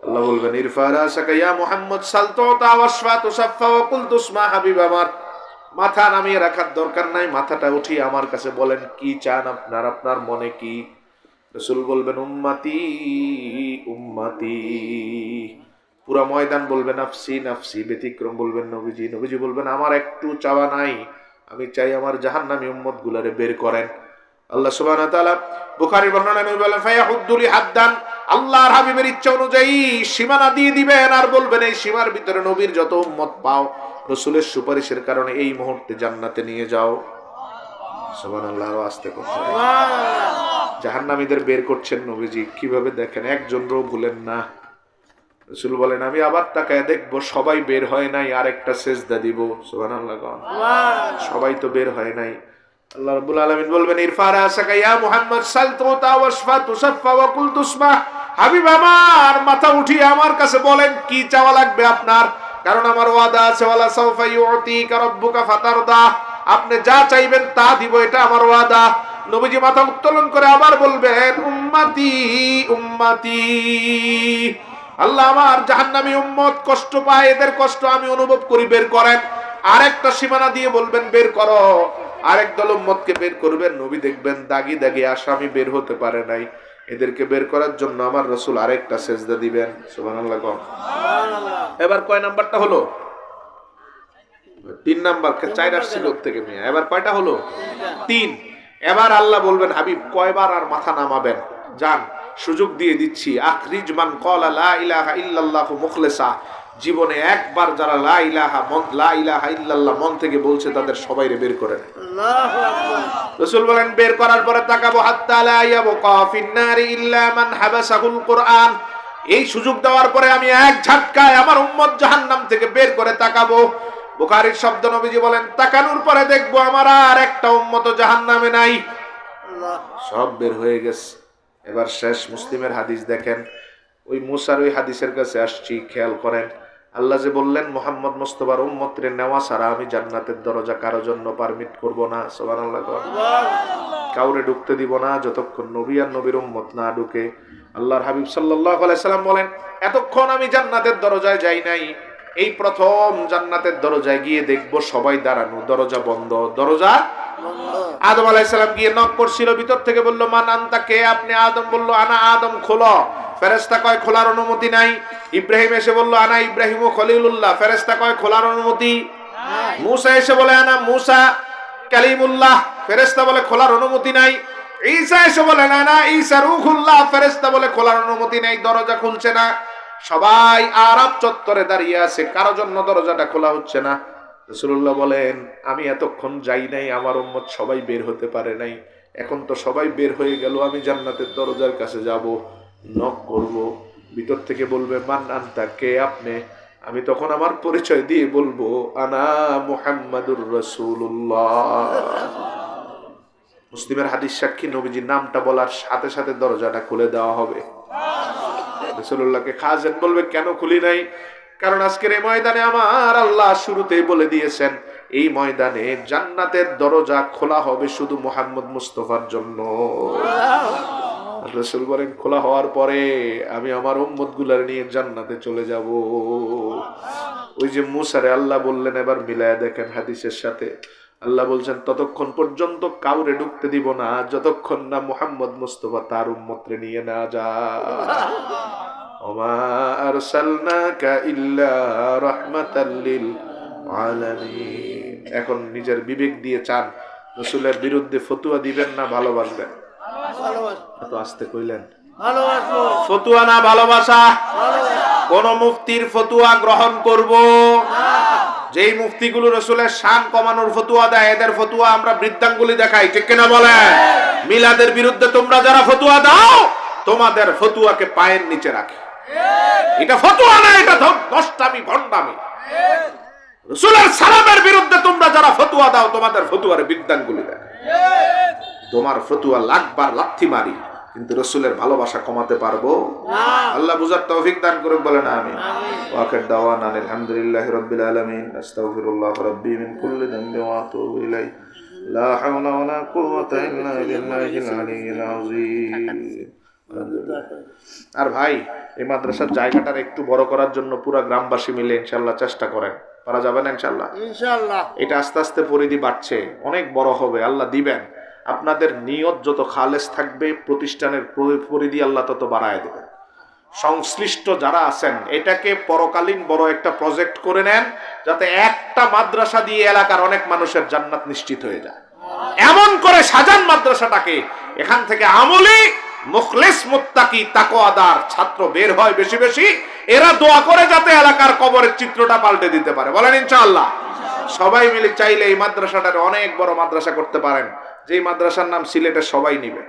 আল্লাহ বলবেন ইরফা রাসাকা ইয়া মুহাম্মদ সালতুতা ওয়াশফা তুশাফা ওয়া কুল তুসমা হাবিব আমার। মাথা নামিয়ে রাখার দরকার নাই, মাথাটা উঠিয়ে আমার কাছে বলেন কি চান আপনার মনে কি? রাসূল বলবেন উম্মতি উম্মতি। পুরা ময়দান বলবে নাফসি নাফসি, ব্যতিক্রম বলবেন নবীজি। নবীজি বলবেন আমার একটু চাওয়া নাই, আমি চাই আমার জাহান্নামী উম্মত গুলারে বের করেন। আল্লাহ সুবহানাহু ওয়া তাআলা বুখারীর বর্ণনায় নবী বলেন ফায়াহুদ্দুলি হাদ্দান, আল্লাহর হাবিবের ইচ্ছা অনুযায়ী সীমানা দিয়ে দিবেন আর বলবেন এই সীমার ভিতরে নবীর যত উম্মত পাও রাসূলের সুপারিশের কারণে এই মুহূর্তে জান্নাতে নিয়ে যাও। সুবহানাল্লাহ, আস্তে কথা। জাহান্নামীদের বের করছেন নবীজি কিভাবে দেখেন, একজনও ভুলেন না। রাসূল বলেন আমি আবার তাকায় দেখবো সবাই বের হয় নাই, আরেকটা সেজদা দিব। সুবহানাল্লাহ। সবাই তো বের হয় নাই। আল্লাহ রাব্বুল আলামিন বলবেন ইরফা রাসাকা ইয়া মুহাম্মদ সাল তুতা ওয়াশফা তুশাফা ওয়া কুল তুসমা। হাবিব আমার মাথা উঠিয়ে আমার কাছে বলেন কি চাওয়া লাগবে আপনার, কারণ আমার ওয়াদা আছে ওয়ালা সাউফা ইউতিকা রাব্বুকা ফাতারদা, আপনি যা চাইবেন তা দিব, এটা আমার ওয়াদা। নবীজি মাথা উত্তোলন করে আবার বলবেন উম্মতি উম্মতি, আল্লাহ আমার জাহান্নামী উম্মত কষ্ট পায়, এদের কষ্ট আমি অনুভব করি, বের করেন। আরেকটা সীমানা দিয়ে বলবেন বের করো, আরেক দল উম্মতকে বের করবেন। নবী দেখবেন দাগি দাগি আসামি বের হতে পারে নাই, এদেরকে বের করার জন্য আমার রাসূল আরেকটা সেজদা দিবেন। সুবহানাল্লাহ। এবার কয় নাম্বারটা হলো? 3 নাম্বার। 4 আসছিল থেকে মিয়া, এবার কয়টা হলো? 3। এবার আল্লাহ বলবেন হাবিব কয়বার আর মাথা নামাবেন, যান সুযোগ দিয়ে দিচ্ছি। আখরিজ মান ক্বালা লা ইলাহা ইল্লাল্লাহু মুখলিসা, জীবনে একবার যারা লা ইলাহা ইল্লাল্লাহ মন থেকে বলছে তাদের সবাইরে বের করেন। আল্লাহু আকবার। রাসূল বলেন বের করার পরে তাকাবো হাত্তা লা ইয়াবকা ফিন নারি ইল্লা মান হাবাসাহুল কুরআন। এই সুযোগ দেওয়ার পরে আমি এক ঝটকায় আমার উম্মত জাহান্নাম থেকে বের করে তাকাবো। বুখারীর শব্দ, নবীজি বলেন তাকানোর পরে দেখবো আমার আর একটা উম্মত জাহান্নামে নাই, সব বের হয়ে গেছে। এবার শেষ মুসলিমের হাদিস দেখেন, ওই মুসার ওই হাদিসের কাছে আসছি, খেয়াল করেন। আল্লাহ যে বললেন মুহাম্মদ মুস্তাফার উম্মতরে নেওয়া ছাড়া আমি জান্নাতের দরজা কারো জন্য পারমিট করব না। সুবহানাল্লাহ। কাউরে ঢুকতে দিব না যতক্ষণ নবী আর নবীর উম্মত না ঢুকে। আল্লাহর হাবিব সাল্লাল্লাহু আলাইহি সাল্লাম বলেন এতক্ষণ আমি জান্নাতের দরজায় যাই নাই, এই প্রথম জান্নাতের দরজায় গিয়ে দেখবো সবাই দাঁড়ানো, দরজা বন্ধ, দরজা আদম আলাইহিস সালাম গিয়ে নক করছিল, ভিতর থেকে বলল মান আনতা, কে আপনি? আদম বলল আনা আদম, খোলো। ফেরেশতা কয় খোলার অনুমতি নাই। ইব্রাহিম এসে বলল আনা ইব্রাহিম ও খলিলুল্লাহ, ফেরেশতা কয় খোলার অনুমতি নাই। মুসা এসে বলে আনা মুসা কালিমুল্লাহ, ফেরেশতা বলে খোলার অনুমতি নাই। ঈসা এসে বলে আনা ঈসা রূহুল্লাহ, ফেরেশতা বলে খোলার অনুমতি নাই, দরজা খুলছে না। সবাই আরব চত্বরে দাঁড়িয়ে আছে, কারো জন্য দরজাটা খোলা হচ্ছে না। রাসূলুল্লাহ বলেন আমি এতক্ষণ যাই নাই, আমার উম্মত সবাই বের হতে পারে নাই, এখন তো সবাই বের হয়ে গেল, আমি জান্নাতের দরজার কাছে যাব, নক করব, ভিতর থেকে বলবে মান আনতা, কে আপনি? আমি তখন আমার পরিচয় দিয়ে বলবো আনা মুহাম্মাদুর রাসূলুল্লাহ। মুসলিমের হাদিস সাক্ষী, নবীজির নামটা বলার সাথে সাথে দরজাটা খুলে দেওয়া হবে। রাসূলুল্লাহকে খাজেন বলবে কেন খুলি নাই? কারণ আজকের এই ময়দানে আমার আল্লাহ শুরুতেই বলে দিয়েছেন এই ময়দানে জান্নাতের দরজা খোলা হবে শুধু মুহাম্মদ মুস্তাফার জন্য। রাসূল বলেন খোলা হওয়ার পরে আমি আমার উম্মত গুলার নিয়ে জান্নাতে চলে যাব। ওই যে মুসারে আল্লাহ বললেন, এবার মিলায়া দেখেন হাদিসের সাথে, আল্লাহ বলছেন ততক্ষণ পর্যন্ত কাউরে ঢুকতে দিব না যতক্ষণ না মুহাম্মদ মুস্তাফা তার উম্মতরে নিয়ে না যায়। ওমা আরসালনাকা ইল্লা রাহমাতাল লিল আলামিন। এখন নিজের বিবেক দিয়ে চান রাসূলের বিরুদ্ধে ফতোয়া দিবেন না ভালোবাসবেন? এত আস্তে কইলেন, ভালোবাসবো। ফতোয়া না ভালোবাসা? কোন মুফতির ফতোয়া গ্রহণ করব না। যেই মুফতিগুলো রাসূলের শান কমানোর ফতোয়া দেয় এদের ফতোয়া আমরা বৃদ্ধাঙ্গুলি দেখাই, ঠিক কিনা বলেন? মিলাদের বিরুদ্ধে তোমরা যারা ফতোয়া দাও তোমাদের ফতোয়াকে পায়ের নিচে রাখে। এটা ফতোয়া না, এটা নষ্টামি, ভণ্ডামি। রাসূলের সালামের বিরুদ্ধে তোমরা যারা ফতোয়া দাও তোমাদের ফতোয়ারে বৃদ্ধাঙ্গুলি দেখায়। তোমার ফতোয়া লাখবার লাথি মারি, কিন্তু রাসূলের ভালোবাসা কমাতে পারবো না। আল্লাহ বুঝার তৌফিক দান করুক, বলেন আমিন। ওয়া আখির দাওয়ানা আলহামদুলিল্লাহি রাব্বিল আলামিন। আস্তাগফিরুল্লাহ রাব্বি মিন কুল্লি যামবি ওয়া আতুবু ইলাইহি। লা হাওলা ওয়া লা কুওয়াতা ইল্লা বিল্লাহিল আলিয়্যিল আযীম। আর ভাই এই মাদ্রাসার জায়গাটার একটু বড় করার জন্য পুরো গ্রামবাসী মিলে ইনশাআল্লাহ চেষ্টা করেন, পারা যাবে না ইনশাআল্লাহ? ইনশাআল্লাহ। এটা আস্তে আস্তে পরিধি বাড়ছে, অনেক বড় হবে, আল্লাহ দিবেন। আপনাদের নিয়ত যত খালেস থাকবে প্রতিষ্ঠানের পরিধি আল্লাহ তত বাড়ায় দেবেন। সংশ্লিষ্ট যারা আছেন এটাকে পরকালীন বড় একটা প্রজেক্ট করে নেন, যাতে একটা মাদ্রাসা দিয়ে এলাকার অনেক মানুষের জান্নাত নিশ্চিত হয়ে যায়। এমন করে সাজান মাদ্রাসাটাকে, এখান থেকে আমলি মুখলিস মুত্তাকি তাকওয়াদার ছাত্র বের হয় বেশি বেশি। এরা দোয়া করে যাতে এলাকার কবরের চিত্রটা পাল্টে দিতে পারে, বলেন ইনশাআল্লাহ। সবাই মিলে চাইলে এই মাদ্রাসাটার অনেক বড় মাদ্রাসা করতে পারেন। যেই মাদ্রাসার নাম সিলেটে সবাই নিবে,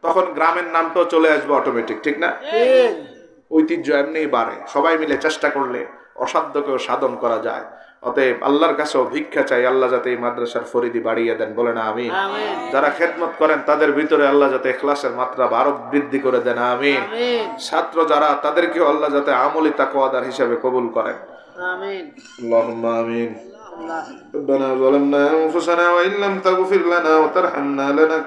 তখন গ্রামের নামটাও চলে আসবে অটোমেটিক, ঠিক না? ঐতিহ্য এমনিই বাড়ে, সবাই মিলে চেষ্টা করলে অসাধ্যকেও সাধন করা যায়। অতএব আল্লাহর কাছেও ভিক্ষা চাই, আল্লাহ যাতে এই মাদ্রাসার ফরিদি বাড়িয়ে দেন, বলেন আমিন। যারা খেদমত করেন তাদের ভিতরে আল্লাহ যাতে ইখলাসের মাত্রা আরো বৃদ্ধি করে দেন, আমিন। ছাত্র যারা, তাদেরকেও আল্লাহ যাতে আমলি তাকওয়াদার হিসেবে কবুল করেন, আমিন। আল্লাহুম্মা আমিন। ربنا ظلمنا أنفسنا وإن لم تغفر لنا وترحمنا لنكونن